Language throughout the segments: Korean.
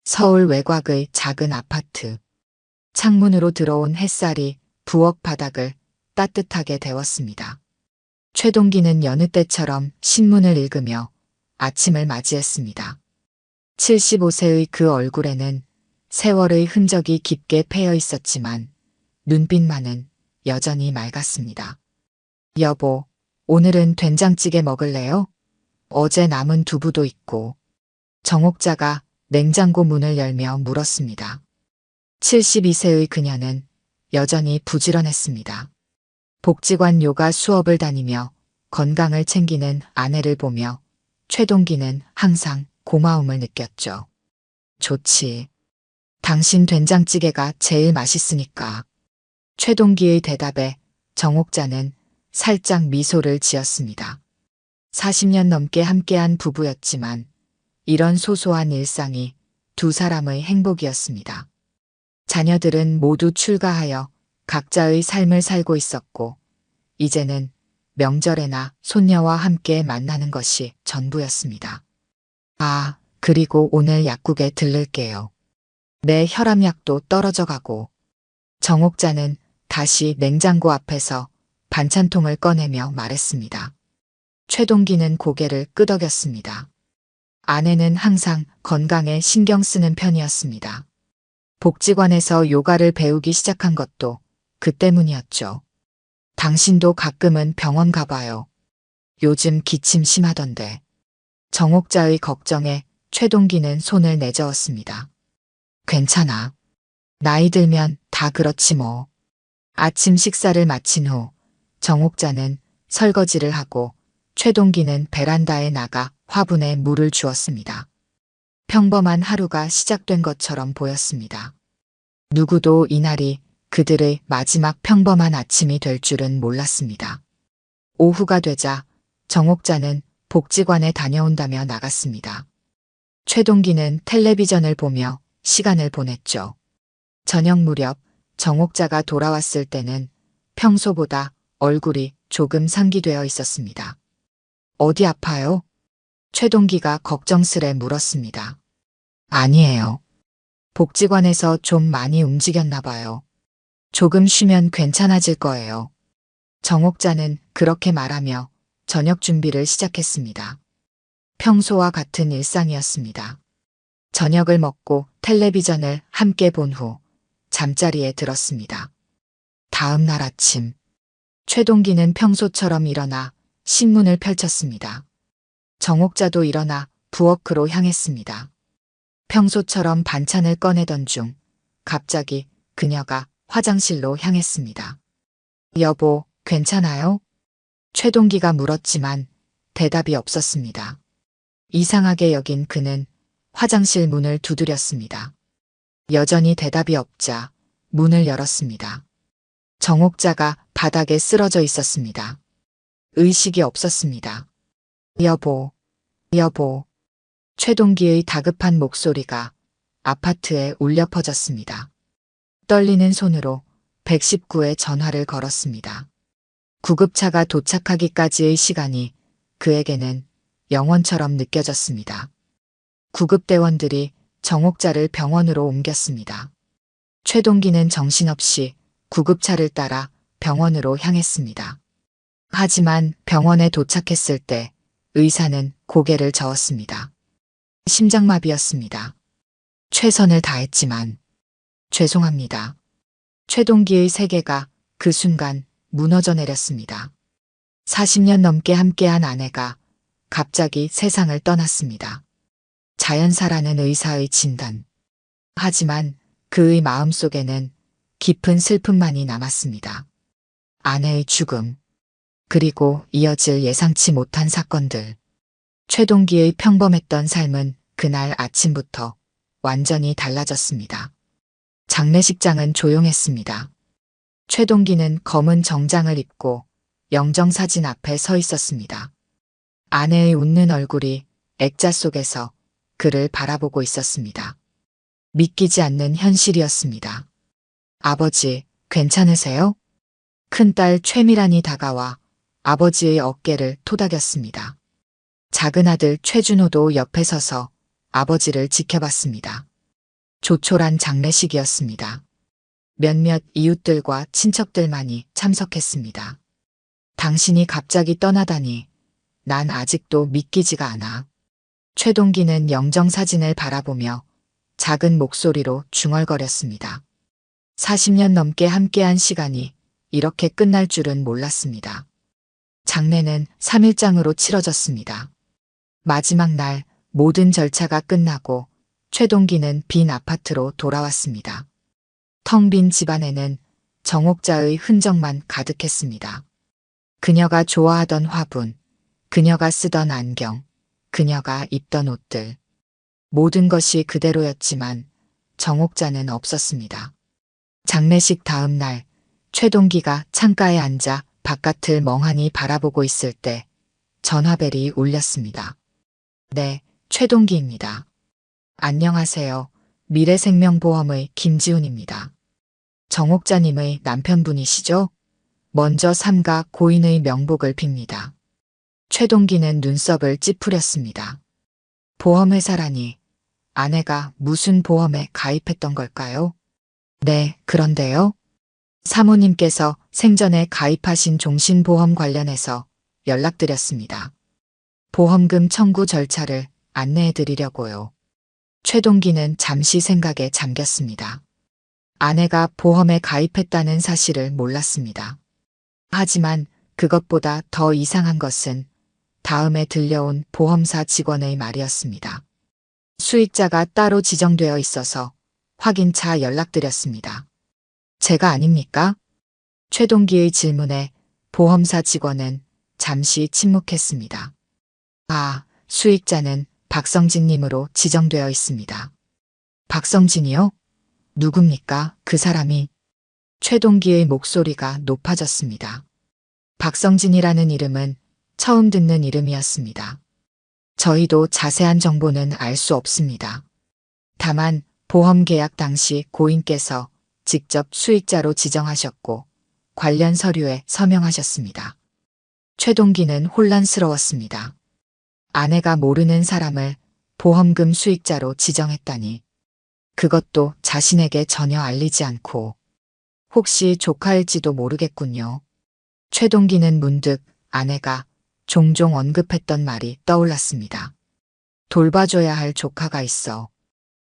서울 외곽의 작은 아파트. 창문으로 들어온 햇살이 부엌 바닥을 따뜻하게 데웠습니다. 최동기는 여느 때처럼 신문을 읽으며 아침을 맞이했습니다. 75세의 그 얼굴에는 세월의 흔적이 깊게 패여 있었지만 눈빛만은 여전히 맑았습니다. 여보, 오늘은 된장찌개 먹을래요? 어제 남은 두부도 있고. 정옥자가 냉장고 문을 열며 물었습니다. 72세의 그녀는 여전히 부지런했습니다. 복지관 요가 수업을 다니며 건강을 챙기는 아내를 보며 최동기는 항상 고마움을 느꼈죠. 좋지. 당신 된장찌개가 제일 맛있으니까. 최동기의 대답에 정옥자는 살짝 미소를 지었습니다. 40년 넘게 함께한 부부였지만 이런 소소한 일상이 두 사람의 행복이었습니다. 자녀들은 모두 출가하여 각자의 삶을 살고 있었고 이제는 명절에나 손녀와 함께 만나는 것이 전부였습니다. 아, 그리고 오늘 약국에 들를게요. 내 혈압약도 떨어져 가고. 정옥자는 다시 냉장고 앞에서 반찬통을 꺼내며 말했습니다. 최동기는 고개를 끄덕였습니다. 아내는 항상 건강에 신경 쓰는 편이었습니다. 복지관에서 요가를 배우기 시작한 것도 그 때문이었죠. 당신도 가끔은 병원 가봐요. 요즘 기침 심하던데. 정옥자의 걱정에 최동기는 손을 내저었습니다. 괜찮아. 나이 들면 다 그렇지 뭐. 아침 식사를 마친 후 정옥자는 설거지를 하고 최동기는 베란다에 나가 화분에 물을 주었습니다. 평범한 하루가 시작된 것처럼 보였습니다. 누구도 이날이 그들의 마지막 평범한 아침이 될 줄은 몰랐습니다. 오후가 되자 정옥자는 복지관에 다녀온다며 나갔습니다. 최동기는 텔레비전을 보며 시간을 보냈죠. 저녁 무렵 정옥자가 돌아왔을 때는 평소보다 얼굴이 조금 상기되어 있었습니다. 어디 아파요? 최동기가 걱정스레 물었습니다. 아니에요. 복지관에서 좀 많이 움직였나 봐요. 조금 쉬면 괜찮아질 거예요. 정옥자는 그렇게 말하며 저녁 준비를 시작했습니다. 평소와 같은 일상이었습니다. 저녁을 먹고 텔레비전을 함께 본 후 잠자리에 들었습니다. 다음 날 아침, 최동기는 평소처럼 일어나 신문을 펼쳤습니다. 정옥자도 일어나 부엌으로 향했습니다. 평소처럼 반찬을 꺼내던 중 갑자기 그녀가 화장실로 향했습니다. 여보, 괜찮아요? 최동기가 물었지만 대답이 없었습니다. 이상하게 여긴 그는 화장실 문을 두드렸습니다. 여전히 대답이 없자 문을 열었습니다. 정옥자가 바닥에 쓰러져 있었습니다. 의식이 없었습니다. 여보, 여보. 최동기의 다급한 목소리가 아파트에 울려 퍼졌습니다. 떨리는 손으로 119에 전화를 걸었습니다. 구급차가 도착하기까지의 시간이 그에게는 영원처럼 느껴졌습니다. 구급대원들이 정옥자를 병원으로 옮겼습니다. 최동기는 정신없이 구급차를 따라 병원으로 향했습니다. 하지만 병원에 도착했을 때 의사는 고개를 저었습니다. 심장마비였습니다. 최선을 다했지만 죄송합니다. 최동기의 세계가 그 순간 무너져 내렸습니다. 40년 넘게 함께한 아내가 갑자기 세상을 떠났습니다. 자연사라는 의사의 진단. 하지만 그의 마음속에는 깊은 슬픔만이 남았습니다. 아내의 죽음. 그리고 이어질 예상치 못한 사건들. 최동기의 평범했던 삶은 그날 아침부터 완전히 달라졌습니다. 장례식장은 조용했습니다. 최동기는 검은 정장을 입고 영정사진 앞에 서 있었습니다. 아내의 웃는 얼굴이 액자 속에서 그를 바라보고 있었습니다. 믿기지 않는 현실이었습니다. 아버지, 괜찮으세요? 큰딸 최미란이 다가와 아버지의 어깨를 토닥였습니다. 작은 아들 최준호도 옆에 서서 아버지를 지켜봤습니다. 조촐한 장례식이었습니다. 몇몇 이웃들과 친척들만이 참석했습니다. 당신이 갑자기 떠나다니 난 아직도 믿기지가 않아. 최동기는 영정사진을 바라보며 작은 목소리로 중얼거렸습니다. 40년 넘게 함께한 시간이 이렇게 끝날 줄은 몰랐습니다. 장례는 3일장으로 치러졌습니다. 마지막 날 모든 절차가 끝나고 최동기는 빈 아파트로 돌아왔습니다. 텅 빈 집안에는 정옥자의 흔적만 가득했습니다. 그녀가 좋아하던 화분, 그녀가 쓰던 안경, 그녀가 입던 옷들. 모든 것이 그대로였지만 정옥자는 없었습니다. 장례식 다음 날 최동기가 창가에 앉아 바깥을 멍하니 바라보고 있을 때 전화벨이 울렸습니다. 네, 최동기입니다. 안녕하세요. 미래생명보험의 김지훈입니다. 정옥자님의 남편분이시죠? 먼저 삼가 고인의 명복을 빕니다. 최동기는 눈썹을 찌푸렸습니다. 보험회사라니 아내가 무슨 보험에 가입했던 걸까요? 네, 그런데요. 사모님께서 생전에 가입하신 종신보험 관련해서 연락드렸습니다. 보험금 청구 절차를 안내해 드리려고요. 최동기는 잠시 생각에 잠겼습니다. 아내가 보험에 가입했다는 사실을 몰랐습니다. 하지만 그것보다 더 이상한 것은 다음에 들려온 보험사 직원의 말이었습니다. 수익자가 따로 지정되어 있어서 확인차 연락드렸습니다. 제가 아닙니까? 최동기의 질문에 보험사 직원은 잠시 침묵했습니다. 아, 수익자는 박성진님으로 지정되어 있습니다. 박성진이요? 누굽니까? 그 사람이? 최동기의 목소리가 높아졌습니다. 박성진이라는 이름은 처음 듣는 이름이었습니다. 저희도 자세한 정보는 알 수 없습니다. 다만 보험 계약 당시 고인께서 직접 수익자로 지정하셨고 관련 서류에 서명하셨습니다. 최동기는 혼란스러웠습니다. 아내가 모르는 사람을 보험금 수익자로 지정했다니. 그것도 자신에게 전혀 알리지 않고. 혹시 조카일지도 모르겠군요. 최동기는 문득 아내가 종종 언급했던 말이 떠올랐습니다. 돌봐줘야 할 조카가 있어.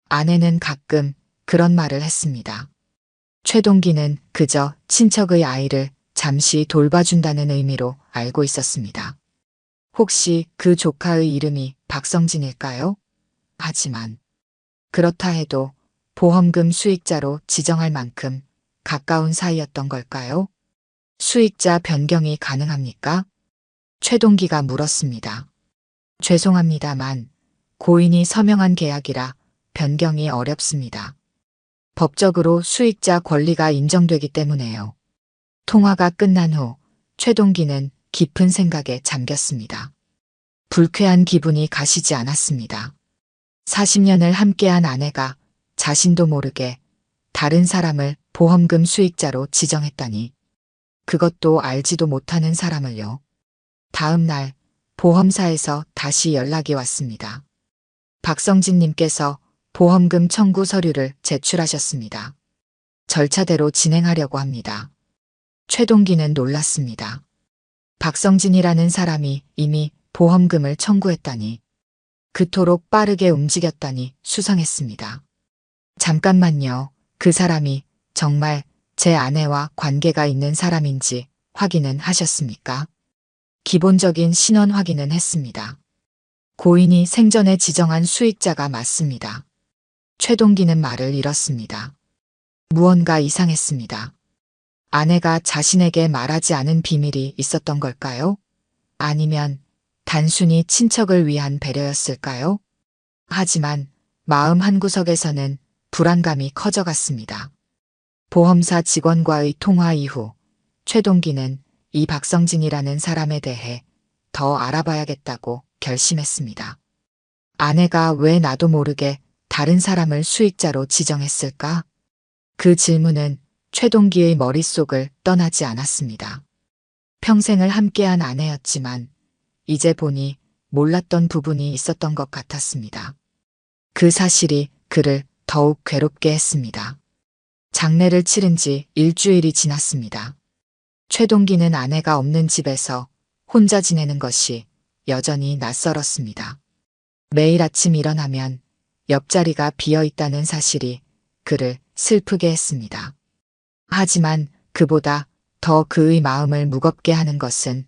아내는 가끔 그런 말을 했습니다. 최동기는 그저 친척의 아이를 잠시 돌봐준다는 의미로 알고 있었습니다. 혹시 그 조카의 이름이 박성진일까요? 하지만 그렇다 해도 보험금 수익자로 지정할 만큼 가까운 사이였던 걸까요? 수익자 변경이 가능합니까? 최동기가 물었습니다. 죄송합니다만 고인이 서명한 계약이라 변경이 어렵습니다. 법적으로 수익자 권리가 인정되기 때문에요. 통화가 끝난 후 최동기는 깊은 생각에 잠겼습니다. 불쾌한 기분이 가시지 않았습니다. 40년을 함께한 아내가 자신도 모르게 다른 사람을 보험금 수익자로 지정했다니. 그것도 알지도 못하는 사람을요. 다음 날 보험사에서 다시 연락이 왔습니다. 박성진님께서 보험금 청구 서류를 제출하셨습니다. 절차대로 진행하려고 합니다. 최동기는 놀랐습니다. 박성진이라는 사람이 이미 보험금을 청구했다니. 그토록 빠르게 움직였다니 수상했습니다. 잠깐만요. 그 사람이 정말 제 아내와 관계가 있는 사람인지 확인은 하셨습니까? 기본적인 신원 확인은 했습니다. 고인이 생전에 지정한 수익자가 맞습니다. 최동기는 말을 잃었습니다. 무언가 이상했습니다. 아내가 자신에게 말하지 않은 비밀이 있었던 걸까요? 아니면 단순히 친척을 위한 배려였을까요? 하지만 마음 한구석에서는 불안감이 커져갔습니다. 보험사 직원과의 통화 이후 최동기는 이 박성진이라는 사람에 대해 더 알아봐야겠다고 결심했습니다. 아내가 왜 나도 모르게 다른 사람을 수익자로 지정했을까? 그 질문은 최동기의 머릿속을 떠나지 않았습니다. 평생을 함께한 아내였지만 이제 보니 몰랐던 부분이 있었던 것 같았습니다. 그 사실이 그를 더욱 괴롭게 했습니다. 장례를 치른 지 일주일이 지났습니다. 최동기는 아내가 없는 집에서 혼자 지내는 것이 여전히 낯설었습니다. 매일 아침 일어나면 옆자리가 비어 있다는 사실이 그를 슬프게 했습니다. 하지만 그보다 더 그의 마음을 무겁게 하는 것은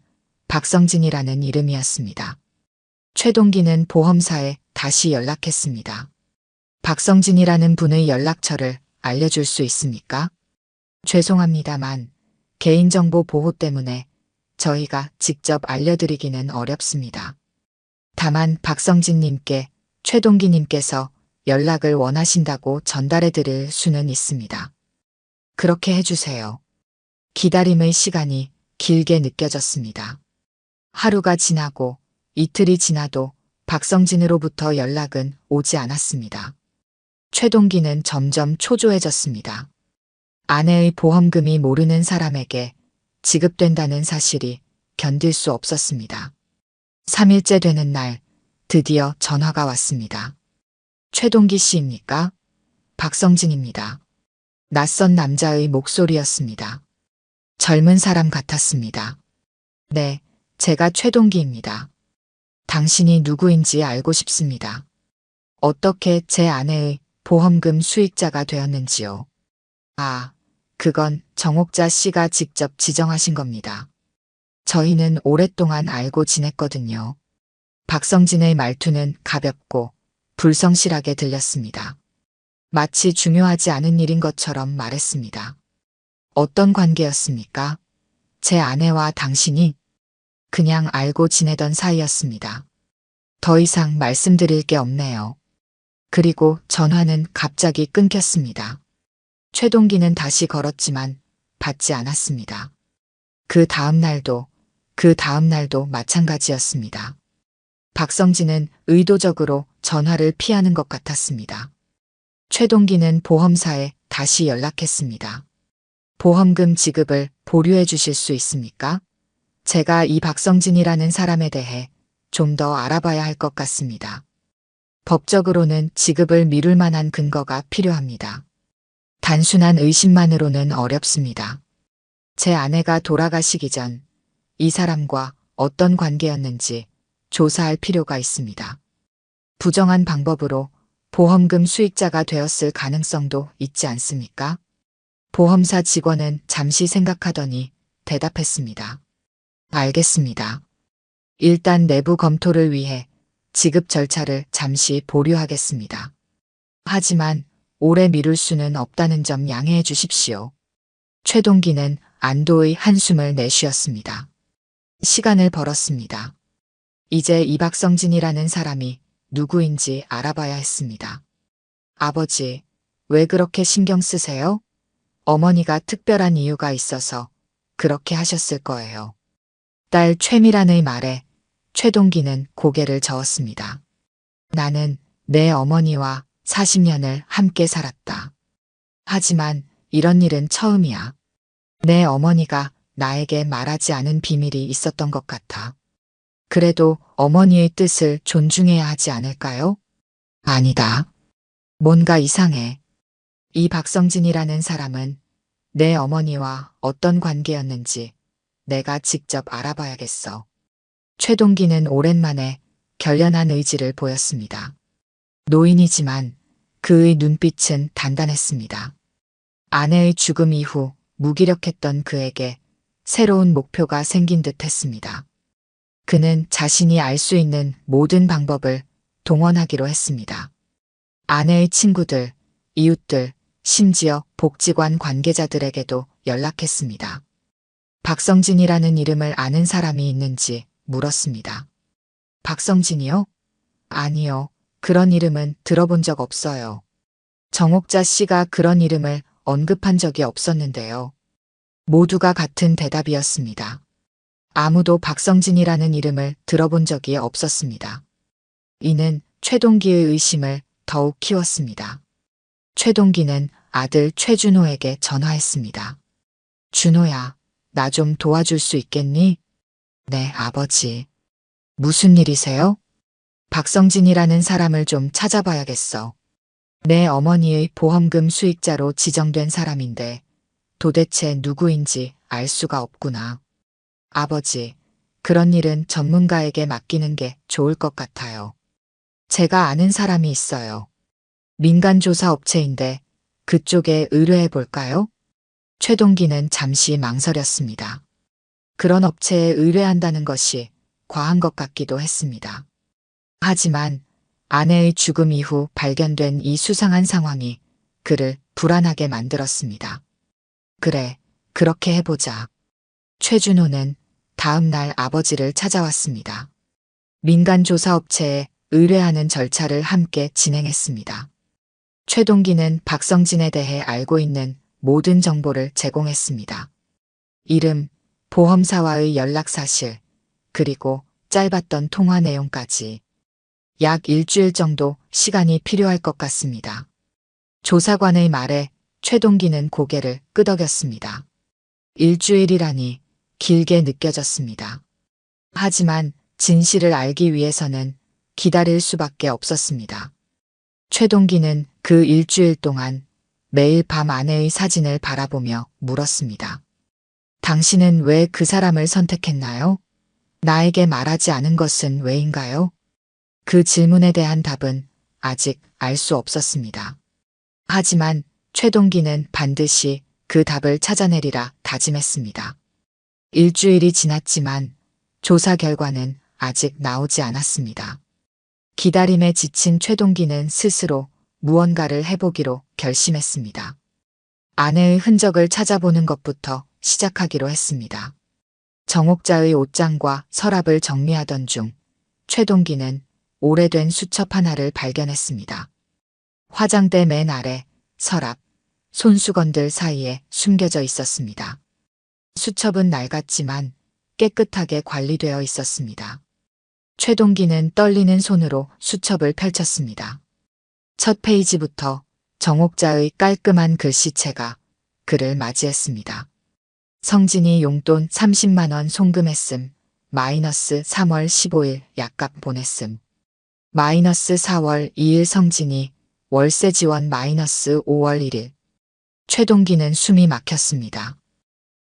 박성진이라는 이름이었습니다. 최동기는 보험사에 다시 연락했습니다. 박성진이라는 분의 연락처를 알려줄 수 있습니까? 죄송합니다만 개인정보 보호 때문에 저희가 직접 알려드리기는 어렵습니다. 다만 박성진님께 최동기님께서 연락을 원하신다고 전달해 드릴 수는 있습니다. 그렇게 해주세요. 기다림의 시간이 길게 느껴졌습니다. 하루가 지나고 이틀이 지나도 박성진으로부터 연락은 오지 않았습니다. 최동기는 점점 초조해졌습니다. 아내의 보험금이 모르는 사람에게 지급된다는 사실이 견딜 수 없었습니다. 3일째 되는 날 드디어 전화가 왔습니다. 최동기 씨입니까? 박성진입니다. 낯선 남자의 목소리였습니다. 젊은 사람 같았습니다. 네, 제가 최동기입니다. 당신이 누구인지 알고 싶습니다. 어떻게 제 아내의 보험금 수익자가 되었는지요? 아, 그건 정옥자 씨가 직접 지정하신 겁니다. 저희는 오랫동안 알고 지냈거든요. 박성진의 말투는 가볍고 불성실하게 들렸습니다. 마치 중요하지 않은 일인 것처럼 말했습니다. 어떤 관계였습니까? 제 아내와 당신이 그냥 알고 지내던 사이였습니다. 더 이상 말씀드릴 게 없네요. 그리고 전화는 갑자기 끊겼습니다. 최동기는 다시 걸었지만 받지 않았습니다. 그 다음 날도 마찬가지였습니다. 박성진은 의도적으로 전화를 피하는 것 같았습니다. 최동기는 보험사에 다시 연락했습니다. 보험금 지급을 보류해 주실 수 있습니까? 제가 이 박성진이라는 사람에 대해 좀 더 알아봐야 할 것 같습니다. 법적으로는 지급을 미룰 만한 근거가 필요합니다. 단순한 의심만으로는 어렵습니다. 제 아내가 돌아가시기 전 이 사람과 어떤 관계였는지 조사할 필요가 있습니다. 부정한 방법으로 보험금 수익자가 되었을 가능성도 있지 않습니까? 보험사 직원은 잠시 생각하더니 대답했습니다. 알겠습니다. 일단 내부 검토를 위해 지급 절차를 잠시 보류하겠습니다. 하지만 오래 미룰 수는 없다는 점 양해해 주십시오. 최동기는 안도의 한숨을 내쉬었습니다. 시간을 벌었습니다. 이제 이 박성진이라는 사람이 누구인지 알아봐야 했습니다. 아버지, 왜 그렇게 신경 쓰세요? 어머니가 특별한 이유가 있어서 그렇게 하셨을 거예요. 딸 최미란의 말에 최동기는 고개를 저었습니다. 나는 내 어머니와 40년을 함께 살았다. 하지만 이런 일은 처음이야. 내 어머니가 나에게 말하지 않은 비밀이 있었던 것 같아. 그래도 어머니의 뜻을 존중해야 하지 않을까요? 아니다. 뭔가 이상해. 이 박성진이라는 사람은 내 어머니와 어떤 관계였는지 내가 직접 알아봐야겠어. 최동기는 오랜만에 결연한 의지를 보였습니다. 노인이지만 그의 눈빛은 단단했습니다. 아내의 죽음 이후 무기력했던 그에게 새로운 목표가 생긴 듯 했습니다. 그는 자신이 알 수 있는 모든 방법을 동원하기로 했습니다. 아내의 친구들, 이웃들, 심지어 복지관 관계자들에게도 연락했습니다. 박성진이라는 이름을 아는 사람이 있는지 물었습니다. 박성진이요? 아니요. 그런 이름은 들어본 적 없어요. 정옥자 씨가 그런 이름을 언급한 적이 없었는데요. 모두가 같은 대답이었습니다. 아무도 박성진이라는 이름을 들어본 적이 없었습니다. 이는 최동기의 의심을 더욱 키웠습니다. 최동기는 아들 최준호에게 전화했습니다. 준호야, 나 좀 도와줄 수 있겠니? 네, 아버지. 무슨 일이세요? 박성진이라는 사람을 좀 찾아봐야겠어. 내 어머니의 보험금 수익자로 지정된 사람인데 도대체 누구인지 알 수가 없구나. 아버지, 그런 일은 전문가에게 맡기는 게 좋을 것 같아요. 제가 아는 사람이 있어요. 민간조사 업체인데 그쪽에 의뢰해 볼까요? 최동기는 잠시 망설였습니다. 그런 업체에 의뢰한다는 것이 과한 것 같기도 했습니다. 하지만 아내의 죽음 이후 발견된 이 수상한 상황이 그를 불안하게 만들었습니다. 그래, 그렇게 해보자. 최준호는 다음 날 아버지를 찾아왔습니다. 민간조사업체에 의뢰하는 절차를 함께 진행했습니다. 최동기는 박성진에 대해 알고 있는 모든 정보를 제공했습니다. 이름, 보험사와의 연락 사실, 그리고 짧았던 통화 내용까지. 약 일주일 정도 시간이 필요할 것 같습니다. 조사관의 말에 최동기는 고개를 끄덕였습니다. 일주일이라니 길게 느껴졌습니다. 하지만 진실을 알기 위해서는 기다릴 수밖에 없었습니다. 최동기는 그 일주일 동안 매일 밤 아내의 사진을 바라보며 물었습니다. 당신은 왜 그 사람을 선택했나요? 나에게 말하지 않은 것은 왜인가요? 그 질문에 대한 답은 아직 알 수 없었습니다. 하지만 최동기는 반드시 그 답을 찾아내리라 다짐했습니다. 일주일이 지났지만 조사 결과는 아직 나오지 않았습니다. 기다림에 지친 최동기는 스스로 무언가를 해보기로 결심했습니다. 아내의 흔적을 찾아보는 것부터 시작하기로 했습니다. 정옥자의 옷장과 서랍을 정리하던 중 최동기는 오래된 수첩 하나를 발견했습니다. 화장대 맨 아래 서랍, 손수건들 사이에 숨겨져 있었습니다. 수첩은 낡았지만 깨끗하게 관리되어 있었습니다. 최동기는 떨리는 손으로 수첩을 펼쳤습니다. 첫 페이지부터 정옥자의 깔끔한 글씨체가 그를 맞이했습니다. 성진이 용돈 30만 원 송금했음, 마이너스 3월 15일 약값 보냈음. 마이너스 4월 2일 성진이 월세 지원 마이너스 5월 1일. 최동기는 숨이 막혔습니다.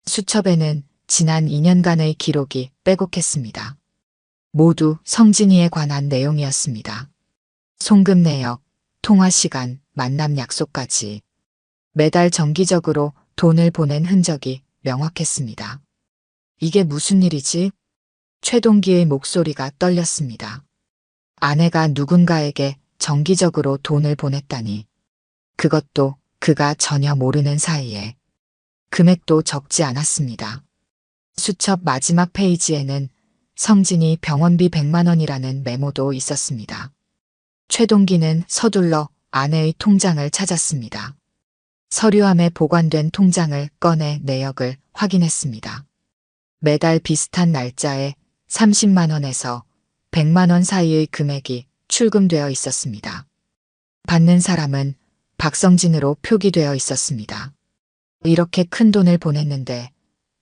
수첩에는 지난 2년간의 기록이 빼곡했습니다. 모두 성진이에 관한 내용이었습니다. 송금 내역, 통화 시간, 만남 약속까지. 매달 정기적으로 돈을 보낸 흔적이 명확했습니다. 이게 무슨 일이지? 최동기의 목소리가 떨렸습니다. 아내가 누군가에게 정기적으로 돈을 보냈다니. 그것도 그가 전혀 모르는 사이에. 금액도 적지 않았습니다. 수첩 마지막 페이지에는 성진이 병원비 100만 원이라는 메모도 있었습니다. 최동기는 서둘러 아내의 통장을 찾았습니다. 서류함에 보관된 통장을 꺼내 내역을 확인했습니다. 매달 비슷한 날짜에 30만 원에서 100만 원 사이의 금액이 출금되어 있었습니다. 받는 사람은 박성진으로 표기되어 있었습니다. 이렇게 큰 돈을 보냈는데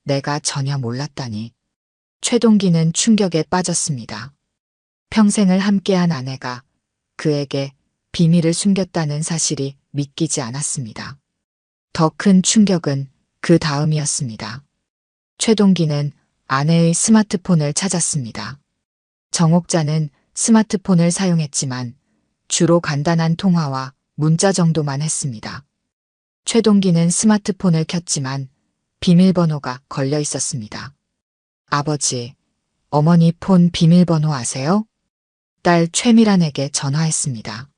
내가 전혀 몰랐다니. 최동기는 충격에 빠졌습니다. 평생을 함께한 아내가 그에게 비밀을 숨겼다는 사실이 믿기지 않았습니다. 더 큰 충격은 그 다음이었습니다. 최동기는 아내의 스마트폰을 찾았습니다. 정옥자는 스마트폰을 사용했지만 주로 간단한 통화와 문자 정도만 했습니다. 최동기는 스마트폰을 켰지만 비밀번호가 걸려 있었습니다. 아버지, 어머니 폰 비밀번호 아세요? 딸 최미란에게 전화했습니다.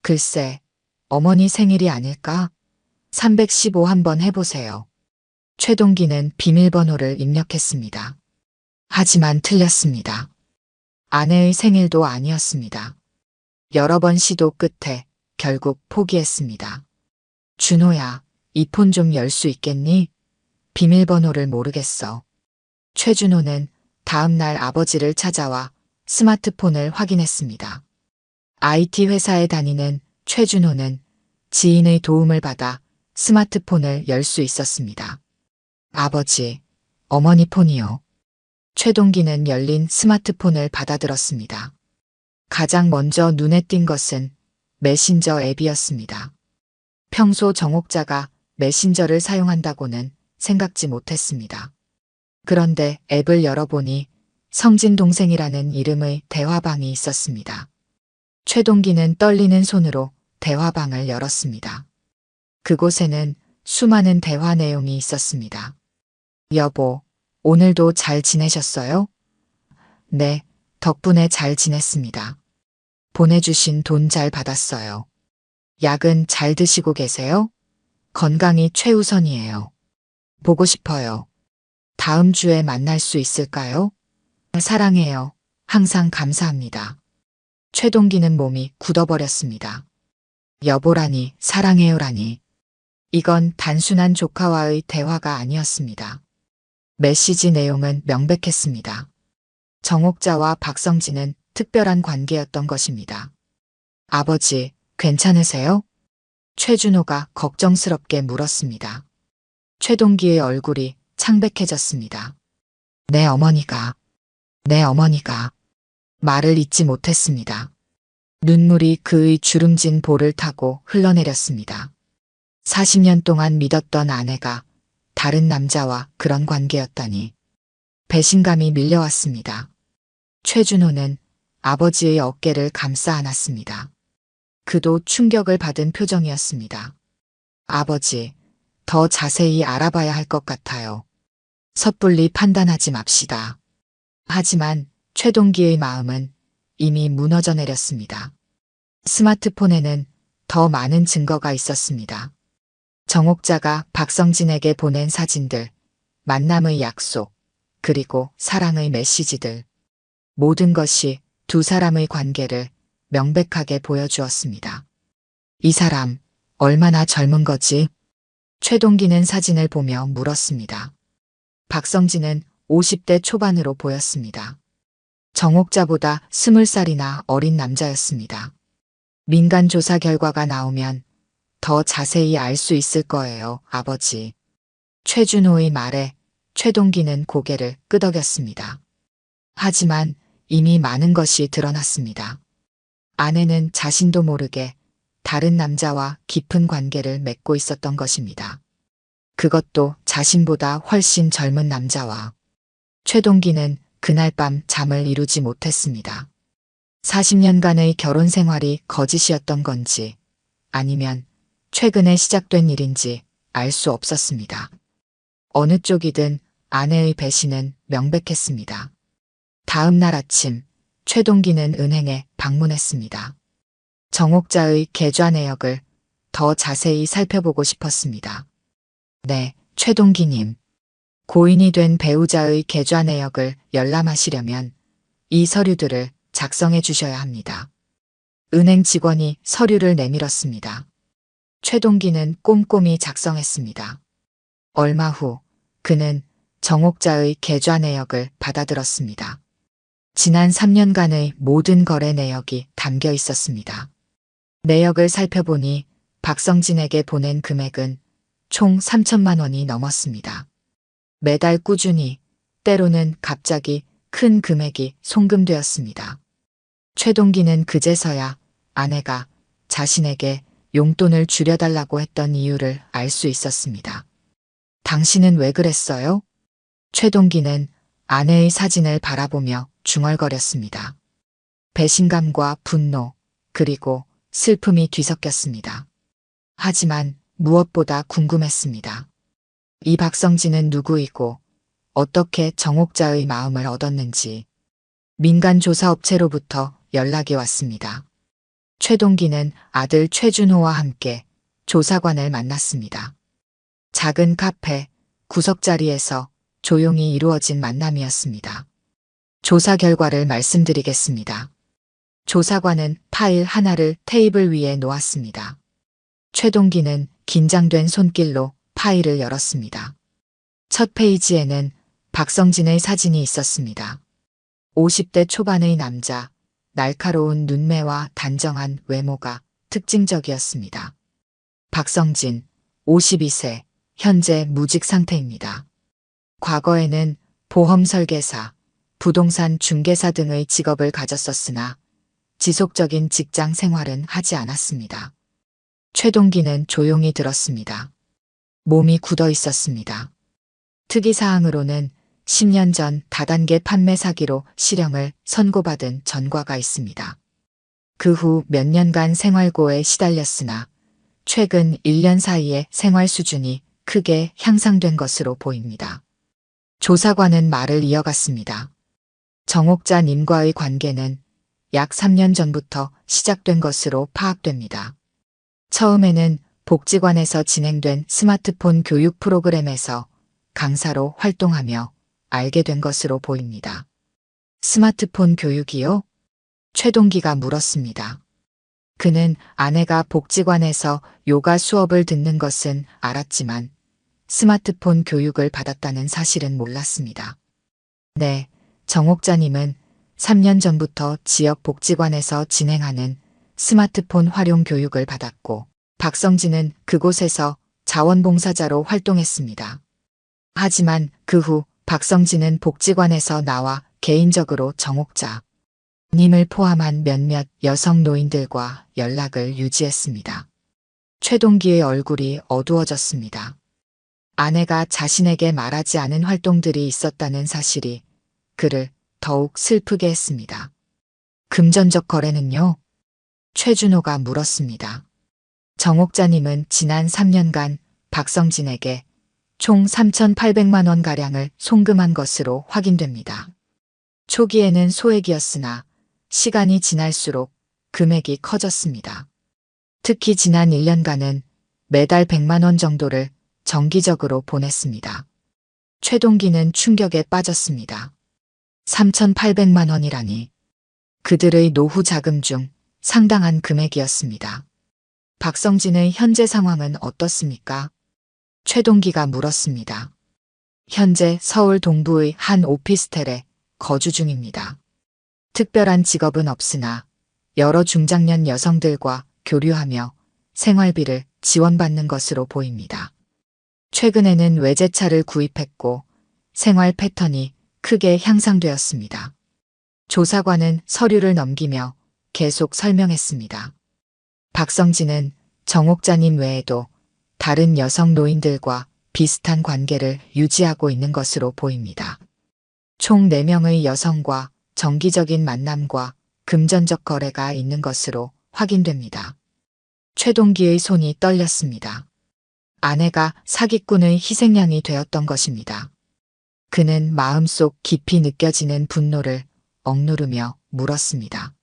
글쎄, 어머니 생일이 아닐까? 315 한번 해보세요. 최동기는 비밀번호를 입력했습니다. 하지만 틀렸습니다. 아내의 생일도 아니었습니다. 여러 번 시도 끝에 결국 포기했습니다. 준호야, 이 폰 좀 열 수 있겠니? 비밀번호를 모르겠어. 최준호는 다음 날 아버지를 찾아와 스마트폰을 확인했습니다. IT 회사에 다니는 최준호는 지인의 도움을 받아 스마트폰을 열 수 있었습니다. 아버지, 어머니 폰이요. 최동기는 열린 스마트폰을 받아들었습니다. 가장 먼저 눈에 띈 것은 메신저 앱이었습니다. 평소 정옥자가 메신저를 사용한다고는 생각지 못했습니다. 그런데 앱을 열어보니 성진 동생이라는 이름의 대화방이 있었습니다. 최동기는 떨리는 손으로 대화방을 열었습니다. 그곳에는 수많은 대화 내용이 있었습니다. 여보, 오늘도 잘 지내셨어요? 네, 덕분에 잘 지냈습니다. 보내주신 돈 잘 받았어요. 약은 잘 드시고 계세요? 건강이 최우선이에요. 보고 싶어요. 다음 주에 만날 수 있을까요? 사랑해요. 항상 감사합니다. 최동기는 몸이 굳어버렸습니다. 여보라니, 사랑해요라니. 이건 단순한 조카와의 대화가 아니었습니다. 메시지 내용은 명백했습니다. 정옥자와 박성진은 특별한 관계였던 것입니다. 아버지, 괜찮으세요? 최준호가 걱정스럽게 물었습니다. 최동기의 얼굴이 창백해졌습니다. 내 어머니가 말을 잇지 못했습니다. 눈물이 그의 주름진 볼을 타고 흘러내렸습니다. 40년 동안 믿었던 아내가 다른 남자와 그런 관계였다니. 배신감이 밀려왔습니다. 최준호는 아버지의 어깨를 감싸 안았습니다. 그도 충격을 받은 표정이었습니다. 아버지, 더 자세히 알아봐야 할 것 같아요. 섣불리 판단하지 맙시다. 하지만 최동기의 마음은 이미 무너져 내렸습니다. 스마트폰에는 더 많은 증거가 있었습니다. 정옥자가 박성진에게 보낸 사진들, 만남의 약속, 그리고 사랑의 메시지들. 모든 것이 두 사람의 관계를 명백하게 보여주었습니다. 이 사람, 얼마나 젊은 거지? 최동기는 사진을 보며 물었습니다. 박성진은 50대 초반으로 보였습니다. 정옥자보다 20살이나 어린 남자였습니다. 민간 조사 결과가 나오면 더 자세히 알 수 있을 거예요, 아버지. 최준호의 말에 최동기는 고개를 끄덕였습니다. 하지만 이미 많은 것이 드러났습니다. 아내는 자신도 모르게 다른 남자와 깊은 관계를 맺고 있었던 것입니다. 그것도 자신보다 훨씬 젊은 남자와. 최동기는 그날 밤 잠을 이루지 못했습니다. 40년간의 결혼 생활이 거짓이었던 건지 아니면 최근에 시작된 일인지 알 수 없었습니다. 어느 쪽이든 아내의 배신은 명백했습니다. 다음 날 아침 최동기는 은행에 방문했습니다. 정옥자의 계좌 내역을 더 자세히 살펴보고 싶었습니다. 네, 최동기님. 고인이 된 배우자의 계좌 내역을 열람하시려면 이 서류들을 작성해 주셔야 합니다. 은행 직원이 서류를 내밀었습니다. 최동기는 꼼꼼히 작성했습니다. 얼마 후 그는 정옥자의 계좌 내역을 받아들었습니다. 지난 3년간의 모든 거래 내역이 담겨 있었습니다. 내역을 살펴보니 박성진에게 보낸 금액은 총 3천만 원이 넘었습니다. 매달 꾸준히, 때로는 갑자기 큰 금액이 송금되었습니다. 최동기는 그제서야 아내가 자신에게 용돈을 줄여달라고 했던 이유를 알 수 있었습니다. 당신은 왜 그랬어요? 최동기는 아내의 사진을 바라보며 중얼거렸습니다. 배신감과 분노, 그리고 슬픔이 뒤섞였습니다. 하지만 무엇보다 궁금했습니다. 이 박성진은 누구이고 어떻게 정옥자의 마음을 얻었는지. 민간 조사업체로부터 연락이 왔습니다. 최동기는 아들 최준호와 함께 조사관을 만났습니다. 작은 카페, 구석자리에서 조용히 이루어진 만남이었습니다. 조사 결과를 말씀드리겠습니다. 조사관은 파일 하나를 테이블 위에 놓았습니다. 최동기는 긴장된 손길로 파일을 열었습니다. 첫 페이지에는 박성진의 사진이 있었습니다. 50대 초반의 남자, 날카로운 눈매와 단정한 외모가 특징적이었습니다. 박성진, 52세, 현재 무직 상태입니다. 과거에는 보험 설계사, 부동산 중개사 등의 직업을 가졌었으나 지속적인 직장 생활은 하지 않았습니다. 최동기는 조용히 들었습니다. 몸이 굳어 있었습니다. 특이사항으로는 10년 전 다단계 판매 사기로 실형을 선고받은 전과가 있습니다. 그 후 몇 년간 생활고에 시달렸으나 최근 1년 사이에 생활 수준이 크게 향상된 것으로 보입니다. 조사관은 말을 이어갔습니다. 정옥자 님과의 관계는 약 3년 전부터 시작된 것으로 파악됩니다. 처음에는 복지관에서 진행된 스마트폰 교육 프로그램에서 강사로 활동하며 알게 된 것으로 보입니다. 스마트폰 교육이요? 최동기가 물었습니다. 그는 아내가 복지관에서 요가 수업을 듣는 것은 알았지만 스마트폰 교육을 받았다는 사실은 몰랐습니다. 네, 정옥자님은 3년 전부터 지역 복지관에서 진행하는 스마트폰 활용 교육을 받았고 박성진은 그곳에서 자원봉사자로 활동했습니다. 하지만 그 후 박성진은 복지관에서 나와 개인적으로 정옥자 님을 포함한 몇몇 여성 노인들과 연락을 유지했습니다. 최동기의 얼굴이 어두워졌습니다. 아내가 자신에게 말하지 않은 활동들이 있었다는 사실이 그를 더욱 슬프게 했습니다. 금전적 거래는요? 최준호가 물었습니다. 정옥자님은 지난 3년간 박성진에게 총 3,800만 원가량을 송금한 것으로 확인됩니다. 초기에는 소액이었으나 시간이 지날수록 금액이 커졌습니다. 특히 지난 1년간은 매달 100만 원 정도를 정기적으로 보냈습니다. 최동기는 충격에 빠졌습니다. 3,800만 원이라니. 그들의 노후 자금 중 상당한 금액이었습니다. 박성진의 현재 상황은 어떻습니까? 최동기가 물었습니다. 현재 서울 동부의 한 오피스텔에 거주 중입니다. 특별한 직업은 없으나 여러 중장년 여성들과 교류하며 생활비를 지원받는 것으로 보입니다. 최근에는 외제차를 구입했고 생활 패턴이 크게 향상되었습니다. 조사관은 서류를 넘기며 계속 설명했습니다. 박성진은 정옥자님 외에도 다른 여성 노인들과 비슷한 관계를 유지하고 있는 것으로 보입니다. 총 4명의 여성과 정기적인 만남과 금전적 거래가 있는 것으로 확인됩니다. 최동기의 손이 떨렸습니다. 아내가 사기꾼의 희생양이 되었던 것입니다. 그는 마음속 깊이 느껴지는 분노를 억누르며 물었습니다.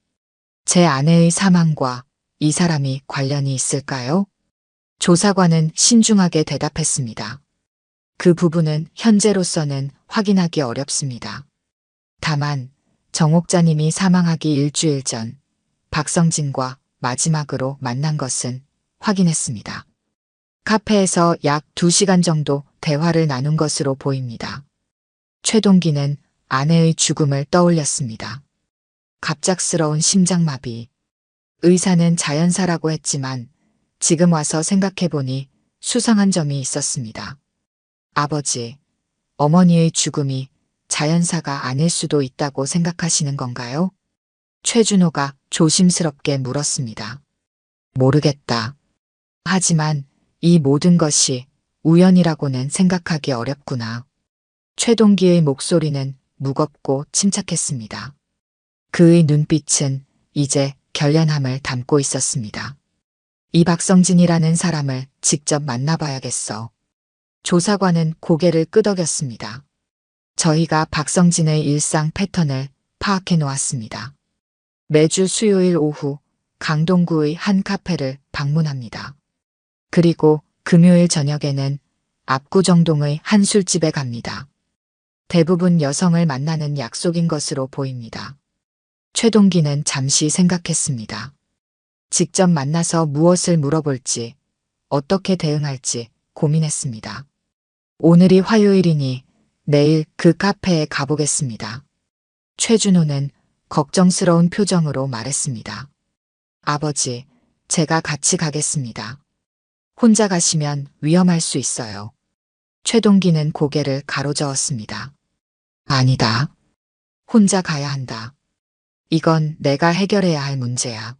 제 아내의 사망과 이 사람이 관련이 있을까요? 조사관은 신중하게 대답했습니다. 그 부분은 현재로서는 확인하기 어렵습니다. 다만 정옥자님이 사망하기 일주일 전 박성진과 마지막으로 만난 것은 확인했습니다. 카페에서 약 2시간 정도 대화를 나눈 것으로 보입니다. 최동기는 아내의 죽음을 떠올렸습니다. 갑작스러운 심장마비. 의사는 자연사라고 했지만 지금 와서 생각해보니 수상한 점이 있었습니다. 아버지, 어머니의 죽음이 자연사가 아닐 수도 있다고 생각하시는 건가요? 최준호가 조심스럽게 물었습니다. 모르겠다. 하지만 이 모든 것이 우연이라고는 생각하기 어렵구나. 최동기의 목소리는 무겁고 침착했습니다. 그의 눈빛은 이제 결연함을 담고 있었습니다. 이 박성진이라는 사람을 직접 만나봐야겠어. 조사관은 고개를 끄덕였습니다. 저희가 박성진의 일상 패턴을 파악해 놓았습니다. 매주 수요일 오후 강동구의 한 카페를 방문합니다. 그리고 금요일 저녁에는 압구정동의 한 술집에 갑니다. 대부분 여성을 만나는 약속인 것으로 보입니다. 최동기는 잠시 생각했습니다. 직접 만나서 무엇을 물어볼지, 어떻게 대응할지 고민했습니다. 오늘이 화요일이니 내일 그 카페에 가보겠습니다. 최준호는 걱정스러운 표정으로 말했습니다. 아버지, 제가 같이 가겠습니다. 혼자 가시면 위험할 수 있어요. 최동기는 고개를 가로저었습니다. 아니다. 혼자 가야 한다. 이건 내가 해결해야 할 문제야.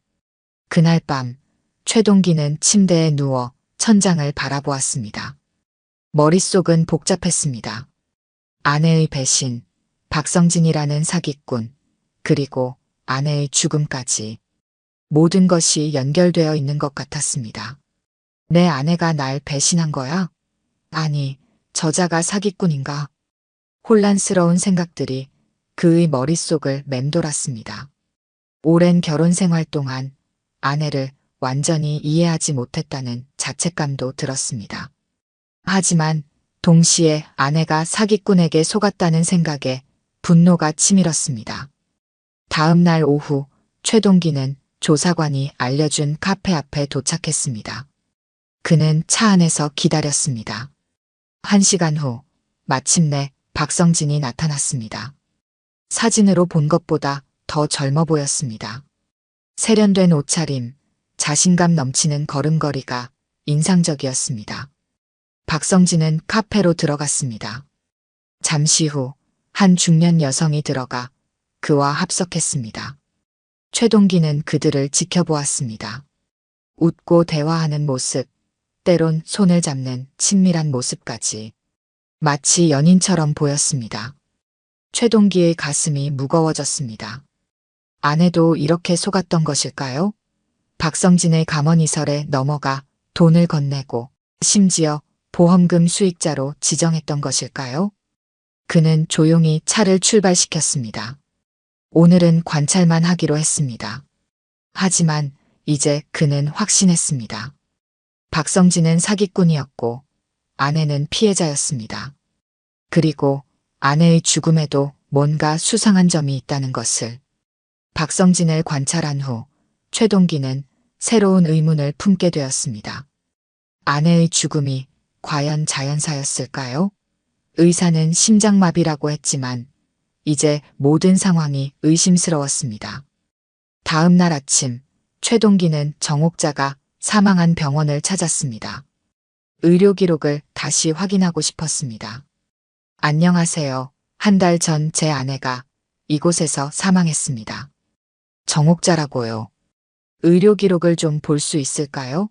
그날 밤 최동기는 침대에 누워 천장을 바라보았습니다. 머릿속은 복잡했습니다. 아내의 배신, 박성진이라는 사기꾼, 그리고 아내의 죽음까지 모든 것이 연결되어 있는 것 같았습니다. 내 아내가 날 배신한 거야? 아니, 저자가 사기꾼인가? 혼란스러운 생각들이 그의 머릿속을 맴돌았습니다. 오랜 결혼 생활 동안 아내를 완전히 이해하지 못했다는 자책감도 들었습니다. 하지만 동시에 아내가 사기꾼에게 속았다는 생각에 분노가 치밀었습니다. 다음 날 오후 최동기는 조사관이 알려준 카페 앞에 도착했습니다. 그는 차 안에서 기다렸습니다. 1시간 후 마침내 박성진이 나타났습니다. 사진으로 본 것보다 더 젊어 보였습니다. 세련된 옷차림, 자신감 넘치는 걸음걸이가 인상적이었습니다. 박성진은 카페로 들어갔습니다. 잠시 후 한 중년 여성이 들어가 그와 합석했습니다. 최동기는 그들을 지켜보았습니다. 웃고 대화하는 모습, 때론 손을 잡는 친밀한 모습까지 마치 연인처럼 보였습니다. 최동기의 가슴이 무거워졌습니다. 아내도 이렇게 속았던 것일까요? 박성진의 감언이설에 넘어가 돈을 건네고 심지어 보험금 수익자로 지정했던 것일까요? 그는 조용히 차를 출발시켰습니다. 오늘은 관찰만 하기로 했습니다. 하지만 이제 그는 확신했습니다. 박성진은 사기꾼이었고 아내는 피해자였습니다. 그리고 아내의 죽음에도 뭔가 수상한 점이 있다는 것을. 박성진을 관찰한 후 최동기는 새로운 의문을 품게 되었습니다. 아내의 죽음이 과연 자연사였을까요? 의사는 심장마비라고 했지만 이제 모든 상황이 의심스러웠습니다. 다음 날 아침 최동기는 정옥자가 사망한 병원을 찾았습니다. 의료 기록을 다시 확인하고 싶었습니다. 안녕하세요. 한 달 전 제 아내가 이곳에서 사망했습니다. 정옥자라고요. 의료 기록을 좀 볼 수 있을까요?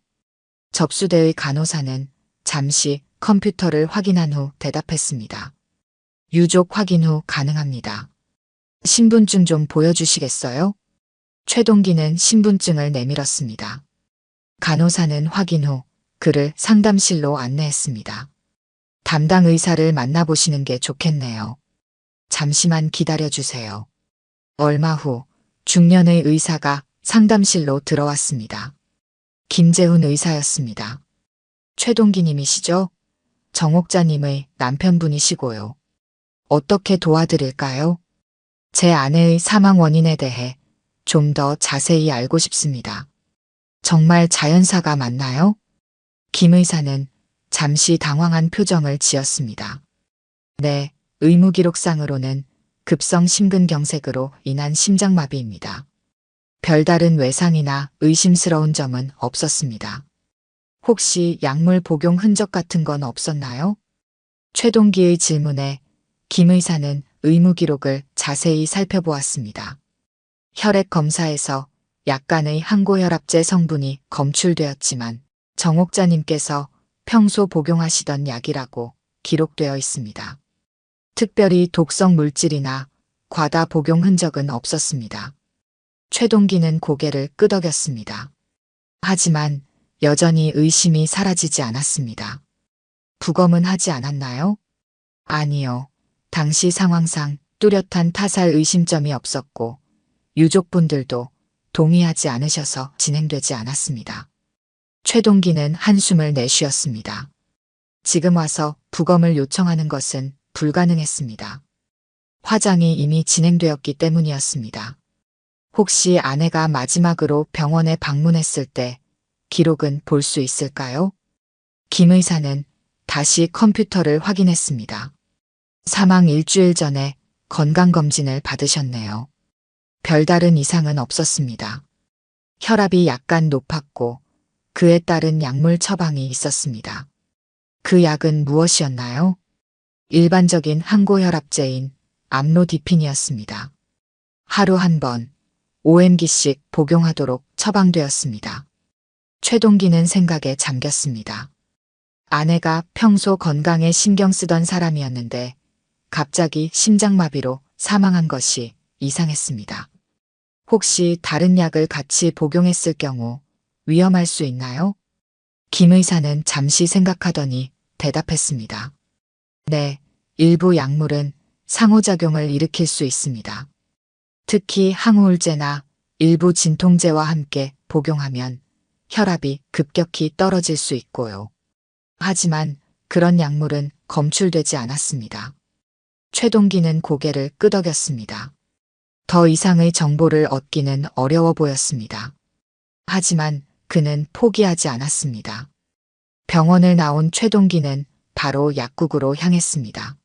접수대의 간호사는 잠시 컴퓨터를 확인한 후 대답했습니다. 유족 확인 후 가능합니다. 신분증 좀 보여주시겠어요? 최동기는 신분증을 내밀었습니다. 간호사는 확인 후 그를 상담실로 안내했습니다. 담당 의사를 만나보시는 게 좋겠네요. 잠시만 기다려주세요. 얼마 후 중년의 의사가 상담실로 들어왔습니다. 김재훈 의사였습니다. 최동기님이시죠? 정옥자님의 남편분이시고요. 어떻게 도와드릴까요? 제 아내의 사망 원인에 대해 좀 더 자세히 알고 싶습니다. 정말 자연사가 맞나요? 김 의사는 잠시 당황한 표정을 지었습니다. 네, 의무기록상으로는 급성 심근경색으로 인한 심장마비입니다. 별다른 외상이나 의심스러운 점은 없었습니다. 혹시 약물 복용 흔적 같은 건 없었나요? 최동기의 질문에 김 의사는 의무기록을 자세히 살펴보았습니다. 혈액 검사에서 약간의 항고혈압제 성분이 검출되었지만 정옥자님께서 평소 복용하시던 약이라고 기록되어 있습니다. 특별히 독성 물질이나 과다 복용 흔적은 없었습니다. 최동기는 고개를 끄덕였습니다. 하지만 여전히 의심이 사라지지 않았습니다. 부검은 하지 않았나요? 아니요. 당시 상황상 뚜렷한 타살 의심점이 없었고 유족분들도 동의하지 않으셔서 진행되지 않았습니다. 최동기는 한숨을 내쉬었습니다. 지금 와서 부검을 요청하는 것은 불가능했습니다. 화장이 이미 진행되었기 때문이었습니다. 혹시 아내가 마지막으로 병원에 방문했을 때 기록은 볼 수 있을까요? 김 의사는 다시 컴퓨터를 확인했습니다. 사망 일주일 전에 건강검진을 받으셨네요. 별다른 이상은 없었습니다. 혈압이 약간 높았고 그에 따른 약물 처방이 있었습니다. 그 약은 무엇이었나요? 일반적인 항고혈압제인 암로디핀이었습니다. 하루 한 번, 5mg씩 복용하도록 처방되었습니다. 최동기는 생각에 잠겼습니다. 아내가 평소 건강에 신경 쓰던 사람이었는데 갑자기 심장마비로 사망한 것이 이상했습니다. 혹시 다른 약을 같이 복용했을 경우 위험할 수 있나요? 김 의사는 잠시 생각하더니 대답했습니다. 네, 일부 약물은 상호작용을 일으킬 수 있습니다. 특히 항우울제나 일부 진통제와 함께 복용하면 혈압이 급격히 떨어질 수 있고요. 하지만 그런 약물은 검출되지 않았습니다. 최동기는 고개를 끄덕였습니다. 더 이상의 정보를 얻기는 어려워 보였습니다. 하지만 그는 포기하지 않았습니다. 병원을 나온 최동기는 바로 약국으로 향했습니다.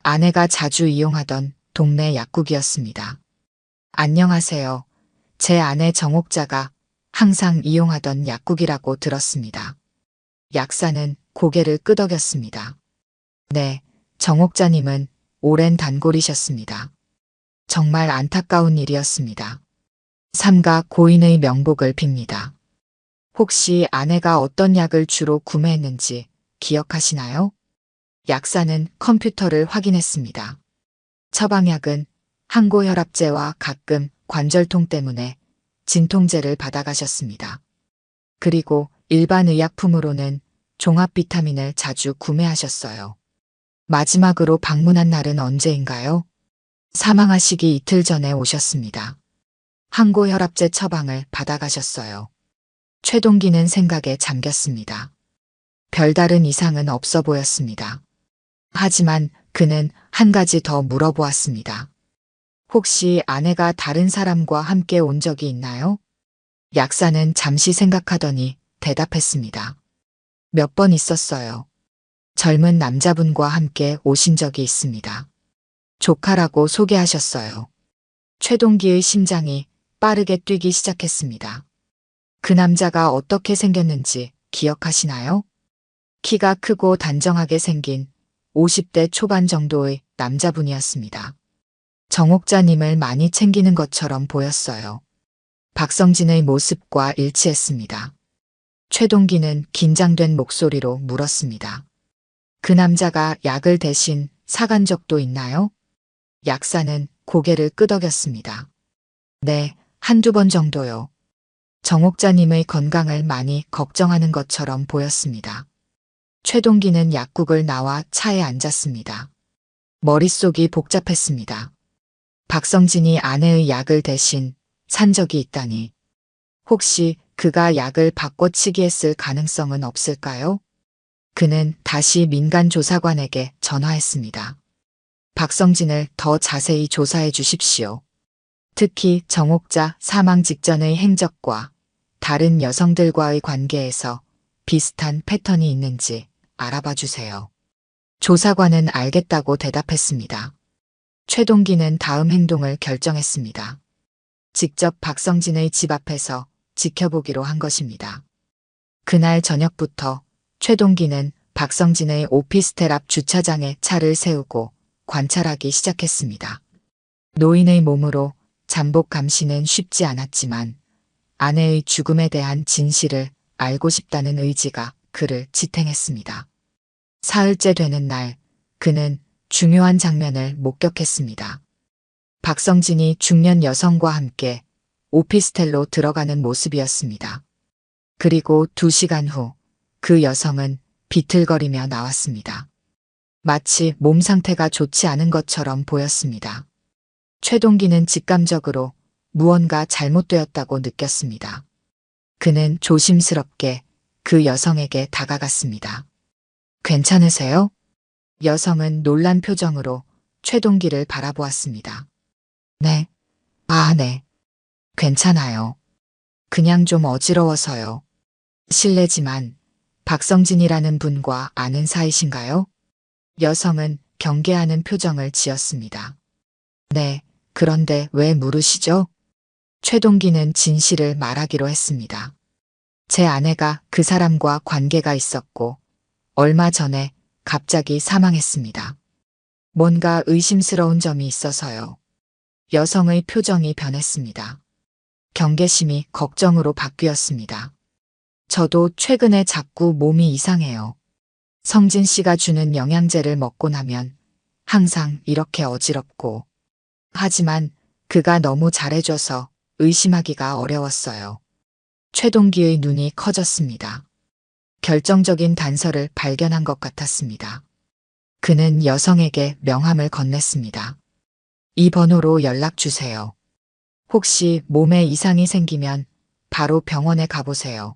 아내가 자주 이용하던 동네 약국이었습니다. 안녕하세요. 제 아내 정옥자가 항상 이용하던 약국이라고 들었습니다. 약사는 고개를 끄덕였습니다. 네, 정옥자님은 오랜 단골이셨습니다. 정말 안타까운 일이었습니다. 삼가 고인의 명복을 빕니다. 혹시 아내가 어떤 약을 주로 구매했는지 기억하시나요? 약사는 컴퓨터를 확인했습니다. 처방약은 항고혈압제와 가끔 관절통 때문에 진통제를 받아가셨습니다. 그리고 일반 의약품으로는 종합 비타민을 자주 구매하셨어요. 마지막으로 방문한 날은 언제인가요? 사망하시기 이틀 전에 오셨습니다. 항고혈압제 처방을 받아가셨어요. 최동기는 생각에 잠겼습니다. 별다른 이상은 없어 보였습니다. 하지만 그는 한 가지 더 물어보았습니다. 혹시 아내가 다른 사람과 함께 온 적이 있나요? 약사는 잠시 생각하더니 대답했습니다. 몇 번 있었어요. 젊은 남자분과 함께 오신 적이 있습니다. 조카라고 소개하셨어요. 최동기의 심장이 빠르게 뛰기 시작했습니다. 그 남자가 어떻게 생겼는지 기억하시나요? 키가 크고 단정하게 생긴 50대 초반 정도의 남자분이었습니다. 정옥자님을 많이 챙기는 것처럼 보였어요. 박성진의 모습과 일치했습니다. 최동기는 긴장된 목소리로 물었습니다. 그 남자가 약을 대신 사간 적도 있나요? 약사는 고개를 끄덕였습니다. 네, 한두 번 정도요. 정옥자님의 건강을 많이 걱정하는 것처럼 보였습니다. 최동기는 약국을 나와 차에 앉았습니다. 머릿속이 복잡했습니다. 박성진이 아내의 약을 대신 산 적이 있다니. 혹시 그가 약을 바꿔치기 했을 가능성은 없을까요? 그는 다시 민간조사관에게 전화했습니다. 박성진을 더 자세히 조사해 주십시오. 특히 정옥자 사망 직전의 행적과 다른 여성들과의 관계에서 비슷한 패턴이 있는지 알아봐 주세요. 조사관은 알겠다고 대답했습니다. 최동기는 다음 행동을 결정했습니다. 직접 박성진의 집 앞에서 지켜보기로 한 것입니다. 그날 저녁부터 최동기는 박성진의 오피스텔 앞 주차장에 차를 세우고 관찰하기 시작했습니다. 노인의 몸으로 잠복 감시는 쉽지 않았지만 아내의 죽음에 대한 진실을 알고 싶다는 의지가 그를 지탱했습니다. 사흘째 되는 날, 그는 중요한 장면을 목격했습니다. 박성진이 중년 여성과 함께 오피스텔로 들어가는 모습이었습니다. 그리고 2시간 후 그 여성은 비틀거리며 나왔습니다. 마치 몸 상태가 좋지 않은 것처럼 보였습니다. 최동기는 직감적으로 무언가 잘못되었다고 느꼈습니다. 그는 조심스럽게 그 여성에게 다가갔습니다. 괜찮으세요? 여성은 놀란 표정으로 최동기를 바라보았습니다. 네. 네. 괜찮아요. 그냥 좀 어지러워서요. 실례지만 박성진이라는 분과 아는 사이신가요? 여성은 경계하는 표정을 지었습니다. 네, 그런데 왜 물으시죠? 최동기는 진실을 말하기로 했습니다. 제 아내가 그 사람과 관계가 있었고 얼마 전에 갑자기 사망했습니다. 뭔가 의심스러운 점이 있어서요. 여성의 표정이 변했습니다. 경계심이 걱정으로 바뀌었습니다. 저도 최근에 자꾸 몸이 이상해요. 성진 씨가 주는 영양제를 먹고 나면 항상 이렇게 어지럽고. 하지만 그가 너무 잘해줘서 의심하기가 어려웠어요. 최동기의 눈이 커졌습니다. 결정적인 단서를 발견한 것 같았습니다. 그는 여성에게 명함을 건넸습니다. 이 번호로 연락 주세요. 혹시 몸에 이상이 생기면 바로 병원에 가보세요.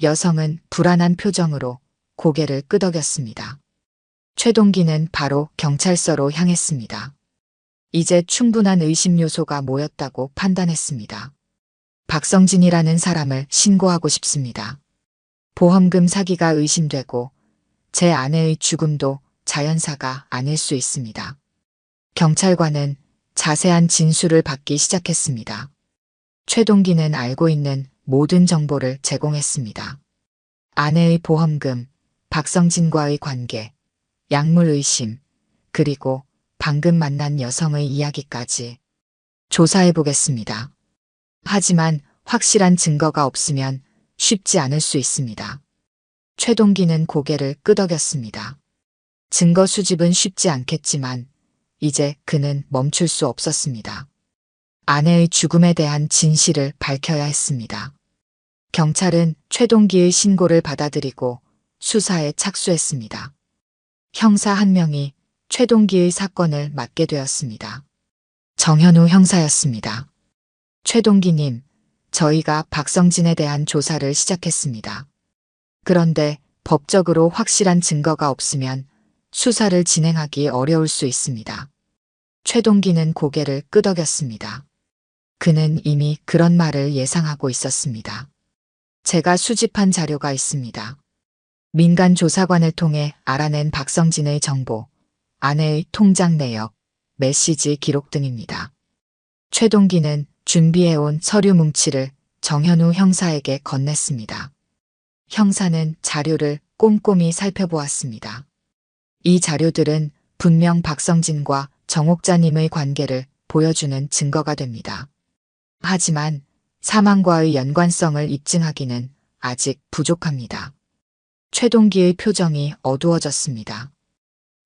여성은 불안한 표정으로 고개를 끄덕였습니다. 최동기는 바로 경찰서로 향했습니다. 이제 충분한 의심 요소가 모였다고 판단했습니다. 박성진이라는 사람을 신고하고 싶습니다. 보험금 사기가 의심되고 제 아내의 죽음도 자연사가 아닐 수 있습니다. 경찰관은 자세한 진술을 받기 시작했습니다. 최동기는 알고 있는 모든 정보를 제공했습니다. 아내의 보험금, 박성진과의 관계, 약물 의심, 그리고 방금 만난 여성의 이야기까지 조사해 보겠습니다. 하지만 확실한 증거가 없으면 쉽지 않을 수 있습니다. 최동기는 고개를 끄덕였습니다. 증거 수집은 쉽지 않겠지만 이제 그는 멈출 수 없었습니다. 아내의 죽음에 대한 진실을 밝혀야 했습니다. 경찰은 최동기의 신고를 받아들이고 수사에 착수했습니다. 형사 한 명이 최동기의 사건을 맡게 되었습니다. 정현우 형사였습니다. 최동기님, 저희가 박성진에 대한 조사를 시작했습니다. 그런데 법적으로 확실한 증거가 없으면 수사를 진행하기 어려울 수 있습니다. 최동기는 고개를 끄덕였습니다. 그는 이미 그런 말을 예상하고 있었습니다. 제가 수집한 자료가 있습니다. 민간 조사관을 통해 알아낸 박성진의 정보, 아내의 통장 내역, 메시지 기록 등입니다. 최동기는 준비해온 서류 뭉치를 정현우 형사에게 건넸습니다. 형사는 자료를 꼼꼼히 살펴보았습니다. 이 자료들은 분명 박성진과 정옥자님의 관계를 보여주는 증거가 됩니다. 하지만 사망과의 연관성을 입증하기는 아직 부족합니다. 최동기의 표정이 어두워졌습니다.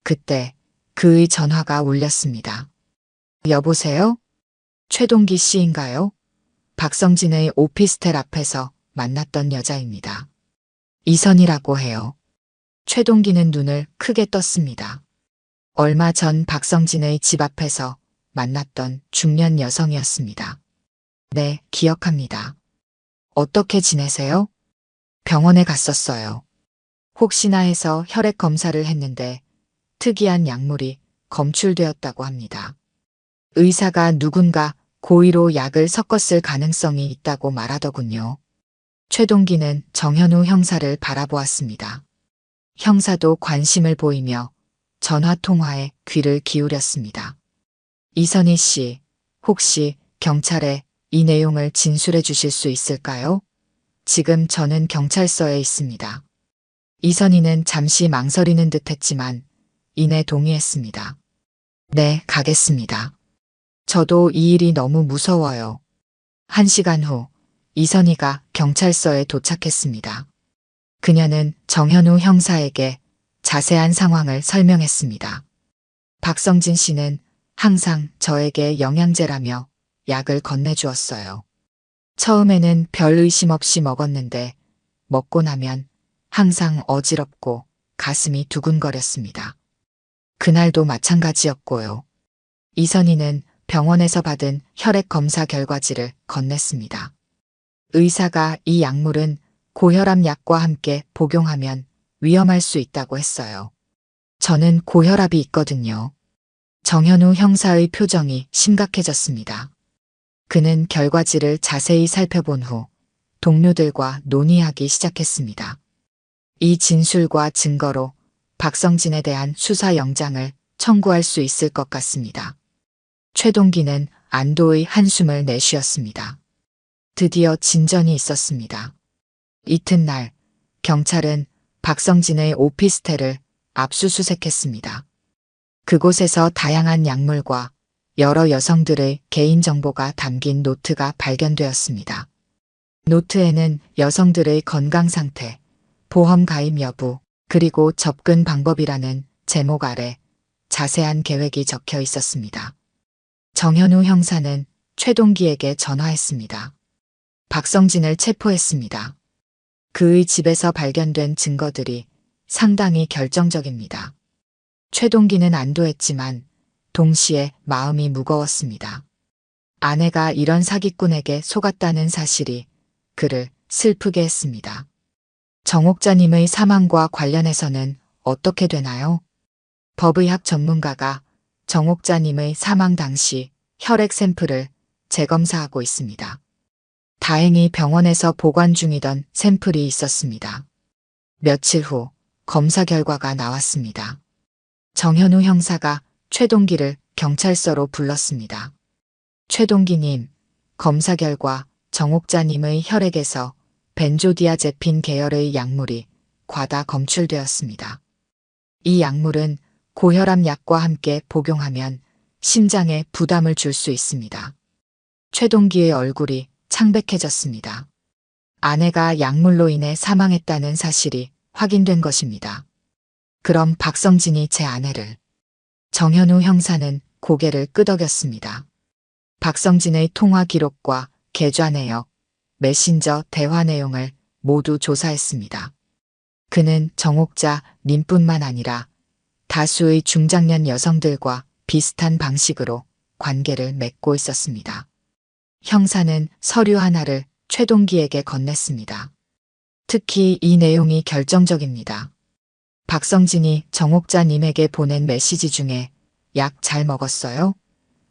그때 그의 전화가 울렸습니다. 여보세요? 최동기 씨인가요? 박성진의 오피스텔 앞에서 만났던 여자입니다. 이선이라고 해요. 최동기는 눈을 크게 떴습니다. 얼마 전 박성진의 집 앞에서 만났던 중년 여성이었습니다. 네, 기억합니다. 어떻게 지내세요? 병원에 갔었어요. 혹시나 해서 혈액 검사를 했는데 특이한 약물이 검출되었다고 합니다. 의사가 누군가 고의로 약을 섞었을 가능성이 있다고 말하더군요. 최동기는 정현우 형사를 바라보았습니다. 형사도 관심을 보이며 전화 통화에 귀를 기울였습니다. 이선희 씨, 혹시 경찰에 이 내용을 진술해 주실 수 있을까요? 지금 저는 경찰서에 있습니다. 이선희는 잠시 망설이는 듯 했지만 이내 동의했습니다. 네, 가겠습니다. 저도 이 일이 너무 무서워요. 1시간 후 이선희가 경찰서에 도착했습니다. 그녀는 정현우 형사에게 자세한 상황을 설명했습니다. 박성진 씨는 항상 저에게 영양제라며 약을 건네주었어요. 처음에는 별 의심 없이 먹었는데 먹고 나면 항상 어지럽고 가슴이 두근거렸습니다. 그날도 마찬가지였고요. 이선희는 병원에서 받은 혈액 검사 결과지를 건넸습니다. 의사가 이 약물은 고혈압 약과 함께 복용하면 위험할 수 있다고 했어요. 저는 고혈압이 있거든요. 정현우 형사의 표정이 심각해졌습니다. 그는 결과지를 자세히 살펴본 후 동료들과 논의하기 시작했습니다. 이 진술과 증거로 박성진에 대한 수사 영장을 청구할 수 있을 것 같습니다. 최동기는 안도의 한숨을 내쉬었습니다. 드디어 진전이 있었습니다. 이튿날 경찰은 박성진의 오피스텔을 압수수색했습니다. 그곳에서 다양한 약물과 여러 여성들의 개인정보가 담긴 노트가 발견되었습니다. 노트에는 여성들의 건강 상태, 보험 가입 여부, 그리고 접근 방법이라는 제목 아래 자세한 계획이 적혀 있었습니다. 정현우 형사는 최동기에게 전화했습니다. 박성진을 체포했습니다. 그의 집에서 발견된 증거들이 상당히 결정적입니다. 최동기는 안도했지만 동시에 마음이 무거웠습니다. 아내가 이런 사기꾼에게 속았다는 사실이 그를 슬프게 했습니다. 정옥자님의 사망과 관련해서는 어떻게 되나요? 법의학 전문가가 정옥자님의 사망 당시 혈액 샘플을 재검사하고 있습니다. 다행히 병원에서 보관 중이던 샘플이 있었습니다. 며칠 후 검사 결과가 나왔습니다. 정현우 형사가 최동기를 경찰서로 불렀습니다. 최동기님, 검사 결과 정옥자님의 혈액에서 벤조디아제핀 계열의 약물이 과다 검출되었습니다. 이 약물은 고혈압 약과 함께 복용하면 심장에 부담을 줄 수 있습니다. 최동기의 얼굴이 창백해졌습니다. 아내가 약물로 인해 사망했다는 사실이 확인된 것입니다. 그럼 박성진이 제 아내를... 정현우 형사는 고개를 끄덕였습니다. 박성진의 통화 기록과 계좌 내역, 메신저 대화 내용을 모두 조사했습니다. 그는 정옥자 님뿐만 아니라 다수의 중장년 여성들과 비슷한 방식으로 관계를 맺고 있었습니다. 형사는 서류 하나를 최동기에게 건넸습니다. 특히 이 내용이 결정적입니다. 박성진이 정옥자님에게 보낸 메시지 중에 약 잘 먹었어요?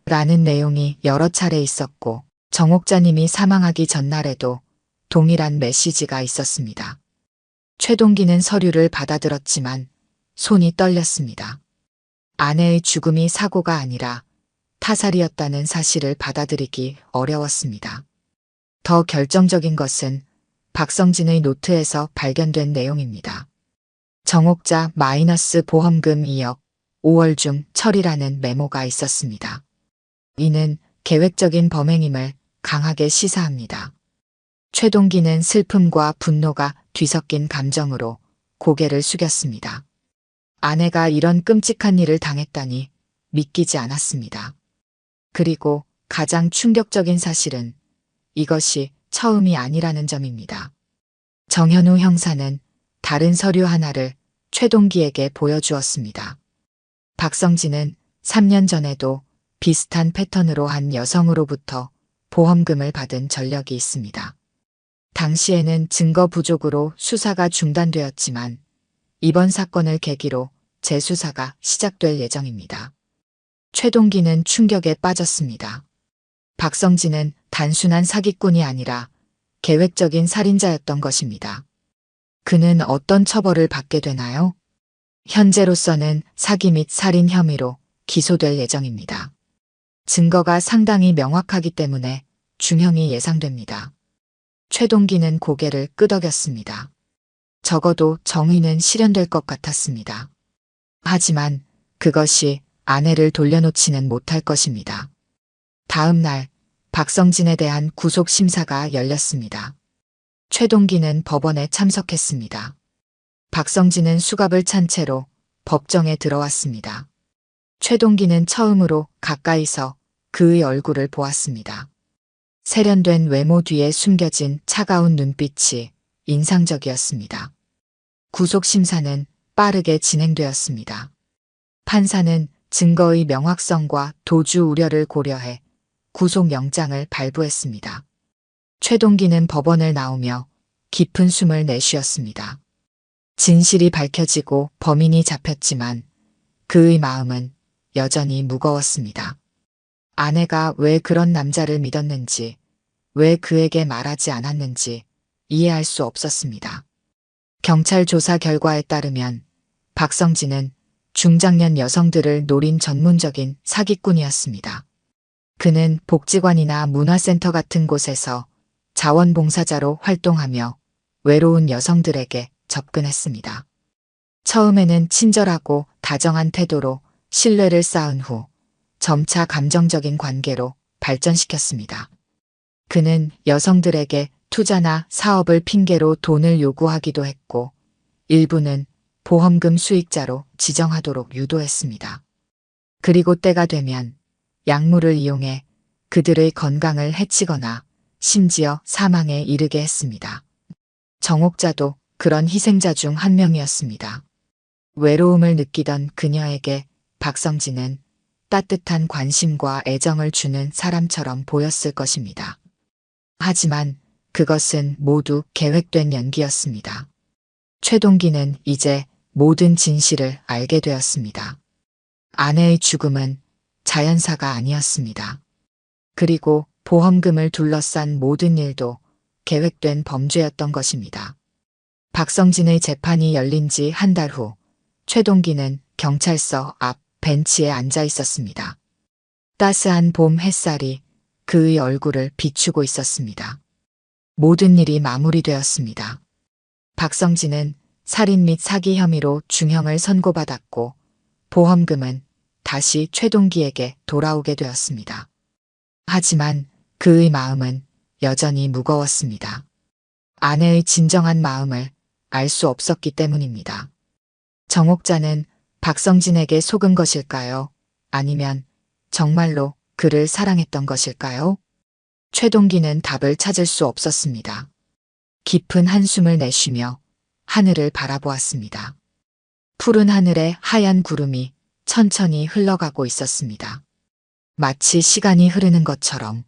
라는 내용이 여러 차례 있었고 정옥자님이 사망하기 전날에도 동일한 메시지가 있었습니다. 최동기는 서류를 받아들었지만 손이 떨렸습니다. 아내의 죽음이 사고가 아니라 타살이었다는 사실을 받아들이기 어려웠습니다. 더 결정적인 것은 박성진의 노트에서 발견된 내용입니다. 정옥자 마이너스 보험금 2억 5월 중 처리라는 메모가 있었습니다. 이는 계획적인 범행임을 강하게 시사합니다. 최동기는 슬픔과 분노가 뒤섞인 감정으로 고개를 숙였습니다. 아내가 이런 끔찍한 일을 당했다니 믿기지 않았습니다. 그리고 가장 충격적인 사실은 이것이 처음이 아니라는 점입니다. 정현우 형사는 다른 서류 하나를 최동기에게 보여주었습니다. 박성진은 3년 전에도 비슷한 패턴으로 한 여성으로부터 보험금을 받은 전력이 있습니다. 당시에는 증거 부족으로 수사가 중단되었지만 이번 사건을 계기로 재수사가 시작될 예정입니다. 최동기는 충격에 빠졌습니다. 박성진은 단순한 사기꾼이 아니라 계획적인 살인자였던 것입니다. 그는 어떤 처벌을 받게 되나요? 현재로서는 사기 및 살인 혐의로 기소될 예정입니다. 증거가 상당히 명확하기 때문에 중형이 예상됩니다. 최동기는 고개를 끄덕였습니다. 적어도 정의는 실현될 것 같았습니다. 하지만 그것이 아내를 돌려놓지는 못할 것입니다. 다음 날 박성진에 대한 구속심사가 열렸습니다. 최동기는 법원에 참석했습니다. 박성진은 수갑을 찬 채로 법정에 들어왔습니다. 최동기는 처음으로 가까이서 그의 얼굴을 보았습니다. 세련된 외모 뒤에 숨겨진 차가운 눈빛이 인상적이었습니다. 구속심사는 빠르게 진행되었습니다. 판사는 증거의 명확성과 도주 우려를 고려해 구속영장을 발부했습니다. 최동기는 법원을 나오며 깊은 숨을 내쉬었습니다. 진실이 밝혀지고 범인이 잡혔지만 그의 마음은 여전히 무거웠습니다. 아내가 왜 그런 남자를 믿었는지, 왜 그에게 말하지 않았는지 이해할 수 없었습니다. 경찰 조사 결과에 따르면 박성진은 중장년 여성들을 노린 전문적인 사기꾼이었습니다. 그는 복지관이나 문화센터 같은 곳에서 자원봉사자로 활동하며 외로운 여성들에게 접근했습니다. 처음에는 친절하고 다정한 태도로 신뢰를 쌓은 후 점차 감정적인 관계로 발전시켰습니다. 그는 여성들에게 투자나 사업을 핑계로 돈을 요구하기도 했고, 일부는 보험금 수익자로 지정하도록 유도했습니다. 그리고 때가 되면 약물을 이용해 그들의 건강을 해치거나 심지어 사망에 이르게 했습니다. 정옥자도 그런 희생자 중 한 명이었습니다. 외로움을 느끼던 그녀에게 박성진은 따뜻한 관심과 애정을 주는 사람처럼 보였을 것입니다. 하지만 그것은 모두 계획된 연기였습니다. 최동기는 이제 모든 진실을 알게 되었습니다. 아내의 죽음은 자연사가 아니었습니다. 그리고 보험금을 둘러싼 모든 일도 계획된 범죄였던 것입니다. 박성진의 재판이 열린 지 한 달 후, 최동기는 경찰서 앞 벤치에 앉아 있었습니다. 따스한 봄 햇살이 그의 얼굴을 비추고 있었습니다. 모든 일이 마무리되었습니다. 박성진은 살인 및 사기 혐의로 중형을 선고받았고, 보험금은 다시 최동기에게 돌아오게 되었습니다. 하지만 그의 마음은 여전히 무거웠습니다. 아내의 진정한 마음을 알 수 없었기 때문입니다. 정옥자는 박성진에게 속은 것일까요? 아니면 정말로 그를 사랑했던 것일까요? 최동기는 답을 찾을 수 없었습니다. 깊은 한숨을 내쉬며 하늘을 바라보았습니다. 푸른 하늘에 하얀 구름이 천천히 흘러가고 있었습니다. 마치 시간이 흐르는 것처럼.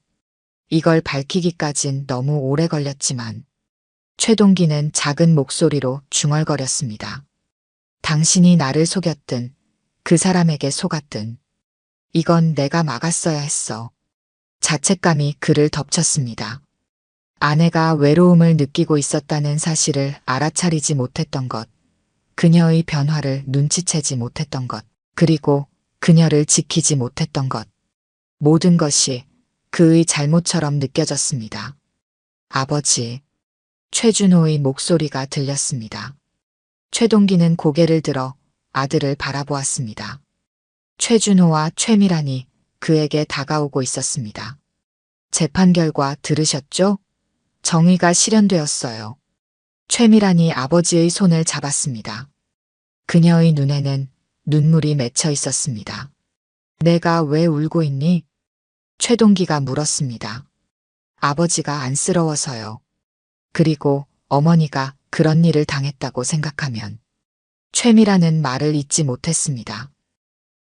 이걸 밝히기까진 너무 오래 걸렸지만 최동기는 작은 목소리로 중얼거렸습니다. 당신이 나를 속였든 그 사람에게 속았든 이건 내가 막았어야 했어. 자책감이 그를 덮쳤습니다. 아내가 외로움을 느끼고 있었다는 사실을 알아차리지 못했던 것, 그녀의 변화를 눈치채지 못했던 것, 그리고 그녀를 지키지 못했던 것, 모든 것이 그의 잘못처럼 느껴졌습니다. 아버지, 최준호의 목소리가 들렸습니다. 최동기는 고개를 들어 아들을 바라보았습니다. 최준호와 최미란이 그에게 다가오고 있었습니다. 재판 결과 들으셨죠? 정의가 실현되었어요. 최미란이 아버지의 손을 잡았습니다. 그녀의 눈에는 눈물이 맺혀 있었습니다. 내가 왜 울고 있니? 최동기가 물었습니다. 아버지가 안쓰러워서요. 그리고 어머니가 그런 일을 당했다고 생각하면. 최미란은 말을 잇지 못했습니다.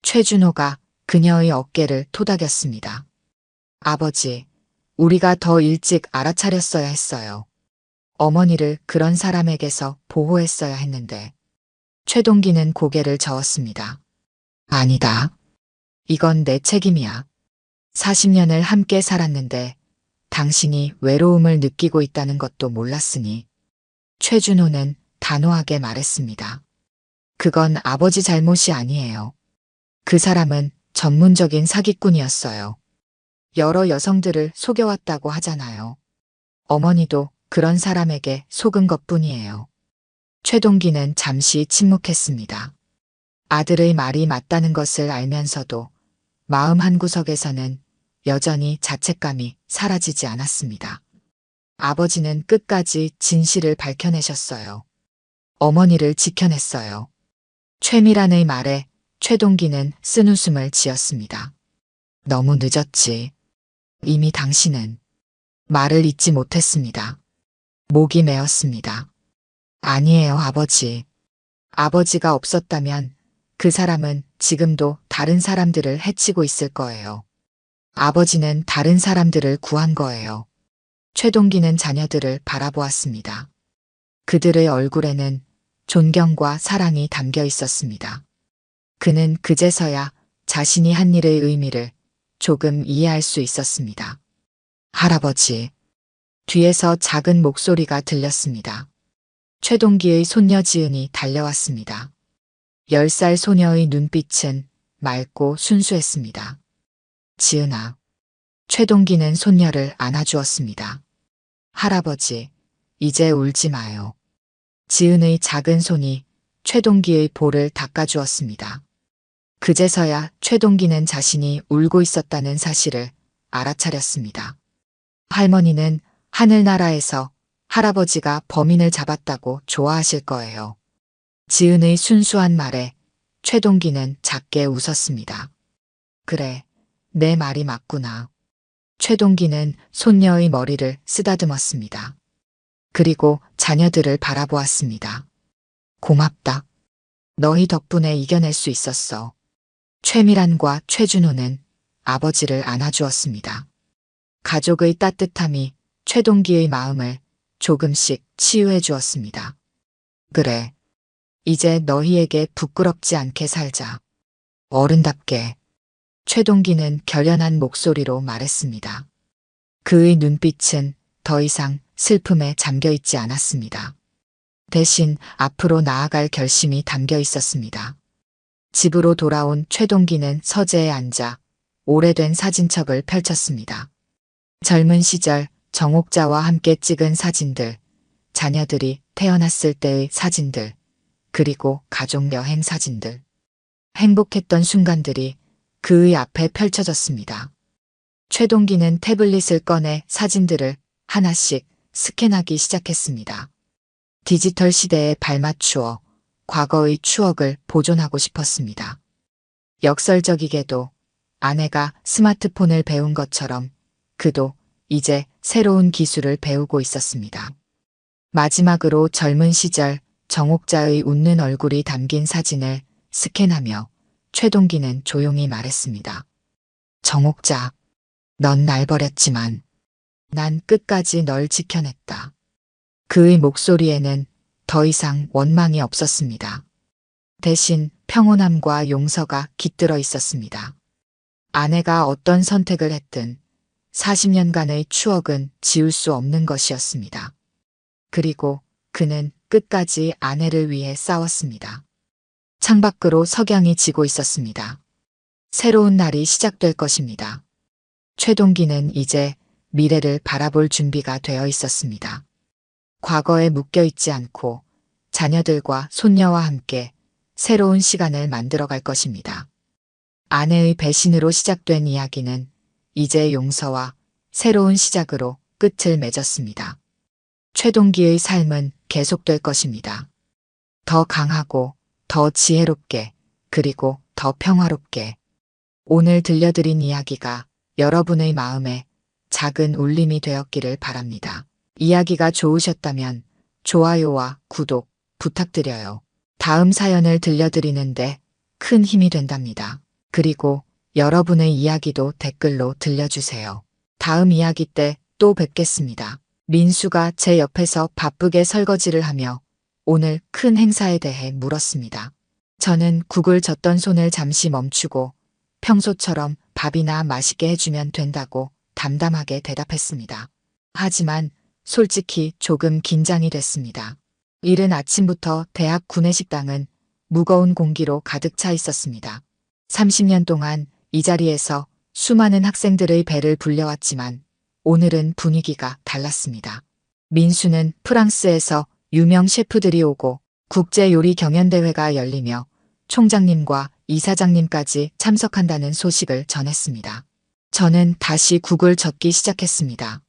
최준호가 그녀의 어깨를 토닥였습니다. 아버지, 우리가 더 일찍 알아차렸어야 했어요. 어머니를 그런 사람에게서 보호했어야 했는데. 최동기는 고개를 저었습니다. 아니다. 이건 내 책임이야. 40년을 함께 살았는데 당신이 외로움을 느끼고 있다는 것도 몰랐으니. 최준호는 단호하게 말했습니다. 그건 아버지 잘못이 아니에요. 그 사람은 전문적인 사기꾼이었어요. 여러 여성들을 속여왔다고 하잖아요. 어머니도 그런 사람에게 속은 것뿐이에요. 최동기는 잠시 침묵했습니다. 아들의 말이 맞다는 것을 알면서도 마음 한구석에서는 여전히 자책감이 사라지지 않았습니다. 아버지는 끝까지 진실을 밝혀내셨어요. 어머니를 지켜냈어요. 최미란의 말에 최동기는 쓴웃음을 지었습니다. 너무 늦었지. 이미 당신은. 말을 잇지 못했습니다. 목이 메었습니다. 아니에요, 아버지. 아버지가 없었다면 그 사람은 지금도 다른 사람들을 해치고 있을 거예요. 아버지는 다른 사람들을 구한 거예요. 최동기는 자녀들을 바라보았습니다. 그들의 얼굴에는 존경과 사랑이 담겨 있었습니다. 그는 그제서야 자신이 한 일의 의미를 조금 이해할 수 있었습니다. 할아버지. 뒤에서 작은 목소리가 들렸습니다. 최동기의 손녀 지은이 달려왔습니다. 10살 소녀의 눈빛은 맑고 순수했습니다. 지은아. 최동기는 손녀를 안아주었습니다. 할아버지, 이제 울지 마요. 지은의 작은 손이 최동기의 볼을 닦아주었습니다. 그제서야 최동기는 자신이 울고 있었다는 사실을 알아차렸습니다. 할머니는 하늘나라에서 할아버지가 범인을 잡았다고 좋아하실 거예요. 지은의 순수한 말에 최동기는 작게 웃었습니다. 그래, 내 말이 맞구나. 최동기는 손녀의 머리를 쓰다듬었습니다. 그리고 자녀들을 바라보았습니다. 고맙다. 너희 덕분에 이겨낼 수 있었어. 최미란과 최준호는 아버지를 안아주었습니다. 가족의 따뜻함이 최동기의 마음을 조금씩 치유해 주었습니다. 그래. 이제 너희에게 부끄럽지 않게 살자. 어른답게. 최동기는 결연한 목소리로 말했습니다. 그의 눈빛은 더 이상 슬픔에 잠겨 있지 않았습니다. 대신 앞으로 나아갈 결심이 담겨 있었습니다. 집으로 돌아온 최동기는 서재에 앉아 오래된 사진첩을 펼쳤습니다. 젊은 시절 정옥자와 함께 찍은 사진들, 자녀들이 태어났을 때의 사진들, 그리고 가족 여행 사진들. 행복했던 순간들이 그의 앞에 펼쳐졌습니다. 최동기는 태블릿을 꺼내 사진들을 하나씩 스캔하기 시작했습니다. 디지털 시대에 발맞추어 과거의 추억을 보존하고 싶었습니다. 역설적이게도 아내가 스마트폰을 배운 것처럼 그도 이제 새로운 기술을 배우고 있었습니다. 마지막으로 젊은 시절 정옥자의 웃는 얼굴이 담긴 사진을 스캔하며 최동기는 조용히 말했습니다. 정옥자, 넌 날 버렸지만 난 끝까지 널 지켜냈다. 그의 목소리에는 더 이상 원망이 없었습니다. 대신 평온함과 용서가 깃들어 있었습니다. 아내가 어떤 선택을 했든 40년간의 추억은 지울 수 없는 것이었습니다. 그리고 그는 끝까지 아내를 위해 싸웠습니다. 창밖으로 석양이 지고 있었습니다. 새로운 날이 시작될 것입니다. 최동기는 이제 미래를 바라볼 준비가 되어 있었습니다. 과거에 묶여있지 않고 자녀들과 손녀와 함께 새로운 시간을 만들어갈 것입니다. 아내의 배신으로 시작된 이야기는 이제 용서와 새로운 시작으로 끝을 맺었습니다. 최동기의 삶은 계속될 것입니다. 더 강하고 더 지혜롭게 그리고 더 평화롭게. 오늘 들려드린 이야기가 여러분의 마음에 작은 울림이 되었기를 바랍니다. 이야기가 좋으셨다면 좋아요와 구독 부탁드려요. 다음 사연을 들려드리는데 큰 힘이 된답니다. 그리고 여러분의 이야기도 댓글로 들려주세요. 다음 이야기 때 또 뵙겠습니다. 민수가 제 옆에서 바쁘게 설거지를 하며 오늘 큰 행사에 대해 물었습니다. 저는 국을 젓던 손을 잠시 멈추고 평소처럼 밥이나 맛있게 해주면 된다고 담담하게 대답했습니다. 하지만 솔직히 조금 긴장이 됐습니다. 이른 아침부터 대학 구내식당은 무거운 공기로 가득 차 있었습니다. 30년 동안 이 자리에서 수많은 학생들의 배를 불려왔지만 오늘은 분위기가 달랐습니다. 민수는 프랑스에서 유명 셰프들이 오고 국제요리 경연대회가 열리며 총장님과 이사장님까지 참석한다는 소식을 전했습니다. 저는 다시 국을 젓기 시작했습니다.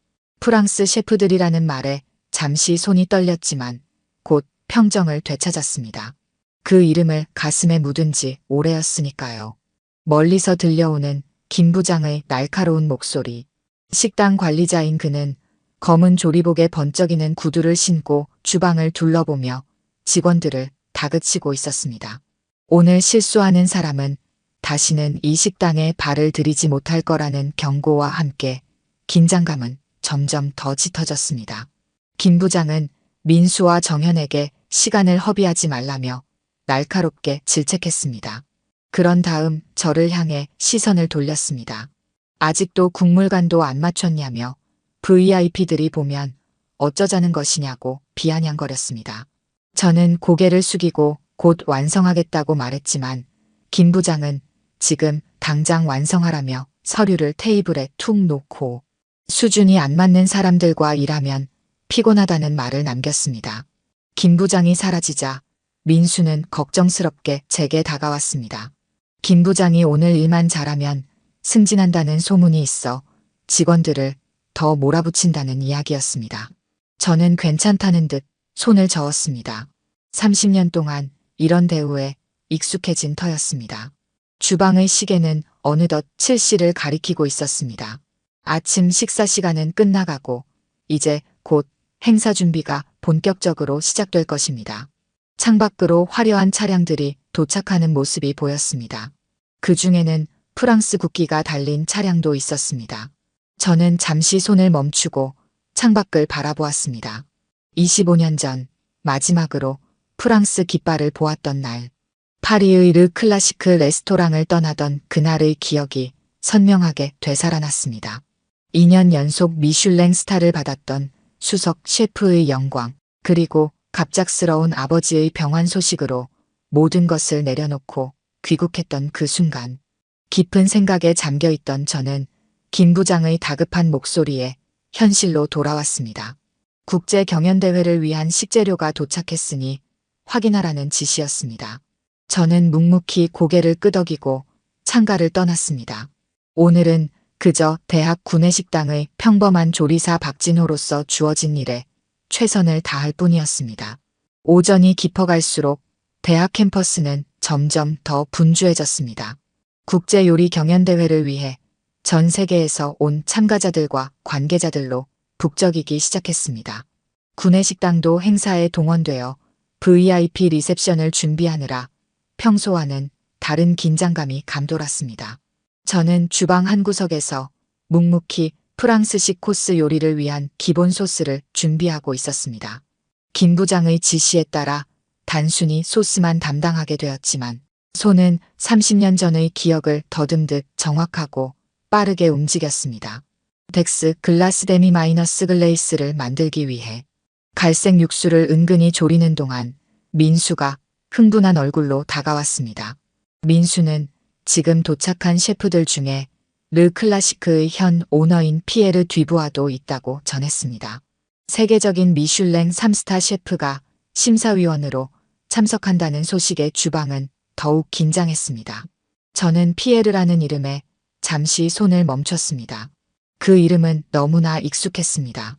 프랑스 셰프들이라는 말에 잠시 손이 떨렸지만 곧 평정을 되찾았습니다. 그 이름을 가슴에 묻은 지 오래였으니까요. 멀리서 들려오는 김 부장의 날카로운 목소리. 식당 관리자인 그는 검은 조리복에 번쩍이는 구두를 신고 주방을 둘러보며 직원들을 다그치고 있었습니다. 오늘 실수하는 사람은 다시는 이 식당에 발을 들이지 못할 거라는 경고와 함께 긴장감은 점점 더 짙어졌습니다. 김 부장은 민수와 정현에게 시간을 허비하지 말라며 날카롭게 질책했습니다. 그런 다음 저를 향해 시선을 돌렸습니다. 아직도 국물간도 안 맞췄냐며 VIP들이 보면 어쩌자는 것이냐고 비아냥거렸습니다. 저는 고개를 숙이고 곧 완성하겠다고 말했지만 김 부장은 지금 당장 완성하라며 서류를 테이블에 툭 놓고 수준이 안 맞는 사람들과 일하면 피곤하다는 말을 남겼습니다. 김 부장이 사라지자 민수는 걱정스럽게 제게 다가왔습니다. 김 부장이 오늘 일만 잘하면 승진한다는 소문이 있어 직원들을 더 몰아붙인다는 이야기였습니다. 저는 괜찮다는 듯 손을 저었습니다. 30년 동안 이런 대우에 익숙해진 터였습니다. 주방의 시계는 어느덧 7시를 가리키고 있었습니다. 아침 식사 시간은 끝나가고 이제 곧 행사 준비가 본격적으로 시작될 것입니다. 창밖으로 화려한 차량들이 도착하는 모습이 보였습니다. 그 중에는 프랑스 국기가 달린 차량도 있었습니다. 저는 잠시 손을 멈추고 창밖을 바라보았습니다. 25년 전 마지막으로 프랑스 깃발을 보았던 날, 파리의 르 클라시크 레스토랑을 떠나던 그날의 기억이 선명하게 되살아났습니다. 2년 연속 미슐랭 스타를 받았던 수석 셰프의 영광, 그리고 갑작스러운 아버지의 병환 소식으로 모든 것을 내려놓고 귀국했던 그 순간, 깊은 생각에 잠겨있던 저는 김 부장의 다급한 목소리에 현실로 돌아왔습니다. 국제 경연대회를 위한 식재료가 도착했으니 확인하라는 지시였습니다. 저는 묵묵히 고개를 끄덕이고 창가를 떠났습니다. 오늘은 그저 대학 구내식당의 평범한 조리사 박진호로서 주어진 일에 최선을 다할 뿐이었습니다. 오전이 깊어갈수록 대학 캠퍼스는 점점 더 분주해졌습니다. 국제요리 경연대회를 위해 전 세계에서 온 참가자들과 관계자들로 북적이기 시작했습니다. 구내식당도 행사에 동원되어 VIP 리셉션을 준비하느라 평소와는 다른 긴장감이 감돌았습니다. 저는 주방 한 구석에서 묵묵히 프랑스식 코스 요리를 위한 기본 소스를 준비하고 있었습니다. 김 부장의 지시에 따라 단순히 소스만 담당하게 되었지만 손은 30년 전의 기억을 더듬듯 정확하고 빠르게 움직였습니다. 덱스 글라스 데미 마이너스 글레이스를 만들기 위해 갈색 육수를 은근히 졸이는 동안 민수가 흥분한 얼굴로 다가왔습니다. 민수는 지금 도착한 셰프들 중에 르 클라시크의 현 오너인 피에르 듀부아도 있다고 전했습니다. 세계적인 미슐랭 3스타 셰프가 심사위원으로 참석한다는 소식에 주방은 더욱 긴장했습니다. 저는 피에르라는 이름에 잠시 손을 멈췄습니다. 그 이름은 너무나 익숙했습니다.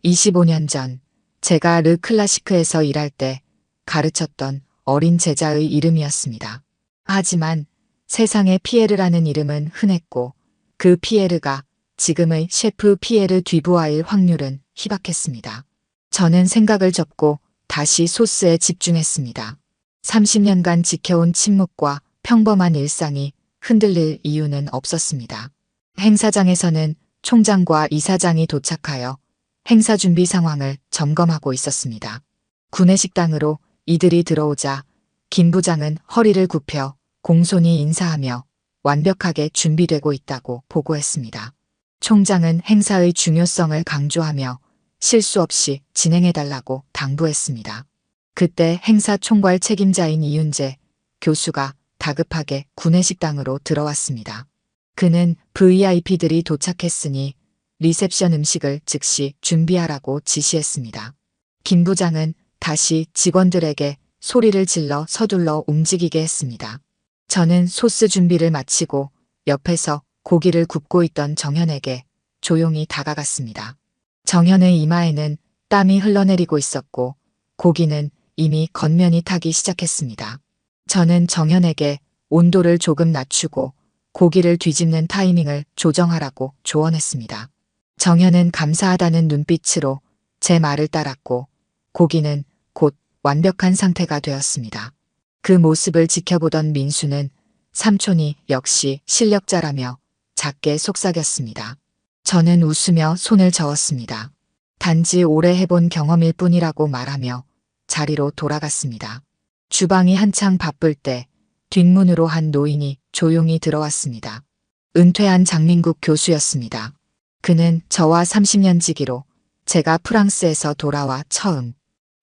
25년 전 제가 르 클라시크에서 일할 때 가르쳤던 어린 제자의 이름이었습니다. 하지만 세상에 피에르라는 이름은 흔했고 그 피에르가 지금의 셰프 피에르 듀부아일 확률은 희박했습니다. 저는 생각을 접고 다시 소스에 집중했습니다. 30년간 지켜온 침묵과 평범한 일상이 흔들릴 이유는 없었습니다. 행사장에서는 총장과 이사장이 도착하여 행사 준비 상황을 점검하고 있었습니다. 구내식당으로 이들이 들어오자 김 부장은 허리를 굽혀 공손히 인사하며 완벽하게 준비되고 있다고 보고했습니다. 총장은 행사의 중요성을 강조하며 실수 없이 진행해달라고 당부했습니다. 그때 행사 총괄 책임자인 이윤재 교수가 다급하게 구내식당으로 들어왔습니다. 그는 VIP들이 도착했으니 리셉션 음식을 즉시 준비하라고 지시했습니다. 김 부장은 다시 직원들에게 소리를 질러 서둘러 움직이게 했습니다. 저는 소스 준비를 마치고 옆에서 고기를 굽고 있던 정현에게 조용히 다가갔습니다. 정현의 이마에는 땀이 흘러내리고 있었고 고기는 이미 겉면이 타기 시작했습니다. 저는 정현에게 온도를 조금 낮추고 고기를 뒤집는 타이밍을 조정하라고 조언했습니다. 정현은 감사하다는 눈빛으로 제 말을 따랐고 고기는 곧 완벽한 상태가 되었습니다. 그 모습을 지켜보던 민수는 삼촌이 역시 실력자라며 작게 속삭였습니다. 저는 웃으며 손을 저었습니다. 단지 오래 해본 경험일 뿐이라고 말하며 자리로 돌아갔습니다. 주방이 한창 바쁠 때 뒷문으로 한 노인이 조용히 들어왔습니다. 은퇴한 장민국 교수였습니다. 그는 저와 30년 지기로 제가 프랑스에서 돌아와 처음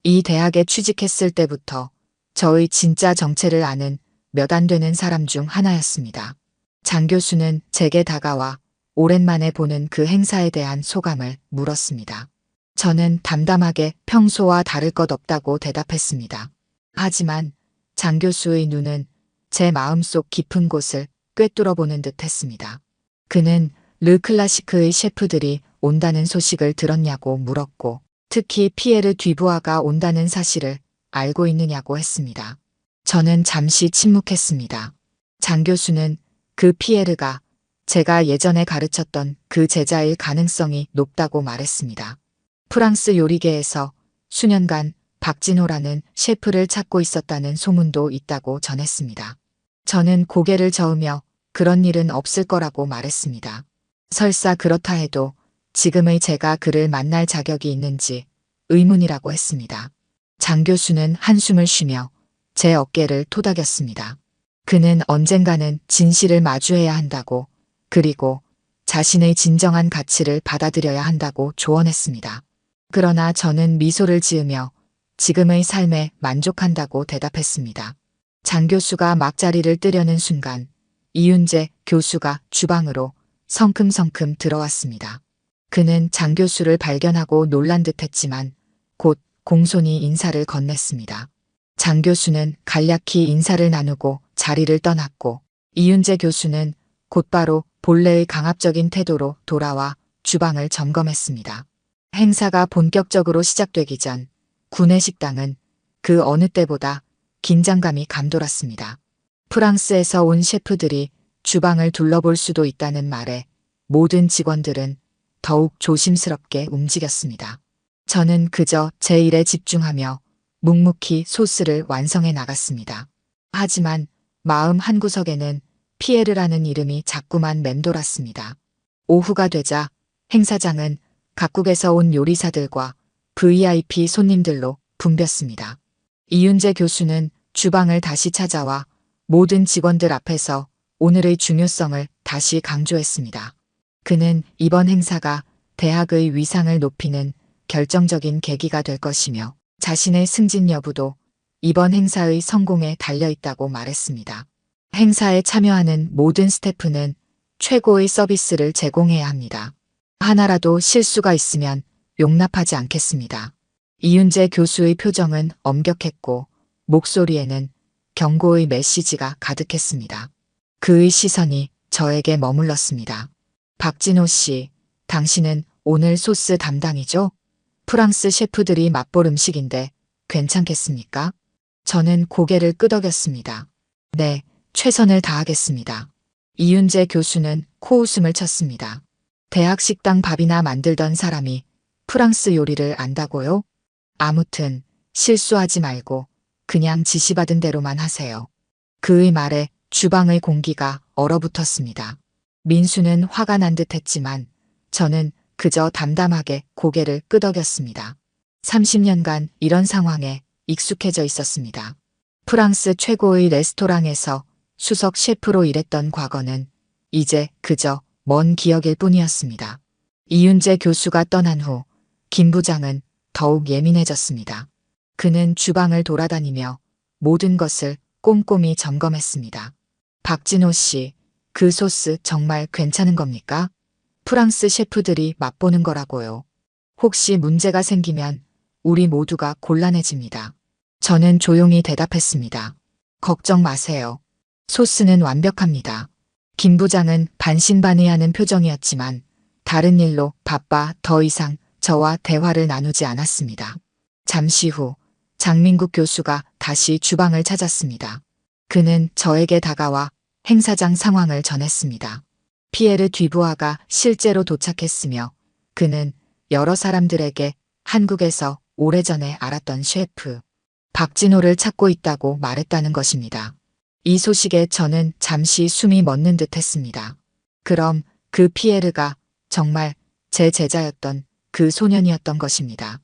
이 대학에 취직했을 때부터 저의 진짜 정체를 아는 몇 안 되는 사람 중 하나였습니다. 장 교수는 제게 다가와 오랜만에 보는 그 행사에 대한 소감을 물었습니다. 저는 담담하게 평소와 다를 것 없다고 대답했습니다. 하지만 장 교수의 눈은 제 마음속 깊은 곳을 꿰뚫어보는 듯 했습니다. 그는 르클라시크의 셰프들이 온다는 소식을 들었냐고 물었고, 특히 피에르 듀부아가 온다는 사실을 알고 있느냐고 했습니다. 저는 잠시 침묵했습니다. 장 교수는 그 피에르가 제가 예전에 가르쳤던 그 제자일 가능성이 높다고 말했습니다. 프랑스 요리계에서 수년간 박진호라는 셰프를 찾고 있었다는 소문도 있다고 전했습니다. 저는 고개를 저으며 그런 일은 없을 거라고 말했습니다. 설사 그렇다 해도 지금의 제가 그를 만날 자격이 있는지 의문이라고 했습니다. 장 교수는 한숨을 쉬며 제 어깨를 토닥였습니다. 그는 언젠가는 진실을 마주해야 한다고, 그리고 자신의 진정한 가치를 받아들여야 한다고 조언했습니다. 그러나 저는 미소를 지으며 지금의 삶에 만족한다고 대답했습니다. 장 교수가 막자리를 뜨려는 순간 이윤재 교수가 주방으로 성큼성큼 들어왔습니다. 그는 장 교수를 발견하고 놀란 듯했지만 곧 공손히 인사를 건넸습니다. 장 교수는 간략히 인사를 나누고 자리를 떠났고, 이윤재 교수는 곧바로 본래의 강압적인 태도로 돌아와 주방을 점검했습니다. 행사가 본격적으로 시작되기 전 구내식당은 그 어느 때보다 긴장감이 감돌았습니다. 프랑스에서 온 셰프들이 주방을 둘러볼 수도 있다는 말에 모든 직원들은 더욱 조심스럽게 움직였습니다. 저는 그저 제 일에 집중하며 묵묵히 소스를 완성해 나갔습니다. 하지만 마음 한구석에는 피에르라는 이름이 자꾸만 맴돌았습니다. 오후가 되자 행사장은 각국에서 온 요리사들과 VIP 손님들로 붐볐습니다. 이윤재 교수는 주방을 다시 찾아와 모든 직원들 앞에서 오늘의 중요성을 다시 강조했습니다. 그는 이번 행사가 대학의 위상을 높이는 결정적인 계기가 될 것이며 자신의 승진 여부도 이번 행사의 성공에 달려있다고 말했습니다. 행사에 참여하는 모든 스태프는 최고의 서비스를 제공해야 합니다. 하나라도 실수가 있으면 용납하지 않겠습니다. 이윤재 교수의 표정은 엄격했고 목소리에는 경고의 메시지가 가득했습니다. 그의 시선이 저에게 머물렀습니다. 박진호 씨, 당신은 오늘 소스 담당이죠? 프랑스 셰프들이 맛볼 음식인데 괜찮겠습니까? 저는 고개를 끄덕였습니다. 네, 최선을 다하겠습니다. 이윤재 교수는 코웃음을 쳤습니다. 대학 식당 밥이나 만들던 사람이 프랑스 요리를 안다고요? 아무튼 실수하지 말고 그냥 지시받은 대로만 하세요. 그의 말에 주방의 공기가 얼어붙었습니다. 민수는 화가 난 듯했지만 저는 그저 담담하게 고개를 끄덕였습니다. 30년간 이런 상황에 익숙해져 있었습니다. 프랑스 최고의 레스토랑에서 수석 셰프로 일했던 과거는 이제 그저 먼 기억일 뿐이었습니다. 이윤재 교수가 떠난 후 김 부장은 더욱 예민해졌습니다. 그는 주방을 돌아다니며 모든 것을 꼼꼼히 점검했습니다. 박진호 씨, 그 소스 정말 괜찮은 겁니까? 프랑스 셰프들이 맛보는 거라고요. 혹시 문제가 생기면 우리 모두가 곤란해집니다. 저는 조용히 대답했습니다. 걱정 마세요. 소스는 완벽합니다. 김 부장은 반신반의하는 표정이었지만 다른 일로 바빠 더 이상 저와 대화를 나누지 않았습니다. 잠시 후 장민국 교수가 다시 주방을 찾았습니다. 그는 저에게 다가와 행사장 상황을 전했습니다. 피에르 듀부아가 실제로 도착했으며 그는 여러 사람들에게 한국에서 오래전에 알았던 셰프 박진호를 찾고 있다고 말했다는 것입니다. 이 소식에 저는 잠시 숨이 멎는 듯 했습니다. 그럼 그 피에르가 정말 제 제자였던 그 소년이었던 것입니다.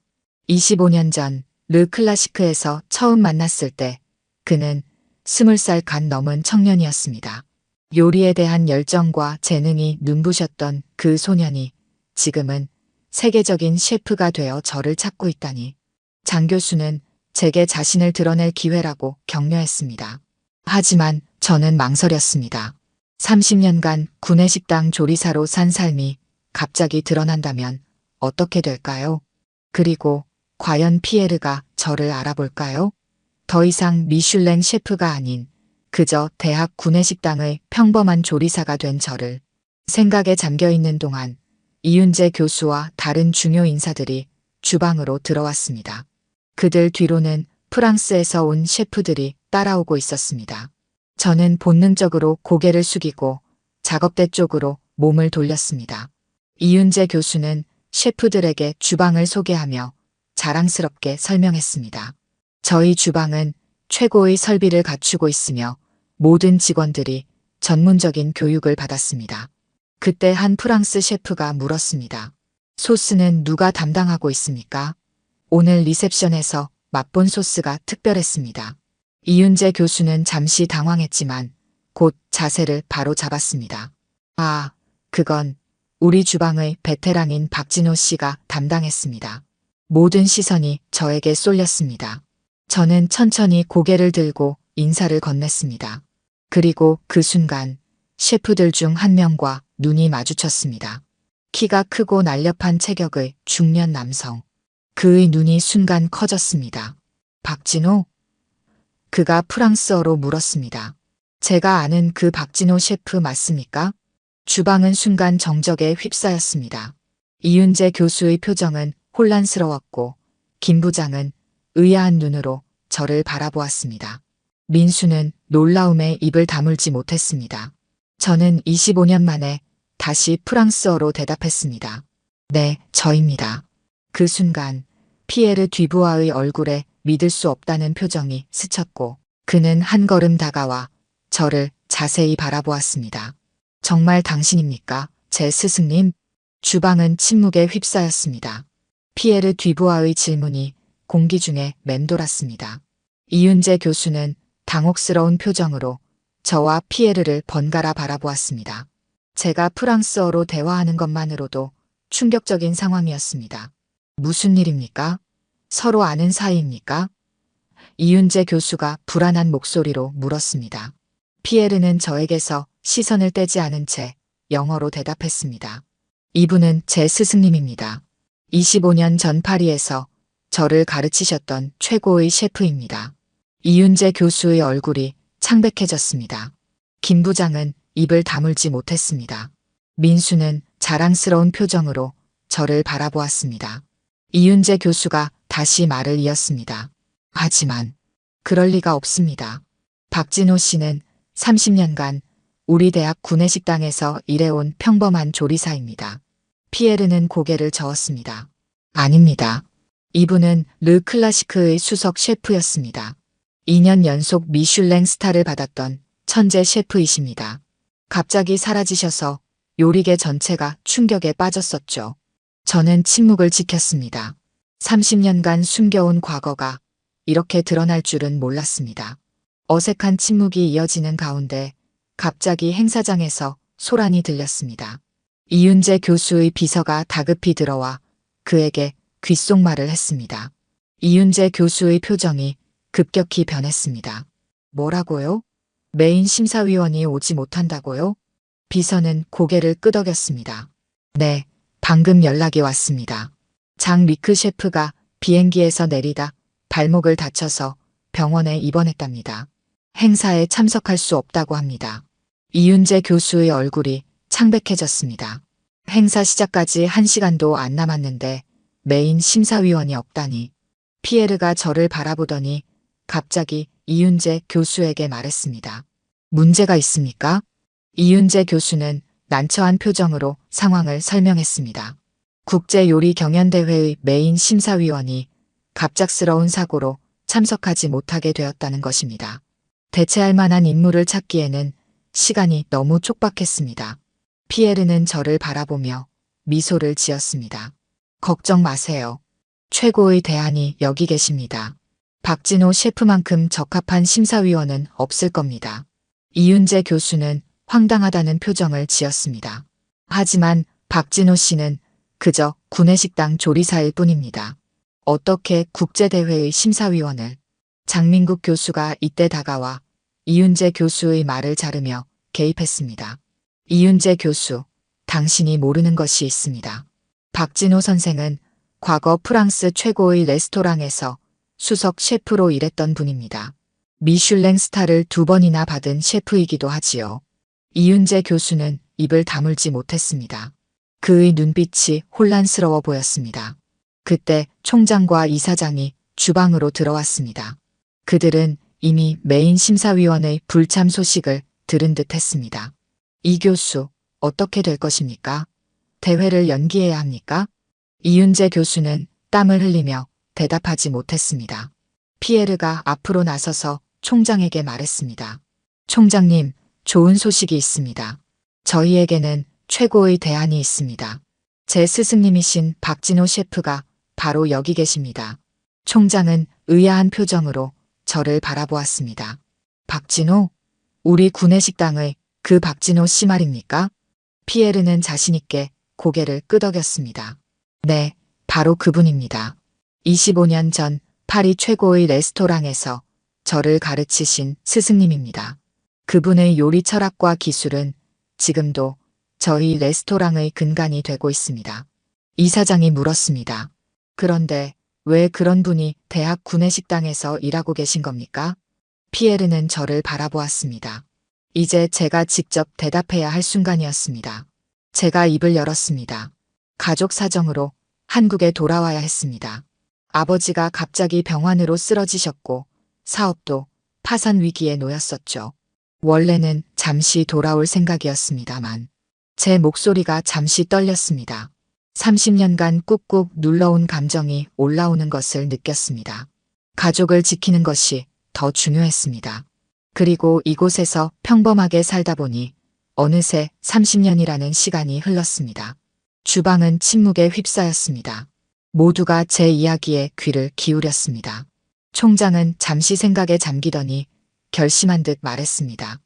25년 전 르클라시크에서 처음 만났을 때 그는 20살 간 넘은 청년이었습니다. 요리에 대한 열정과 재능이 눈부셨던 그 소년이 지금은 세계적인 셰프가 되어 저를 찾고 있다니. 장 교수는 제게 자신을 드러낼 기회라고 격려했습니다. 하지만 저는 망설였습니다. 30년간 구내식당 조리사로 산 삶이 갑자기 드러난다면 어떻게 될까요? 그리고 과연 피에르가 저를 알아볼까요? 더 이상 미슐랭 셰프가 아닌 그저 대학 구내식당의 평범한 조리사가 된 저를 생각에 잠겨 있는 동안 이윤재 교수와 다른 중요 인사들이 주방으로 들어왔습니다. 그들 뒤로는 프랑스에서 온 셰프들이 따라오고 있었습니다. 저는 본능적으로 고개를 숙이고 작업대 쪽으로 몸을 돌렸습니다. 이윤재 교수는 셰프들에게 주방을 소개하며 자랑스럽게 설명했습니다. 저희 주방은 최고의 설비를 갖추고 있으며 모든 직원들이 전문적인 교육을 받았습니다. 그때 한 프랑스 셰프가 물었습니다. 소스는 누가 담당하고 있습니까? 오늘 리셉션에서 맛본 소스가 특별했습니다. 이윤재 교수는 잠시 당황했지만 곧 자세를 바로 잡았습니다. 아, 그건 우리 주방의 베테랑인 박진호 씨가 담당했습니다. 모든 시선이 저에게 쏠렸습니다. 저는 천천히 고개를 들고 인사를 건넸습니다. 그리고 그 순간 셰프들 중 한 명과 눈이 마주쳤습니다. 키가 크고 날렵한 체격의 중년 남성. 그의 눈이 순간 커졌습니다. 박진호? 그가 프랑스어로 물었습니다. 제가 아는 그 박진호 셰프 맞습니까? 주방은 순간 정적에 휩싸였습니다. 이윤재 교수의 표정은 혼란스러웠고 김 부장은 의아한 눈으로 저를 바라보았습니다. 민수는 놀라움에 입을 다물지 못했습니다. 저는 25년 만에 다시 프랑스어로 대답했습니다. 네, 저입니다. 그 순간 피에르 듀부아의 얼굴에 믿을 수 없다는 표정이 스쳤고 그는 한 걸음 다가와 저를 자세히 바라보았습니다. 정말 당신입니까? 제 스승님? 주방은 침묵에 휩싸였습니다. 피에르 듀부아의 질문이 공기 중에 맴돌았습니다. 이윤재 교수는 당혹스러운 표정으로 저와 피에르를 번갈아 바라보았습니다. 제가 프랑스어로 대화하는 것만으로도 충격적인 상황이었습니다. 무슨 일입니까? 서로 아는 사이입니까? 이윤재 교수가 불안한 목소리로 물었습니다. 피에르는 저에게서 시선을 떼지 않은 채 영어로 대답했습니다. 이분은 제 스승님입니다. 25년 전 파리에서 저를 가르치셨던 최고의 셰프입니다. 이윤재 교수의 얼굴이 창백해졌습니다. 김 부장은 입을 다물지 못했습니다. 민수는 자랑스러운 표정으로 저를 바라보았습니다. 이윤재 교수가 다시 말을 이었습니다. 하지만 그럴 리가 없습니다. 박진호 씨는 30년간 우리 대학 구내식당에서 일해온 평범한 조리사입니다. 피에르는 고개를 저었습니다. 아닙니다. 이분은 르 클라시크의 수석 셰프였습니다. 2년 연속 미슐랭 스타를 받았던 천재 셰프이십니다. 갑자기 사라지셔서 요리계 전체가 충격에 빠졌었죠. 저는 침묵을 지켰습니다. 30년간 숨겨온 과거가 이렇게 드러날 줄은 몰랐습니다. 어색한 침묵이 이어지는 가운데 갑자기 행사장에서 소란이 들렸습니다. 이윤재 교수의 비서가 다급히 들어와 그에게 귓속말을 했습니다. 이윤재 교수의 표정이 급격히 변했습니다. 뭐라고요? 메인 심사위원이 오지 못한다고요? 비서는 고개를 끄덕였습니다. 네, 방금 연락이 왔습니다. 장 리크 셰프가 비행기에서 내리다 발목을 다쳐서 병원에 입원했답니다. 행사에 참석할 수 없다고 합니다. 이윤재 교수의 얼굴이 창백해졌습니다. 행사 시작까지 1시간도 안 남았는데 메인 심사위원이 없다니. 피에르가 저를 바라보더니 갑자기 이윤재 교수에게 말했습니다. 문제가 있습니까? 이윤재 교수는 난처한 표정으로 상황을 설명했습니다. 국제요리경연대회의 메인 심사위원이 갑작스러운 사고로 참석하지 못하게 되었다는 것입니다. 대체할 만한 인물을 찾기에는 시간이 너무 촉박했습니다. 피에르는 저를 바라보며 미소를 지었습니다. 걱정 마세요. 최고의 대안이 여기 계십니다. 박진호 셰프만큼 적합한 심사위원은 없을 겁니다. 이윤재 교수는 황당하다는 표정을 지었습니다. 하지만 박진호 씨는 그저 구내식당 조리사일 뿐입니다. 어떻게 국제대회의 심사위원을? 장민국 교수가 이때 다가와 이윤재 교수의 말을 자르며 개입했습니다. 이윤재 교수, 당신이 모르는 것이 있습니다. 박진호 선생은 과거 프랑스 최고의 레스토랑에서 수석 셰프로 일했던 분입니다. 미슐랭 스타를 2번이나 받은 셰프이기도 하지요. 이윤재 교수는 입을 다물지 못했습니다. 그의 눈빛이 혼란스러워 보였습니다. 그때 총장과 이사장이 주방으로 들어왔습니다. 그들은 이미 메인 심사위원의 불참 소식을 들은 듯 했습니다. 이 교수, 어떻게 될 것입니까? 대회를 연기해야 합니까? 이윤재 교수는 땀을 흘리며 대답하지 못했습니다. 피에르가 앞으로 나서서 총장에게 말했습니다. 총장님, 좋은 소식이 있습니다. 저희에게는 최고의 대안이 있습니다. 제 스승님이신 박진호 셰프가 바로 여기 계십니다. 총장은 의아한 표정으로 저를 바라보았습니다. 박진호? 우리 구내식당의 그 박진호 씨 말입니까? 피에르는 자신있게 고개를 끄덕였습니다. 네, 바로 그분입니다. 25년 전 파리 최고의 레스토랑에서 저를 가르치신 스승님입니다. 그분의 요리 철학과 기술은 지금도 저희 레스토랑의 근간이 되고 있습니다. 이사장이 물었습니다. 그런데 왜 그런 분이 대학 구내식당에서 일하고 계신 겁니까? 피에르는 저를 바라보았습니다. 이제 제가 직접 대답해야 할 순간이었습니다. 제가 입을 열었습니다. 가족 사정으로 한국에 돌아와야 했습니다. 아버지가 갑자기 병환으로 쓰러지셨고 사업도 파산 위기에 놓였었죠. 원래는 잠시 돌아올 생각이었습니다만 제 목소리가 잠시 떨렸습니다. 30년간 꾹꾹 눌러온 감정이 올라오는 것을 느꼈습니다. 가족을 지키는 것이 더 중요했습니다. 그리고 이곳에서 평범하게 살다 보니 어느새 30년이라는 시간이 흘렀습니다. 주방은 침묵에 휩싸였습니다. 모두가 제 이야기에 귀를 기울였습니다. 총장은 잠시 생각에 잠기더니 결심한 듯 말했습니다.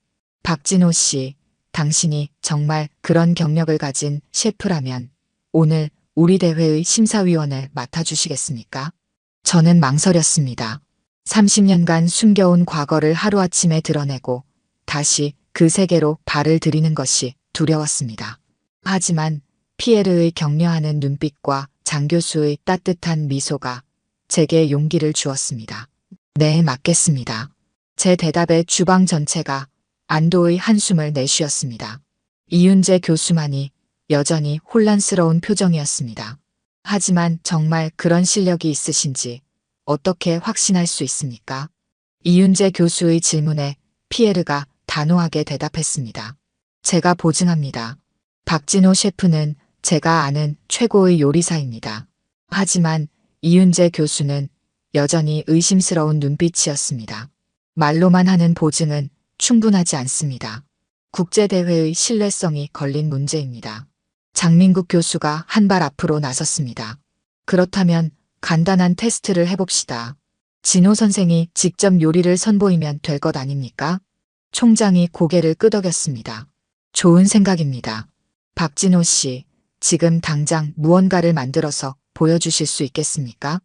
박진호 씨, 당신이 정말 그런 경력을 가진 셰프라면 오늘 우리 대회의 심사위원을 맡아주시겠습니까? 저는 망설였습니다. 30년간 숨겨온 과거를 하루아침에 드러내고 다시 그 세계로 발을 들이는 것이 두려웠습니다. 하지만 피에르의 격려하는 눈빛과 장 교수의 따뜻한 미소가 제게 용기를 주었습니다. 네, 맡겠습니다. 제 대답에 주방 전체가 안도의 한숨을 내쉬었습니다. 이윤재 교수만이 여전히 혼란스러운 표정이었습니다. 하지만 정말 그런 실력이 있으신지 어떻게 확신할 수 있습니까? 이윤재 교수의 질문에 피에르가 단호하게 대답했습니다. 제가 보증합니다. 박진호 셰프는 제가 아는 최고의 요리사입니다. 하지만 이윤재 교수는 여전히 의심스러운 눈빛이었습니다. 말로만 하는 보증은 충분하지 않습니다. 국제대회의 신뢰성이 걸린 문제입니다. 장민국 교수가 한 발 앞으로 나섰습니다. 그렇다면 간단한 테스트를 해봅시다. 진호 선생이 직접 요리를 선보이면 될 것 아닙니까? 총장이 고개를 끄덕였습니다. 좋은 생각입니다. 박진호 씨, 지금 당장 무언가를 만들어서 보여주실 수 있겠습니까?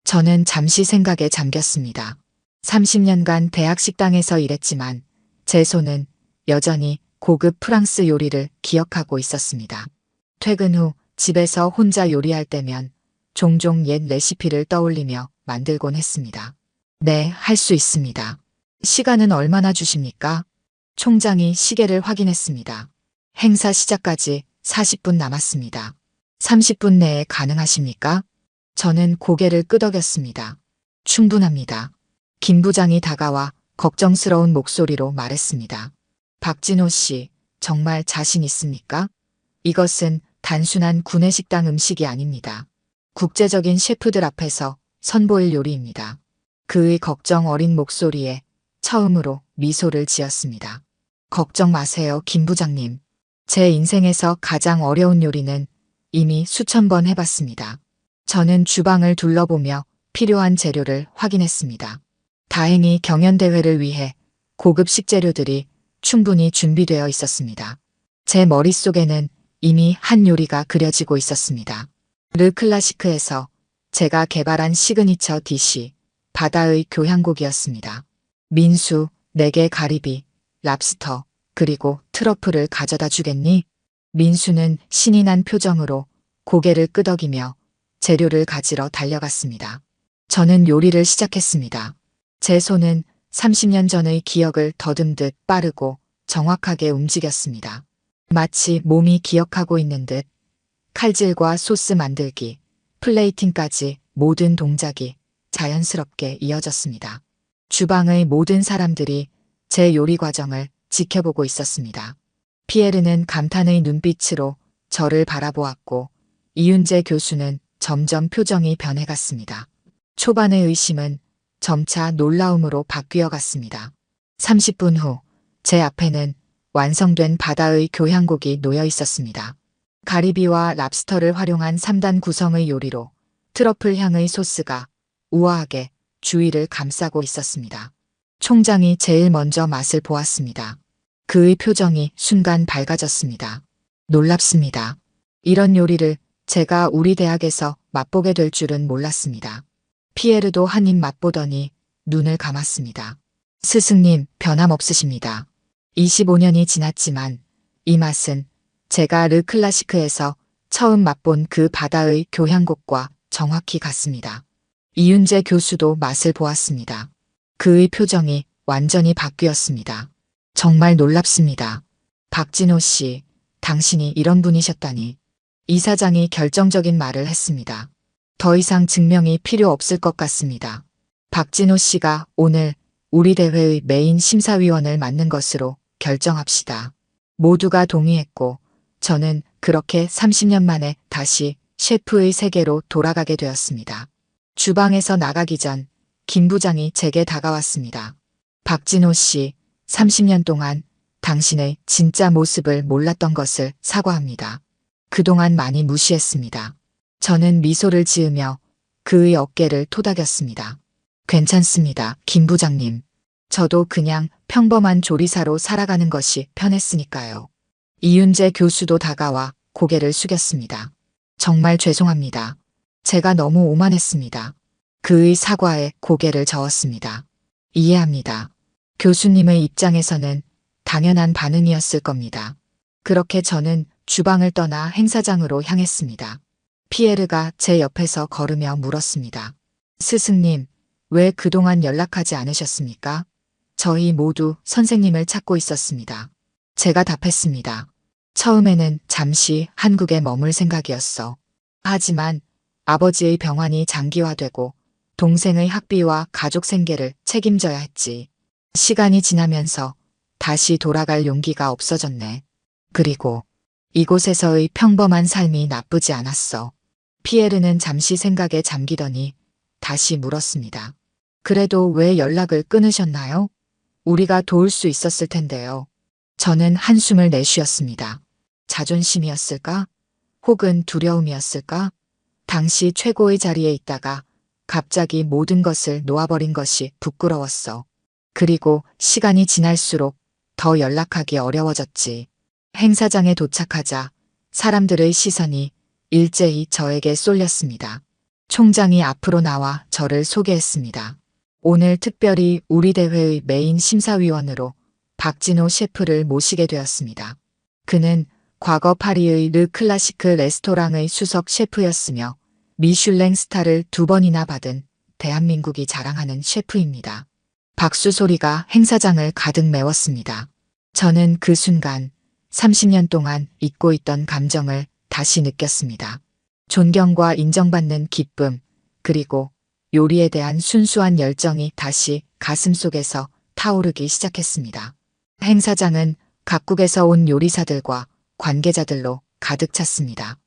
저는 잠시 생각에 잠겼습니다. 30년간 대학 식당에서 일했지만 제 손은 여전히 고급 프랑스 요리를 기억하고 있었습니다. 퇴근 후 집에서 혼자 요리할 때면 종종 옛 레시피를 떠올리며 만들곤 했습니다. 네, 할 수 있습니다. 시간은 얼마나 주십니까? 총장이 시계를 확인했습니다. 행사 시작까지 40분 남았습니다. 30분 내에 가능하십니까? 저는 고개를 끄덕였습니다. 충분합니다. 김 부장이 다가와 걱정스러운 목소리로 말했습니다. 박진호 씨, 정말 자신 있습니까? 이것은 단순한 구내식당 음식이 아닙니다. 국제적인 셰프들 앞에서 선보일 요리입니다. 그의 걱정 어린 목소리에 처음으로 미소를 지었습니다. 걱정 마세요, 김 부장님. 제 인생에서 가장 어려운 요리는 이미 수천 번 해봤습니다. 저는 주방을 둘러보며 필요한 재료를 확인했습니다. 다행히 경연대회를 위해 고급 식재료들이 충분히 준비되어 있었습니다. 제 머릿속에는 이미 한 요리가 그려지고 있었습니다. 르클라시크에서 제가 개발한 시그니처 디시, 바다의 교향곡이었습니다. 민수, 4개 가리비, 랍스터, 그리고 트러플을 가져다 주겠니? 민수는 신이 난 표정으로 고개를 끄덕이며 재료를 가지러 달려갔습니다. 저는 요리를 시작했습니다. 제 손은 30년 전의 기억을 더듬듯 빠르고 정확하게 움직였습니다. 마치 몸이 기억하고 있는 듯 칼질과 소스 만들기, 플레이팅까지 모든 동작이 자연스럽게 이어졌습니다. 주방의 모든 사람들이 제 요리 과정을 지켜보고 있었습니다. 피에르는 감탄의 눈빛으로 저를 바라보았고 이윤재 교수는 점점 표정이 변해갔습니다. 초반의 의심은 점차 놀라움으로 바뀌어 갔습니다. 30분 후 제 앞에는 완성된 바다의 교향곡이 놓여 있었습니다. 가리비와 랍스터를 활용한 3단 구성의 요리로 트러플 향의 소스가 우아하게 주위를 감싸고 있었습니다. 총장이 제일 먼저 맛을 보았습니다. 그의 표정이 순간 밝아졌습니다. 놀랍습니다. 이런 요리를 제가 우리 대학에서 맛보게 될 줄은 몰랐습니다. 피에르도 한 입 맛보더니 눈을 감았습니다. 스승님, 변함없으십니다. 25년이 지났지만 이 맛은 제가 르클라시크에서 처음 맛본 그 바다의 교향곡과 정확히 같습니다. 이윤재 교수도 맛을 보았습니다. 그의 표정이 완전히 바뀌었습니다. 정말 놀랍습니다. 박진호 씨, 당신이 이런 분이셨다니. 이사장이 결정적인 말을 했습니다. 더 이상 증명이 필요 없을 것 같습니다. 박진호 씨가 오늘 우리 대회의 메인 심사위원을 맡는 것으로 결정합시다. 모두가 동의했고 저는 그렇게 30년 만에 다시 셰프의 세계로 돌아가게 되었습니다. 주방에서 나가기 전 김 부장이 제게 다가왔습니다. 박진호 씨, 30년 동안 당신의 진짜 모습을 몰랐던 것을 사과합니다. 그동안 많이 무시했습니다. 저는 미소를 지으며 그의 어깨를 토닥였습니다. 괜찮습니다, 김 부장님. 저도 그냥 평범한 조리사로 살아가는 것이 편했으니까요. 이윤재 교수도 다가와 고개를 숙였습니다. 정말 죄송합니다. 제가 너무 오만했습니다. 그의 사과에 고개를 저었습니다. 이해합니다. 교수님의 입장에서는 당연한 반응이었을 겁니다. 그렇게 저는 주방을 떠나 행사장으로 향했습니다. 피에르가 제 옆에서 걸으며 물었습니다. 스승님, 왜 그동안 연락하지 않으셨습니까? 저희 모두 선생님을 찾고 있었습니다. 제가 답했습니다. 처음에는 잠시 한국에 머물 생각이었어. 하지만 아버지의 병환이 장기화되고 동생의 학비와 가족 생계를 책임져야 했지. 시간이 지나면서 다시 돌아갈 용기가 없어졌네. 그리고 이곳에서의 평범한 삶이 나쁘지 않았어. 피에르는 잠시 생각에 잠기더니 다시 물었습니다. 그래도 왜 연락을 끊으셨나요? 우리가 도울 수 있었을 텐데요. 저는 한숨을 내쉬었습니다. 자존심이었을까? 혹은 두려움이었을까? 당시 최고의 자리에 있다가 갑자기 모든 것을 놓아버린 것이 부끄러웠어. 그리고 시간이 지날수록 더 연락하기 어려워졌지. 행사장에 도착하자 사람들의 시선이 일제히 저에게 쏠렸습니다. 총장이 앞으로 나와 저를 소개했습니다. 오늘 특별히 우리 대회의 메인 심사위원으로 박진호 셰프를 모시게 되었습니다. 그는 과거 파리의 르클라시크 레스토랑의 수석 셰프였으며 미슐랭 스타를 2번이나 받은 대한민국이 자랑하는 셰프입니다. 박수 소리가 행사장을 가득 메웠습니다. 저는 그 순간 30년 동안 잊고 있던 감정을 다시 느꼈습니다. 존경과 인정받는 기쁨, 그리고 요리에 대한 순수한 열정이 다시 가슴속에서 타오르기 시작했습니다. 행사장은 각국에서 온 요리사들과 관계자들로 가득 찼습니다.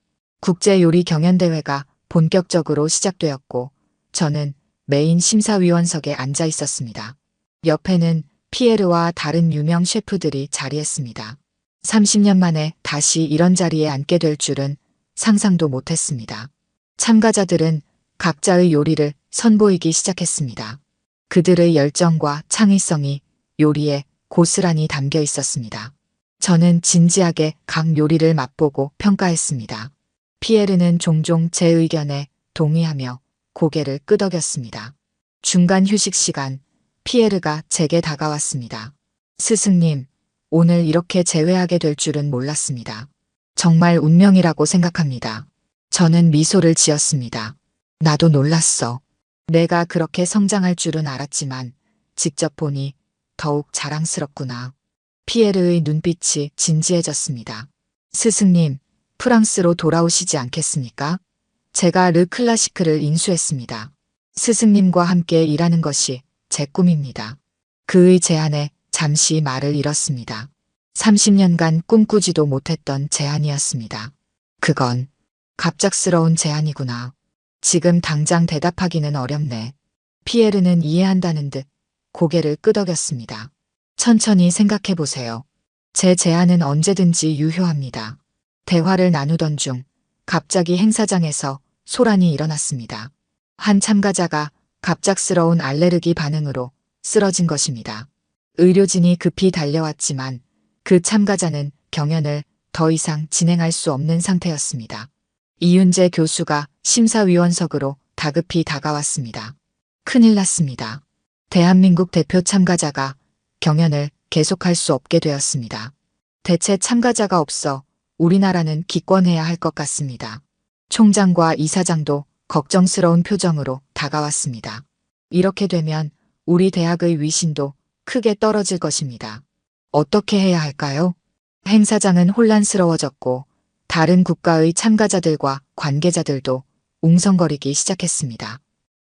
국제요리 경연대회가 본격적으로 시작되었고 저는 메인 심사위원석에 앉아 있었습니다. 옆에는 피에르와 다른 유명 셰프들이 자리했습니다. 30년 만에 다시 이런 자리에 앉게 될 줄은 상상도 못했습니다. 참가자들은 각자의 요리를 선보이기 시작했습니다. 그들의 열정과 창의성이 요리에 고스란히 담겨 있었습니다. 저는 진지하게 각 요리를 맛보고 평가했습니다. 피에르는 종종 제 의견에 동의하며 고개를 끄덕였습니다. 중간 휴식 시간, 피에르가 제게 다가왔습니다. 스승님, 오늘 이렇게 재회하게 될 줄은 몰랐습니다. 정말 운명이라고 생각합니다. 저는 미소를 지었습니다. 나도 놀랐어. 내가 그렇게 성장할 줄은 알았지만 직접 보니 더욱 자랑스럽구나. 피에르의 눈빛이 진지해졌습니다. 스승님, 프랑스로 돌아오시지 않겠습니까? 제가 르클라시크를 인수했습니다. 스승님과 함께 일하는 것이 제 꿈입니다. 그의 제안에 잠시 말을 잃었습니다. 30년간 꿈꾸지도 못했던 제안이었습니다. 그건 갑작스러운 제안이구나. 지금 당장 대답하기는 어렵네. 피에르는 이해한다는 듯 고개를 끄덕였습니다. 천천히 생각해 보세요. 제 제안은 언제든지 유효합니다. 대화를 나누던 중 갑자기 행사장에서 소란이 일어났습니다. 한 참가자가 갑작스러운 알레르기 반응으로 쓰러진 것입니다. 의료진이 급히 달려왔지만 그 참가자는 경연을 더 이상 진행할 수 없는 상태였습니다. 이윤재 교수가 심사위원석으로 다급히 다가왔습니다. 큰일 났습니다. 대한민국 대표 참가자가 경연을 계속할 수 없게 되었습니다. 대체 참가자가 없어 우리나라는 기권해야 할 것 같습니다. 총장과 이사장도 걱정스러운 표정으로 다가왔습니다. 이렇게 되면 우리 대학의 위신도 크게 떨어질 것입니다. 어떻게 해야 할까요? 행사장은 혼란스러워졌고 다른 국가의 참가자들과 관계자들도 웅성거리기 시작했습니다.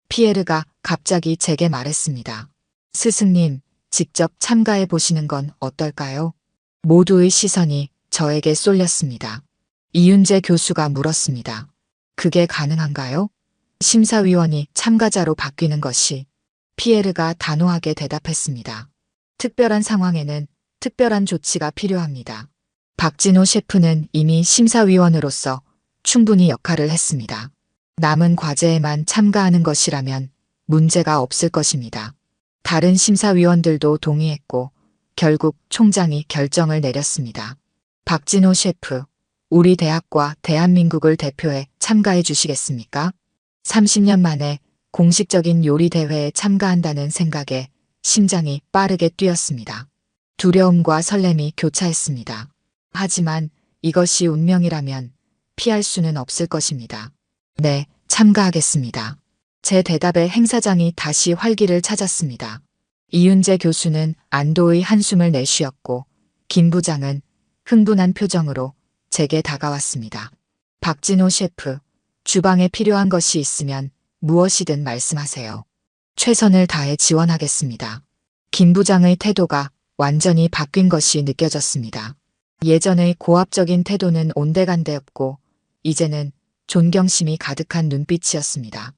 피에르가 갑자기 제게 말했습니다. 스승님, 직접 참가해 보시는 건 어떨까요? 모두의 시선이 저에게 쏠렸습니다. 이윤재 교수가 물었습니다. 그게 가능한가요? 심사위원이 참가자로 바뀌는 것이. 피에르가 단호하게 대답했습니다. 특별한 상황에는 특별한 조치가 필요합니다. 박진호 셰프는 이미 심사위원으로서 충분히 역할을 했습니다. 남은 과제에만 참가하는 것이라면 문제가 없을 것입니다. 다른 심사위원들도 동의했고 결국 총장이 결정을 내렸습니다. 박진호 셰프, 우리 대학과 대한민국을 대표해 참가해 주시겠습니까? 30년 만에 공식적인 요리 대회에 참가한다는 생각에 심장이 빠르게 뛰었습니다. 두려움과 설렘이 교차했습니다. 하지만 이것이 운명이라면 피할 수는 없을 것입니다. 네, 참가하겠습니다. 제 대답에 행사장이 다시 활기를 찾았습니다. 이윤재 교수는 안도의 한숨을 내쉬었고 김 부장은 흥분한 표정으로 제게 다가왔습니다. 박진호 셰프, 주방에 필요한 것이 있으면 무엇이든 말씀하세요. 최선을 다해 지원하겠습니다. 김 부장의 태도가 완전히 바뀐 것이 느껴졌습니다. 예전의 고압적인 태도는 온데간데없고 이제는 존경심이 가득한 눈빛이었습니다.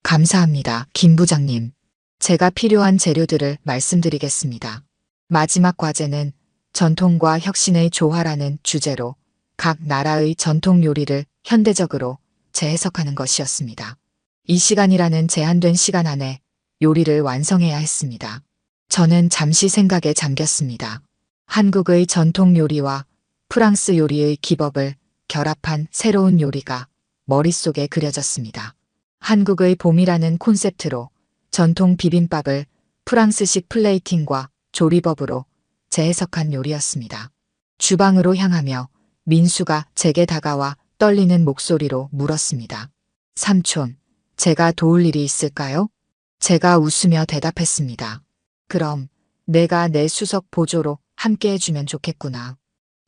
감사합니다, 김 부장님. 제가 필요한 재료들을 말씀드리겠습니다. 마지막 과제는 전통과 혁신의 조화라는 주제로 각 나라의 전통 요리를 현대적으로 재해석하는 것이었습니다. 이 시간이라는 제한된 시간 안에 요리를 완성해야 했습니다. 저는 잠시 생각에 잠겼습니다. 한국의 전통 요리와 프랑스 요리의 기법을 결합한 새로운 요리가 머릿속에 그려졌습니다. 한국의 봄이라는 콘셉트로 전통 비빔밥을 프랑스식 플레이팅과 조리법으로 재해석한 요리였습니다. 주방으로 향하며 민수가 제게 다가와 떨리는 목소리로 물었습니다. 삼촌, 제가 도울 일이 있을까요? 제가 웃으며 대답했습니다. 그럼 내가 내 수석 보조로 함께 해주면 좋겠구나.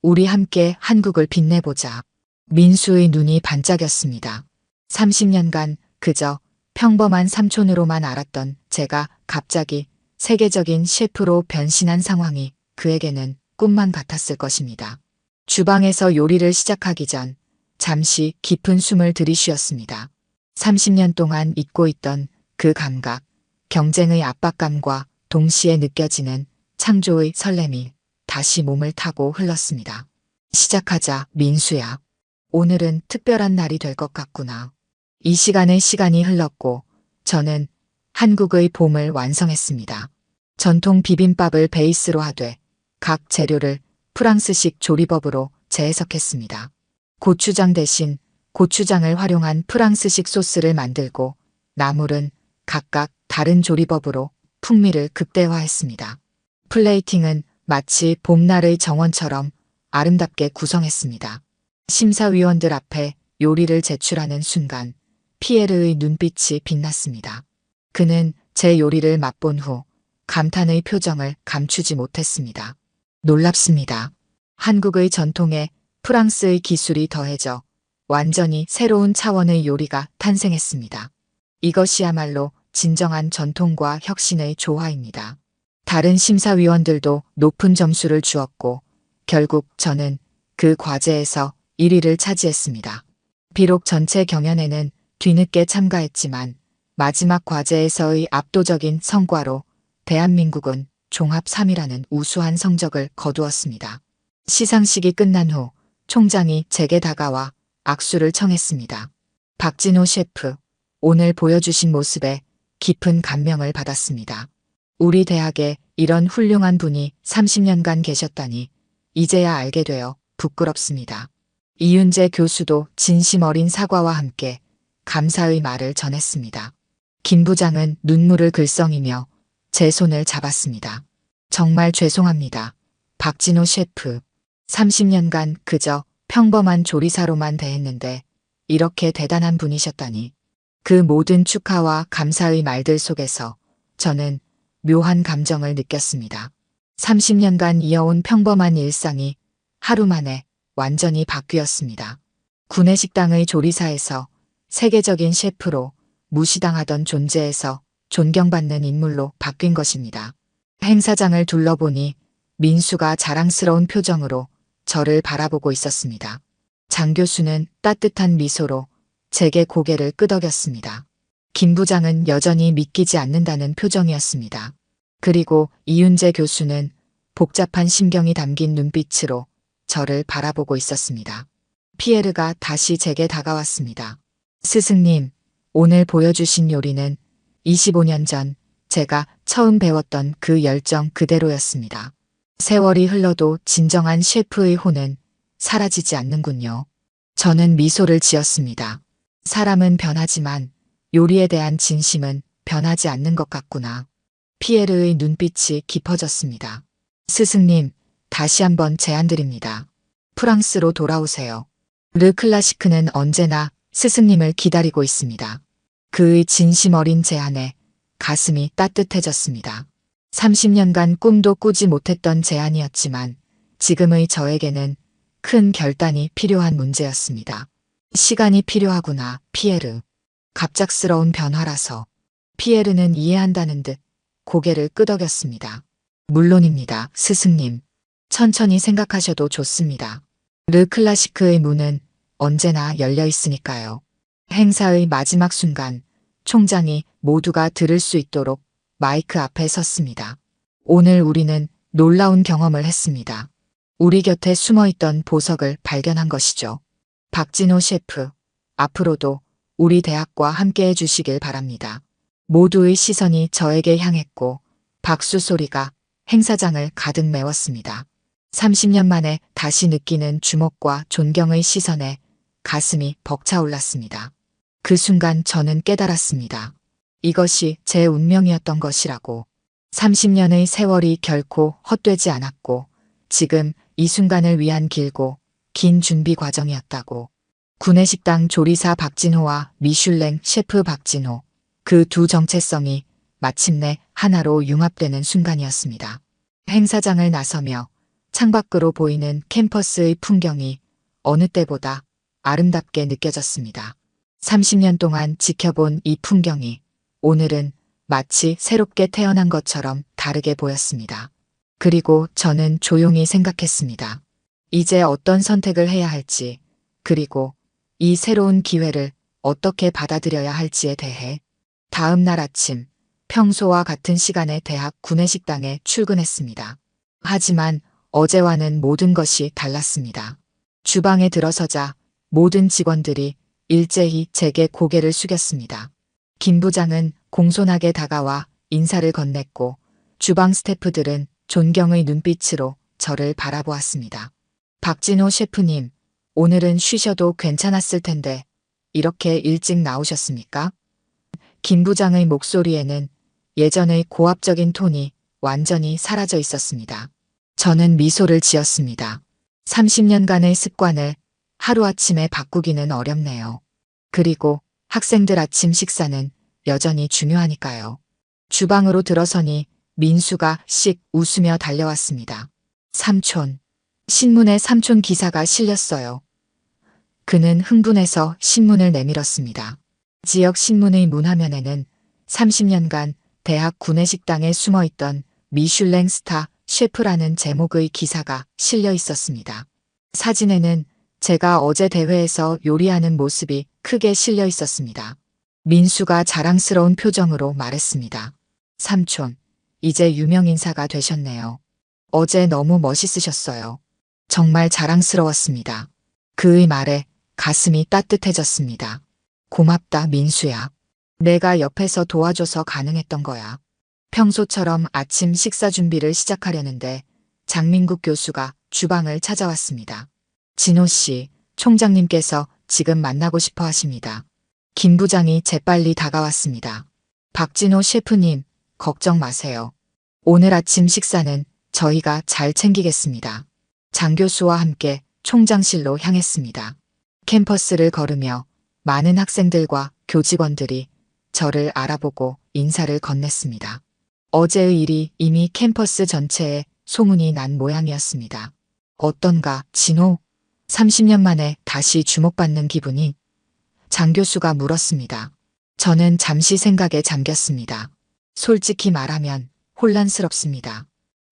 우리 함께 한국을 빛내보자. 민수의 눈이 반짝였습니다. 30년간 그저 평범한 삼촌으로만 알았던 제가 갑자기 세계적인 셰프로 변신한 상황이 그에게는 꿈만 같았을 것입니다. 주방에서 요리를 시작하기 전 잠시 깊은 숨을 들이쉬었습니다. 30년 동안 잊고 있던 그 감각, 경쟁의 압박감과 동시에 느껴지는 창조의 설렘이 다시 몸을 타고 흘렀습니다. 시작하자, 민수야. 오늘은 특별한 날이 될 것 같구나. 이 시간에 시간이 흘렀고 저는 한국의 봄을 완성했습니다. 전통 비빔밥을 베이스로 하되 각 재료를 프랑스식 조리법으로 재해석했습니다. 고추장 대신 고추장을 활용한 프랑스식 소스를 만들고 나물은 각각 다른 조리법으로 풍미를 극대화했습니다. 플레이팅은 마치 봄날의 정원처럼 아름답게 구성했습니다. 심사위원들 앞에 요리를 제출하는 순간 피에르의 눈빛이 빛났습니다. 그는 제 요리를 맛본 후 감탄의 표정을 감추지 못했습니다. 놀랍습니다. 한국의 전통에 프랑스의 기술이 더해져 완전히 새로운 차원의 요리가 탄생했습니다. 이것이야말로 진정한 전통과 혁신의 조화입니다. 다른 심사위원들도 높은 점수를 주었고 결국 저는 그 과제에서 1위를 차지했습니다. 비록 전체 경연에는 뒤늦게 참가했지만 마지막 과제에서의 압도적인 성과로 대한민국은 종합 3위라는 우수한 성적을 거두었습니다. 시상식이 끝난 후 총장이 제게 다가와 악수를 청했습니다. 박진호 셰프, 오늘 보여주신 모습에 깊은 감명을 받았습니다. 우리 대학에 이런 훌륭한 분이 30년간 계셨다니 이제야 알게 되어 부끄럽습니다. 이윤재 교수도 진심 어린 사과와 함께 감사의 말을 전했습니다. 김 부장은 눈물을 글썽이며 제 손을 잡았습니다. 정말 죄송합니다. 박진호 셰프, 30년간 그저 평범한 조리사로만 대했는데 이렇게 대단한 분이셨다니. 그 모든 축하와 감사의 말들 속에서 저는 묘한 감정을 느꼈습니다. 30년간 이어온 평범한 일상이 하루 만에 완전히 바뀌었습니다. 구내식당의 조리사에서 세계적인 셰프로 무시당하던 존재에서 존경받는 인물로 바뀐 것입니다. 행사장을 둘러보니 민수가 자랑스러운 표정으로 저를 바라보고 있었습니다. 장 교수는 따뜻한 미소로 제게 고개를 끄덕였습니다. 김 부장은 여전히 믿기지 않는다는 표정이었습니다. 그리고 이윤재 교수는 복잡한 심경이 담긴 눈빛으로 저를 바라보고 있었습니다. 피에르가 다시 제게 다가왔습니다. 스승님, 오늘 보여주신 요리는 25년 전 제가 처음 배웠던 그 열정 그대로였습니다. 세월이 흘러도 진정한 셰프의 혼은 사라지지 않는군요. 저는 미소를 지었습니다. 사람은 변하지만 요리에 대한 진심은 변하지 않는 것 같구나. 피에르의 눈빛이 깊어졌습니다. 스승님, 다시 한번 제안드립니다. 프랑스로 돌아오세요. 르 클라시크는 언제나 스승님을 기다리고 있습니다. 그의 진심 어린 제안에 가슴이 따뜻해졌습니다. 30년간 꿈도 꾸지 못했던 제안이었지만 지금의 저에게는 큰 결단이 필요한 문제였습니다. 시간이 필요하구나, 피에르. 갑작스러운 변화라서. 피에르는 이해한다는 듯 고개를 끄덕였습니다. 물론입니다, 스승님. 천천히 생각하셔도 좋습니다. 르 클라시크의 문은 언제나 열려 있으니까요. 행사의 마지막 순간 총장이 모두가 들을 수 있도록 마이크 앞에 섰습니다. 오늘 우리는 놀라운 경험을 했습니다. 우리 곁에 숨어있던 보석을 발견한 것이죠. 박진호 셰프, 앞으로도 우리 대학과 함께 해주시길 바랍니다. 모두의 시선이 저에게 향했고 박수 소리가 행사장을 가득 메웠습니다. 30년 만에 다시 느끼는 주목과 존경의 시선에 가슴이 벅차올랐습니다. 그 순간 저는 깨달았습니다. 이것이 제 운명이었던 것이라고. 30년의 세월이 결코 헛되지 않았고 지금 이 순간을 위한 길고 긴 준비 과정이었다고. 구내식당 조리사 박진호와 미슐랭 셰프 박진호, 그 두 정체성이 마침내 하나로 융합되는 순간이었습니다. 행사장을 나서며 창밖으로 보이는 캠퍼스의 풍경이 어느 때보다 아름답게 느껴졌습니다. 30년 동안 지켜본 이 풍경이 오늘은 마치 새롭게 태어난 것처럼 다르게 보였습니다. 그리고 저는 조용히 생각했습니다. 이제 어떤 선택을 해야 할지, 그리고 이 새로운 기회를 어떻게 받아들여야 할지에 대해. 다음 날 아침, 평소와 같은 시간에 대학 구내식당에 출근했습니다. 하지만 어제와는 모든 것이 달랐습니다. 주방에 들어서자 모든 직원들이 일제히 제게 고개를 숙였습니다. 김 부장은 공손하게 다가와 인사를 건넸고 주방 스태프들은 존경의 눈빛으로 저를 바라보았습니다. 박진호 셰프님, 오늘은 쉬셔도 괜찮았을 텐데 이렇게 일찍 나오셨습니까? 김 부장의 목소리에는 예전의 고압적인 톤이 완전히 사라져 있었습니다. 저는 미소를 지었습니다. 30년간의 습관을 하루아침에 바꾸기는 어렵네요. 그리고 학생들 아침 식사는 여전히 중요하니까요. 주방으로 들어서니 민수가 씩 웃으며 달려왔습니다. 삼촌. 신문에 삼촌 기사가 실렸어요. 그는 흥분해서 신문을 내밀었습니다. 지역 신문의 문화면에는 30년간 대학 구내식당에 숨어있던 미슐랭 스타 셰프라는 제목의 기사가 실려 있었습니다. 사진에는 제가 어제 대회에서 요리하는 모습이 크게 실려 있었습니다. 민수가 자랑스러운 표정으로 말했습니다. 삼촌, 이제 유명인사가 되셨네요. 어제 너무 멋있으셨어요. 정말 자랑스러웠습니다. 그의 말에 가슴이 따뜻해졌습니다. 고맙다, 민수야. 내가 옆에서 도와줘서 가능했던 거야. 평소처럼 아침 식사 준비를 시작하려는데 장민국 교수가 주방을 찾아왔습니다. 진호 씨, 총장님께서 지금 만나고 싶어 하십니다. 김 부장이 재빨리 다가왔습니다. 박진호 셰프님, 걱정 마세요. 오늘 아침 식사는 저희가 잘 챙기겠습니다. 장 교수와 함께 총장실로 향했습니다. 캠퍼스를 걸으며 많은 학생들과 교직원들이 저를 알아보고 인사를 건넸습니다. 어제의 일이 이미 캠퍼스 전체에 소문이 난 모양이었습니다. 어떤가, 진호? 30년 만에 다시 주목받는 기분이? 장 교수가 물었습니다. 저는 잠시 생각에 잠겼습니다. 솔직히 말하면 혼란스럽습니다.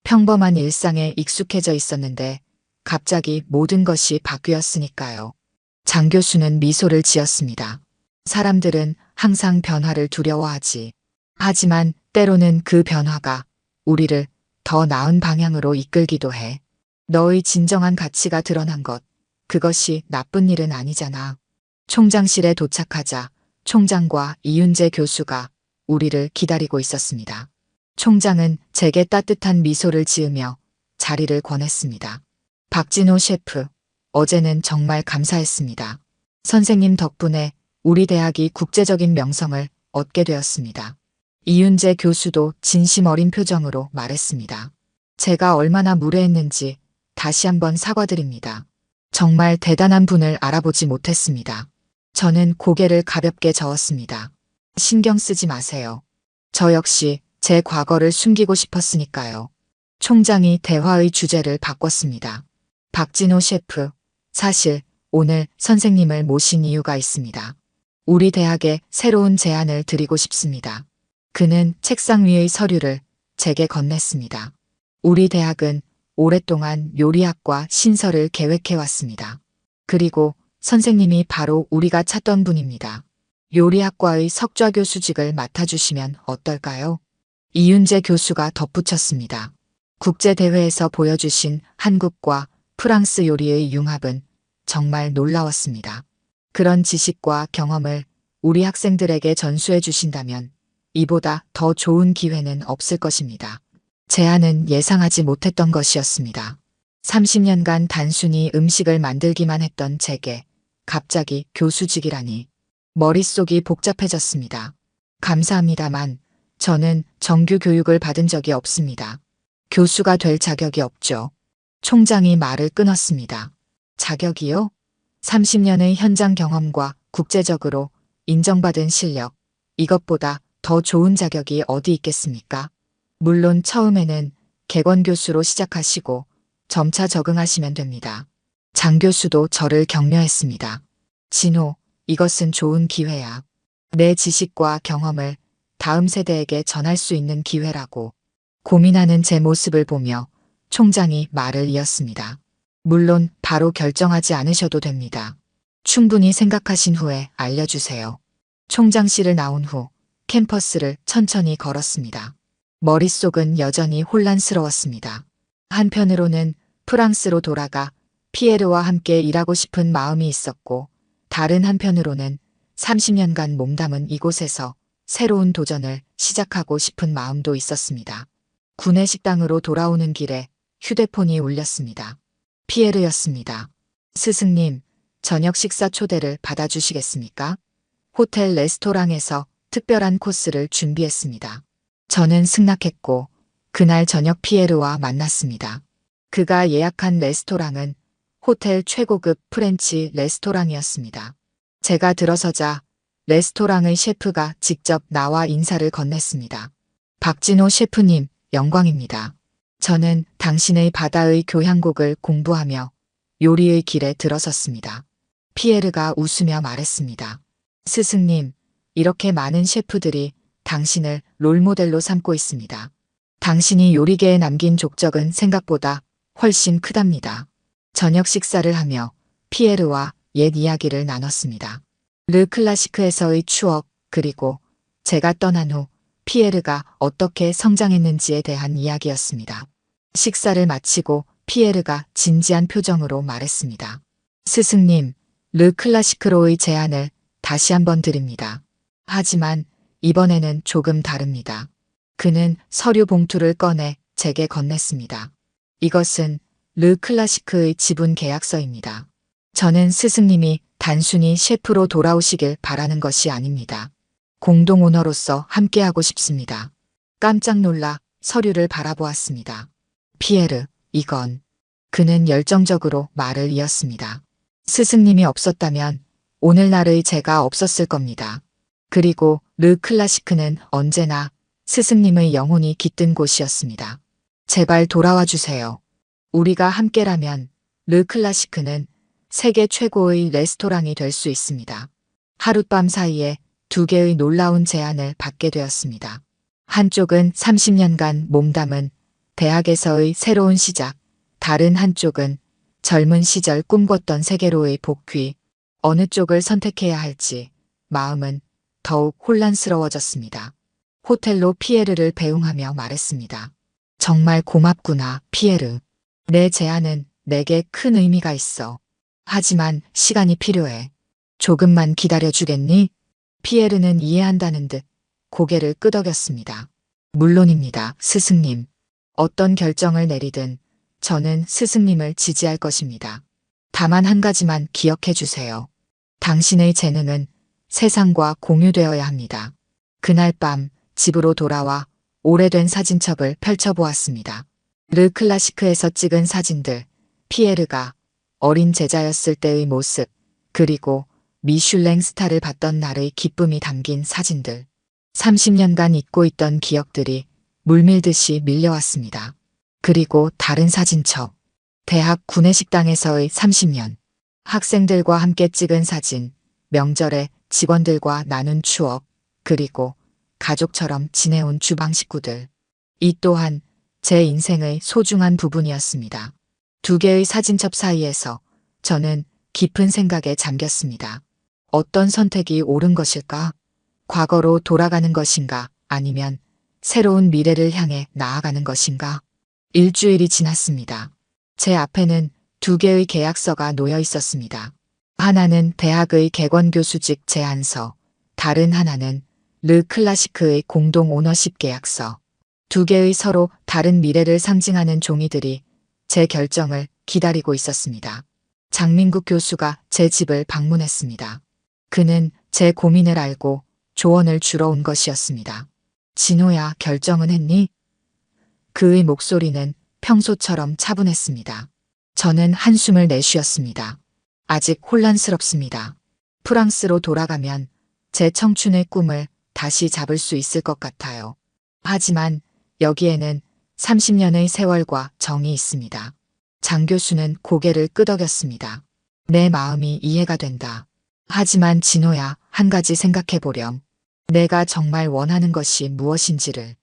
평범한 일상에 익숙해져 있었는데 갑자기 모든 것이 바뀌었으니까요. 장 교수는 미소를 지었습니다. 사람들은 항상 변화를 두려워하지. 하지만 때로는 그 변화가 우리를 더 나은 방향으로 이끌기도 해. 너의 진정한 가치가 드러난 것, 그것이 나쁜 일은 아니잖아. 총장실에 도착하자 총장과 이윤재 교수가 우리를 기다리고 있었습니다. 총장은 제게 따뜻한 미소를 지으며 자리를 권했습니다. 박진호 셰프, 어제는 정말 감사했습니다. 선생님 덕분에 우리 대학이 국제적인 명성을 얻게 되었습니다. 이윤재 교수도 진심 어린 표정으로 말했습니다. 제가 얼마나 무례했는지 다시 한번 사과드립니다. 정말 대단한 분을 알아보지 못했습니다. 저는 고개를 가볍게 저었습니다. 신경 쓰지 마세요. 저 역시 제 과거를 숨기고 싶었으니까요. 총장이 대화의 주제를 바꿨습니다. 박진호 셰프, 사실 오늘 선생님을 모신 이유가 있습니다. 우리 대학에 새로운 제안을 드리고 싶습니다. 그는 책상 위의 서류를 제게 건넸습니다. 우리 대학은 오랫동안 요리학과 신설을 계획해왔습니다. 그리고 선생님이 바로 우리가 찾던 분입니다. 요리학과의 석좌 교수직을 맡아주시면 어떨까요? 이윤재 교수가 덧붙였습니다. 국제대회에서 보여주신 한국과 프랑스 요리의 융합은 정말 놀라웠습니다. 그런 지식과 경험을 우리 학생들에게 전수해 주신다면 이보다 더 좋은 기회는 없을 것입니다. 제안은 예상하지 못했던 것이었습니다. 30년간 단순히 음식을 만들기만 했던 제게 갑자기 교수직이라니 머릿속이 복잡해졌습니다. 감사합니다만 저는 정규 교육을 받은 적이 없습니다. 교수가 될 자격이 없죠. 총장이 말을 끊었습니다. 자격이요? 30년의 현장 경험과 국제적으로 인정받은 실력, 이것보다 더 좋은 자격이 어디 있겠습니까? 물론 처음에는 객원 교수로 시작하시고 점차 적응하시면 됩니다. 장 교수도 저를 격려했습니다. 진호, 이것은 좋은 기회야. 내 지식과 경험을 다음 세대에게 전할 수 있는 기회라고. 고민하는 제 모습을 보며 총장이 말을 이었습니다. 물론 바로 결정하지 않으셔도 됩니다. 충분히 생각하신 후에 알려주세요. 총장실을 나온 후 캠퍼스를 천천히 걸었습니다. 머릿속은 여전히 혼란스러웠습니다. 한편으로는 프랑스로 돌아가 피에르와 함께 일하고 싶은 마음이 있었고, 다른 한편으로는 30년간 몸담은 이곳에서 새로운 도전을 시작하고 싶은 마음도 있었습니다. 구내식당으로 돌아오는 길에 휴대폰이 울렸습니다. 피에르였습니다. 스승님, 저녁 식사 초대를 받아주시겠습니까? 호텔 레스토랑에서 특별한 코스를 준비했습니다. 저는 승낙했고 그날 저녁 피에르와 만났습니다. 그가 예약한 레스토랑은 호텔 최고급 프렌치 레스토랑이었습니다. 제가 들어서자 레스토랑의 셰프가 직접 나와 인사를 건넸습니다. 박진호 셰프님, 영광입니다. 저는 당신의 바다의 교향곡을 공부하며 요리의 길에 들어섰습니다. 피에르가 웃으며 말했습니다. 스승님, 이렇게 많은 셰프들이 당신을 롤모델로 삼고 있습니다. 당신이 요리계에 남긴 족적은 생각보다 훨씬 크답니다. 저녁 식사를 하며 피에르와 옛 이야기를 나눴습니다. 르 클라시크에서의 추억, 그리고 제가 떠난 후 피에르가 어떻게 성장했는지에 대한 이야기였습니다. 식사를 마치고 피에르가 진지한 표정으로 말했습니다. 스승님, 르 클라시크로의 제안을 다시 한번 드립니다. 하지만 이번에는 조금 다릅니다. 그는 서류 봉투를 꺼내 제게 건넸습니다. 이것은 르 클라시크의 지분 계약서입니다. 저는 스승님이 단순히 셰프로 돌아오시길 바라는 것이 아닙니다. 공동 오너로서 함께하고 싶습니다. 깜짝 놀라 서류를 바라보았습니다. 피에르, 이건. 그는 열정적으로 말을 이었습니다. 스승님이 없었다면 오늘날의 제가 없었을 겁니다. 그리고 르 클라시크는 언제나 스승님의 영혼이 깃든 곳이었습니다. 제발 돌아와 주세요. 우리가 함께라면 르 클라시크는 세계 최고의 레스토랑이 될 수 있습니다. 하룻밤 사이에 두 개의 놀라운 제안을 받게 되었습니다. 한쪽은 30년간 몸담은 대학에서의 새로운 시작, 다른 한쪽은 젊은 시절 꿈꿨던 세계로의 복귀. 어느 쪽을 선택해야 할지 마음은 더욱 혼란스러워졌습니다. 호텔로 피에르를 배웅하며 말했습니다. 정말 고맙구나, 피에르. 내 제안은 내게 큰 의미가 있어. 하지만 시간이 필요해. 조금만 기다려주겠니? 피에르는 이해한다는 듯 고개를 끄덕였습니다. 물론입니다, 스승님. 어떤 결정을 내리든 저는 스승님을 지지할 것입니다. 다만 한 가지만 기억해 주세요. 당신의 재능은 세상과 공유되어야 합니다. 그날 밤 집으로 돌아와 오래된 사진첩을 펼쳐보았습니다. 르 클라시크에서 찍은 사진들, 피에르가 어린 제자였을 때의 모습, 그리고 미슐랭 스타를 받던 날의 기쁨이 담긴 사진들. 30년간 잊고 있던 기억들이 물밀듯이 밀려왔습니다. 그리고 다른 사진첩. 대학 구내식당에서의 30년. 학생들과 함께 찍은 사진, 명절에 직원들과 나눈 추억, 그리고 가족처럼 지내온 주방 식구들. 이 또한 제 인생의 소중한 부분이었습니다. 두 개의 사진첩 사이에서 저는 깊은 생각에 잠겼습니다. 어떤 선택이 옳은 것일까? 과거로 돌아가는 것인가? 아니면 새로운 미래를 향해 나아가는 것인가? 일주일이 지났습니다. 제 앞에는 두 개의 계약서가 놓여 있었습니다. 하나는 대학의 객원교수직 제안서, 다른 하나는 르 클라시크의 공동 오너십 계약서. 두 개의 서로 다른 미래를 상징하는 종이들이 제 결정을 기다리고 있었습니다. 장민국 교수가 제 집을 방문했습니다. 그는 제 고민을 알고 조언을 주러 온 것이었습니다. 진호야, 결정은 했니? 그의 목소리는 평소처럼 차분했습니다. 저는 한숨을 내쉬었습니다. 아직 혼란스럽습니다. 프랑스로 돌아가면 제 청춘의 꿈을 다시 잡을 수 있을 것 같아요. 하지만 여기에는 30년의 세월과 정이 있습니다. 장 교수는 고개를 끄덕였습니다. 내 마음이 이해가 된다. 하지만 진호야, 한 가지 생각해보렴. 내가 정말 원하는 것이 무엇인지를.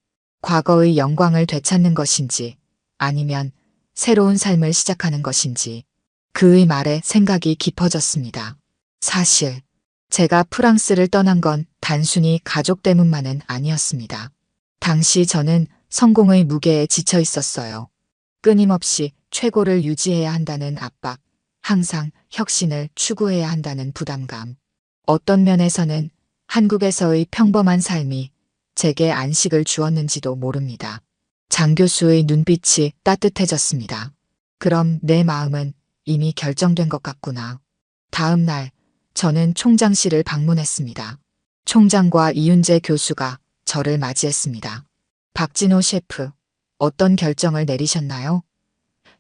과거의 영광을 되찾는 것인지 아니면 새로운 삶을 시작하는 것인지. 그의 말에 생각이 깊어졌습니다. 사실 제가 프랑스를 떠난 건 단순히 가족 때문만은 아니었습니다. 당시 저는 성공의 무게에 지쳐 있었어요. 끊임없이 최고를 유지해야 한다는 압박, 항상 혁신을 추구해야 한다는 부담감. 어떤 면에서는 한국에서의 평범한 삶이 제게 안식을 주었는지도 모릅니다. 장 교수의 눈빛이 따뜻해졌습니다. 그럼 내 마음은 이미 결정된 것 같구나. 다음 날 저는 총장실을 방문했습니다. 총장과 이윤재 교수가 저를 맞이했습니다. 박진호 셰프, 어떤 결정을 내리셨나요?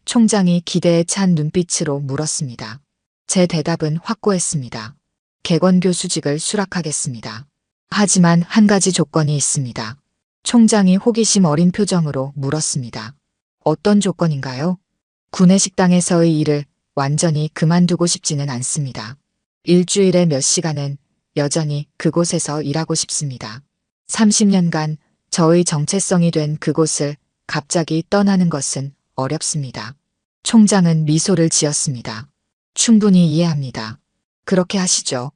총장이 기대에 찬 눈빛으로 물었습니다. 제 대답은 확고했습니다. 객원 교수직을 수락하겠습니다. 하지만 한 가지 조건이 있습니다. 총장이 호기심 어린 표정으로 물었습니다. 어떤 조건인가요? 구내식당에서의 일을 완전히 그만두고 싶지는 않습니다. 일주일에 몇 시간은 여전히 그곳에서 일하고 싶습니다. 30년간 저의 정체성이 된 그곳을 갑자기 떠나는 것은 어렵습니다. 총장은 미소를 지었습니다. 충분히 이해합니다. 그렇게 하시죠.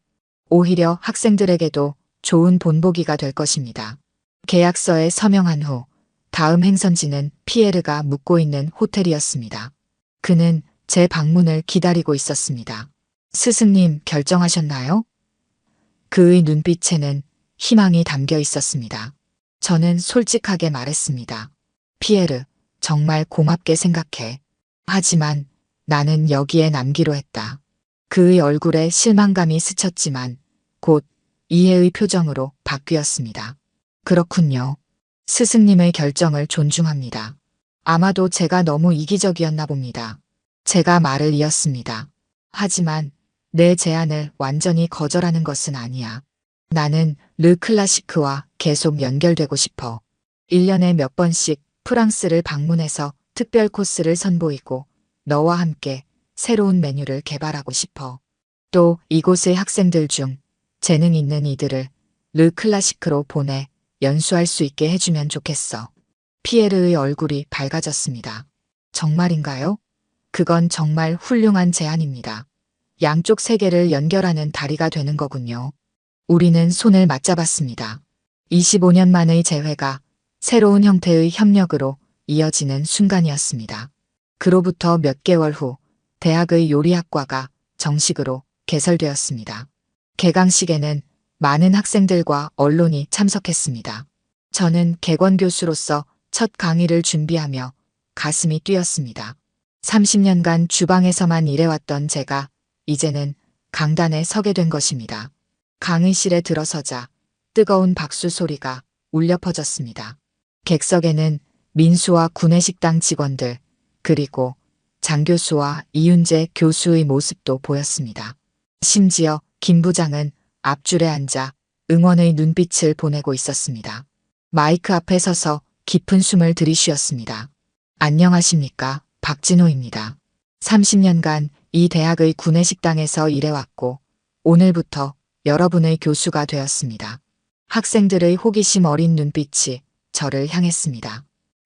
오히려 학생들에게도 좋은 본보기가 될 것입니다. 계약서에 서명한 후 다음 행선지는 피에르가 묵고 있는 호텔이었습니다. 그는 제 방문을 기다리고 있었습니다. 스승님, 결정하셨나요? 그의 눈빛에는 희망이 담겨 있었습니다. 저는 솔직하게 말했습니다. 피에르, 정말 고맙게 생각해. 하지만 나는 여기에 남기로 했다. 그의 얼굴에 실망감이 스쳤지만 곧 이해의 표정으로 바뀌었습니다. 그렇군요. 스승님의 결정을 존중합니다. 아마도 제가 너무 이기적이었나 봅니다. 제가 말을 이었습니다. 하지만 내 제안을 완전히 거절하는 것은 아니야. 나는 르클라시크와 계속 연결되고 싶어. 1년에 몇 번씩 프랑스를 방문해서 특별 코스를 선보이고 너와 함께 새로운 메뉴를 개발하고 싶어. 또 이곳의 학생들 중 재능 있는 이들을 르클라시크로 보내 연수할 수 있게 해주면 좋겠어. 피에르의 얼굴이 밝아졌습니다. 정말인가요? 그건 정말 훌륭한 제안입니다. 양쪽 세계를 연결하는 다리가 되는 거군요. 우리는 손을 맞잡았습니다. 25년 만의 재회가 새로운 형태의 협력으로 이어지는 순간이었습니다. 그로부터 몇 개월 후 대학의 요리학과가 정식으로 개설되었습니다. 개강식에는 많은 학생들과 언론이 참석했습니다. 저는 객원 교수로서 첫 강의를 준비하며 가슴이 뛰었습니다. 30년간 주방에서만 일해왔던 제가 이제는 강단에 서게 된 것입니다. 강의실에 들어서자 뜨거운 박수 소리가 울려 퍼졌습니다. 객석에는 민수와 구내식당 직원들, 그리고 장 교수와 이윤재 교수의 모습도 보였습니다. 심지어 김 부장은 앞줄에 앉아 응원의 눈빛을 보내고 있었습니다. 마이크 앞에 서서 깊은 숨을 들이쉬었습니다. 안녕하십니까, 박진호입니다. 30년간 이 대학의 구내식당에서 일해왔고 오늘부터 여러분의 교수가 되었습니다. 학생들의 호기심 어린 눈빛이 저를 향했습니다.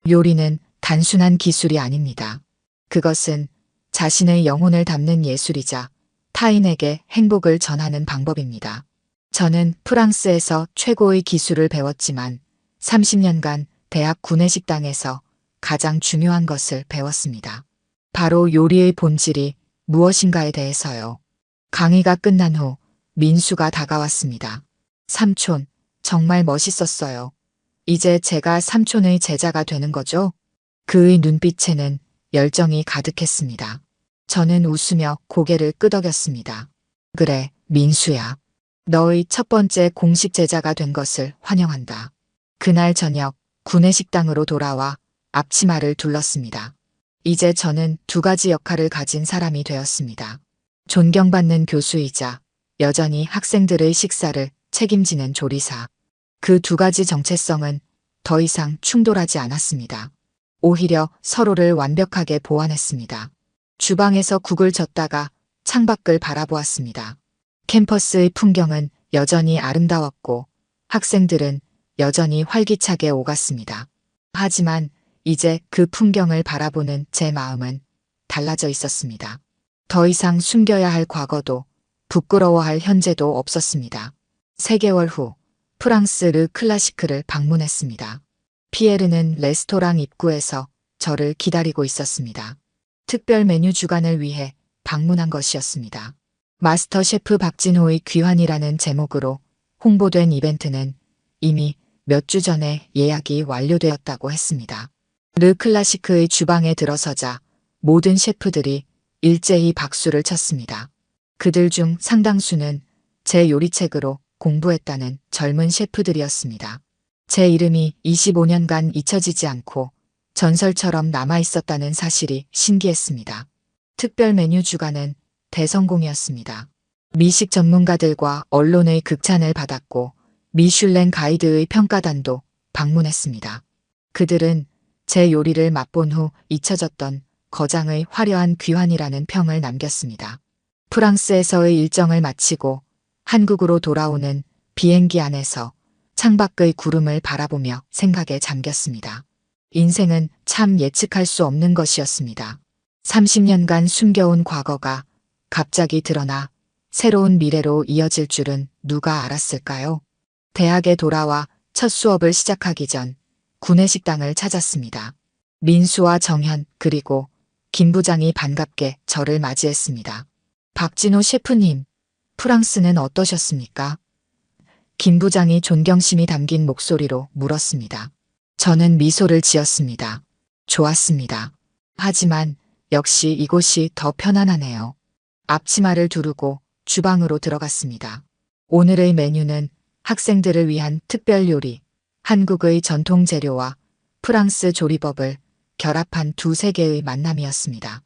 요리는 단순한 기술이 아닙니다. 그것은 자신의 영혼을 담는 예술이자 타인에게 행복을 전하는 방법입니다. 저는 프랑스에서 최고의 기술을 배웠지만 30년간 대학 구내식당에서 가장 중요한 것을 배웠습니다. 바로 요리의 본질이 무엇인가에 대해서요. 강의가 끝난 후 민수가 다가왔습니다. 삼촌, 정말 멋있었어요. 이제 제가 삼촌의 제자가 되는 거죠? 그의 눈빛에는 열정이 가득했습니다. 저는 웃으며 고개를 끄덕였습니다. 그래, 민수야. 너의 첫 번째 공식 제자가 된 것을 환영한다. 그날 저녁 구내식당으로 돌아와 앞치마를 둘렀습니다. 이제 저는 두 가지 역할을 가진 사람이 되었습니다. 존경받는 교수이자 여전히 학생들의 식사를 책임지는 조리사. 그 두 가지 정체성은 더 이상 충돌하지 않았습니다. 오히려 서로를 완벽하게 보완했습니다. 주방에서 국을 젓다가 창밖을 바라보았습니다. 캠퍼스의 풍경은 여전히 아름다웠고 학생들은 여전히 활기차게 오갔습니다. 하지만 이제 그 풍경을 바라보는 제 마음은 달라져 있었습니다. 더 이상 숨겨야 할 과거도 부끄러워할 현재도 없었습니다. 3개월 후 프랑스 르클라시크를 방문했습니다. 피에르는 레스토랑 입구에서 저를 기다리고 있었습니다. 특별 메뉴 주간을 위해 방문한 것이었습니다. 마스터 셰프 박진호의 귀환이라는 제목으로 홍보된 이벤트는 이미 몇 주 전에 예약이 완료되었다고 했습니다. 르클라시크의 주방에 들어서자 모든 셰프들이 일제히 박수를 쳤습니다. 그들 중 상당수는 제 요리책으로 공부했다는 젊은 셰프들이었습니다. 제 이름이 25년간 잊혀지지 않고 전설처럼 남아있었다는 사실이 신기했습니다. 특별 메뉴 주간은 대성공이었습니다. 미식 전문가들과 언론의 극찬을 받았고 미슐랭 가이드의 평가단도 방문했습니다. 그들은 제 요리를 맛본 후 잊혀졌던 거장의 화려한 귀환이라는 평을 남겼습니다. 프랑스에서의 일정을 마치고 한국으로 돌아오는 비행기 안에서 창밖의 구름을 바라보며 생각에 잠겼습니다. 인생은 참 예측할 수 없는 것이었습니다. 30년간 숨겨온 과거가 갑자기 드러나 새로운 미래로 이어질 줄은 누가 알았을까요? 대학에 돌아와 첫 수업을 시작하기 전 구내식당을 찾았습니다. 민수와 정현 그리고 김 부장이 반갑게 저를 맞이했습니다. 박진호 셰프님, 프랑스는 어떠셨습니까? 김 부장이 존경심이 담긴 목소리로 물었습니다. 저는 미소를 지었습니다. 좋았습니다. 하지만 역시 이곳이 더 편안하네요. 앞치마를 두르고 주방으로 들어갔습니다. 오늘의 메뉴는 학생들을 위한 특별 요리, 한국의 전통 재료와 프랑스 조리법을 결합한 두 세계의 만남이었습니다.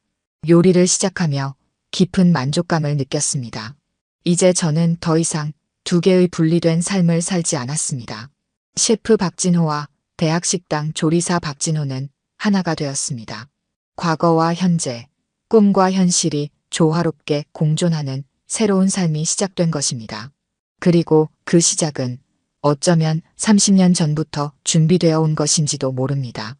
요리를 시작하며 깊은 만족감을 느꼈습니다. 이제 저는 더 이상 두 개의 분리된 삶을 살지 않았습니다. 셰프 박진호와 대학식당 조리사 박진호는 하나가 되었습니다. 과거와 현재, 꿈과 현실이 조화롭게 공존하는 새로운 삶이 시작된 것입니다. 그리고 그 시작은 어쩌면 30년 전부터 준비되어 온 것인지도 모릅니다.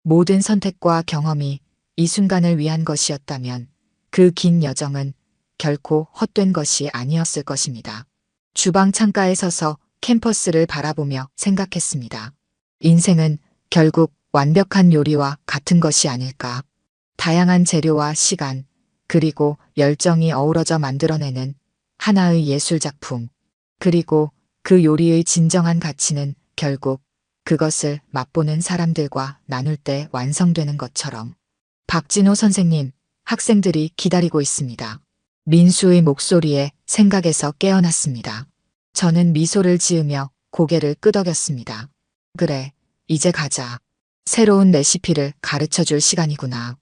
모든 선택과 경험이 이 순간을 위한 것이었다면 그 긴 여정은 결코 헛된 것이 아니었을 것입니다. 주방 창가에 서서 캠퍼스를 바라보며 생각했습니다. 인생은 결국 완벽한 요리와 같은 것이 아닐까. 다양한 재료와 시간, 그리고 열정이 어우러져 만들어내는 하나의 예술작품. 그리고 그 요리의 진정한 가치는 결국 그것을 맛보는 사람들과 나눌 때 완성되는 것처럼. 박진호 선생님, 학생들이 기다리고 있습니다. 민수의 목소리에 생각에서 깨어났습니다. 저는 미소를 지으며 고개를 끄덕였습니다. 그래, 이제 가자. 새로운 레시피를 가르쳐 줄 시간이구나.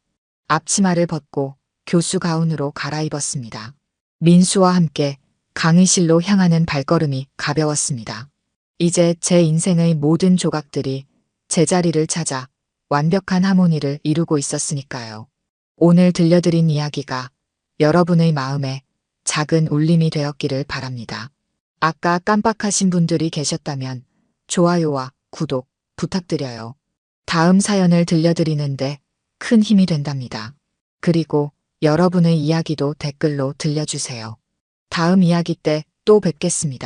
앞치마를 벗고 교수 가운으로 갈아입었습니다. 민수와 함께 강의실로 향하는 발걸음이 가벼웠습니다. 이제 제 인생의 모든 조각들이 제자리를 찾아 완벽한 하모니를 이루고 있었으니까요. 오늘 들려드린 이야기가 여러분의 마음에 작은 울림이 되었기를 바랍니다. 아까 깜빡하신 분들이 계셨다면 좋아요와 구독 부탁드려요. 다음 사연을 들려드리는데 큰 힘이 된답니다. 그리고 여러분의 이야기도 댓글로 들려주세요. 다음 이야기 때 또 뵙겠습니다.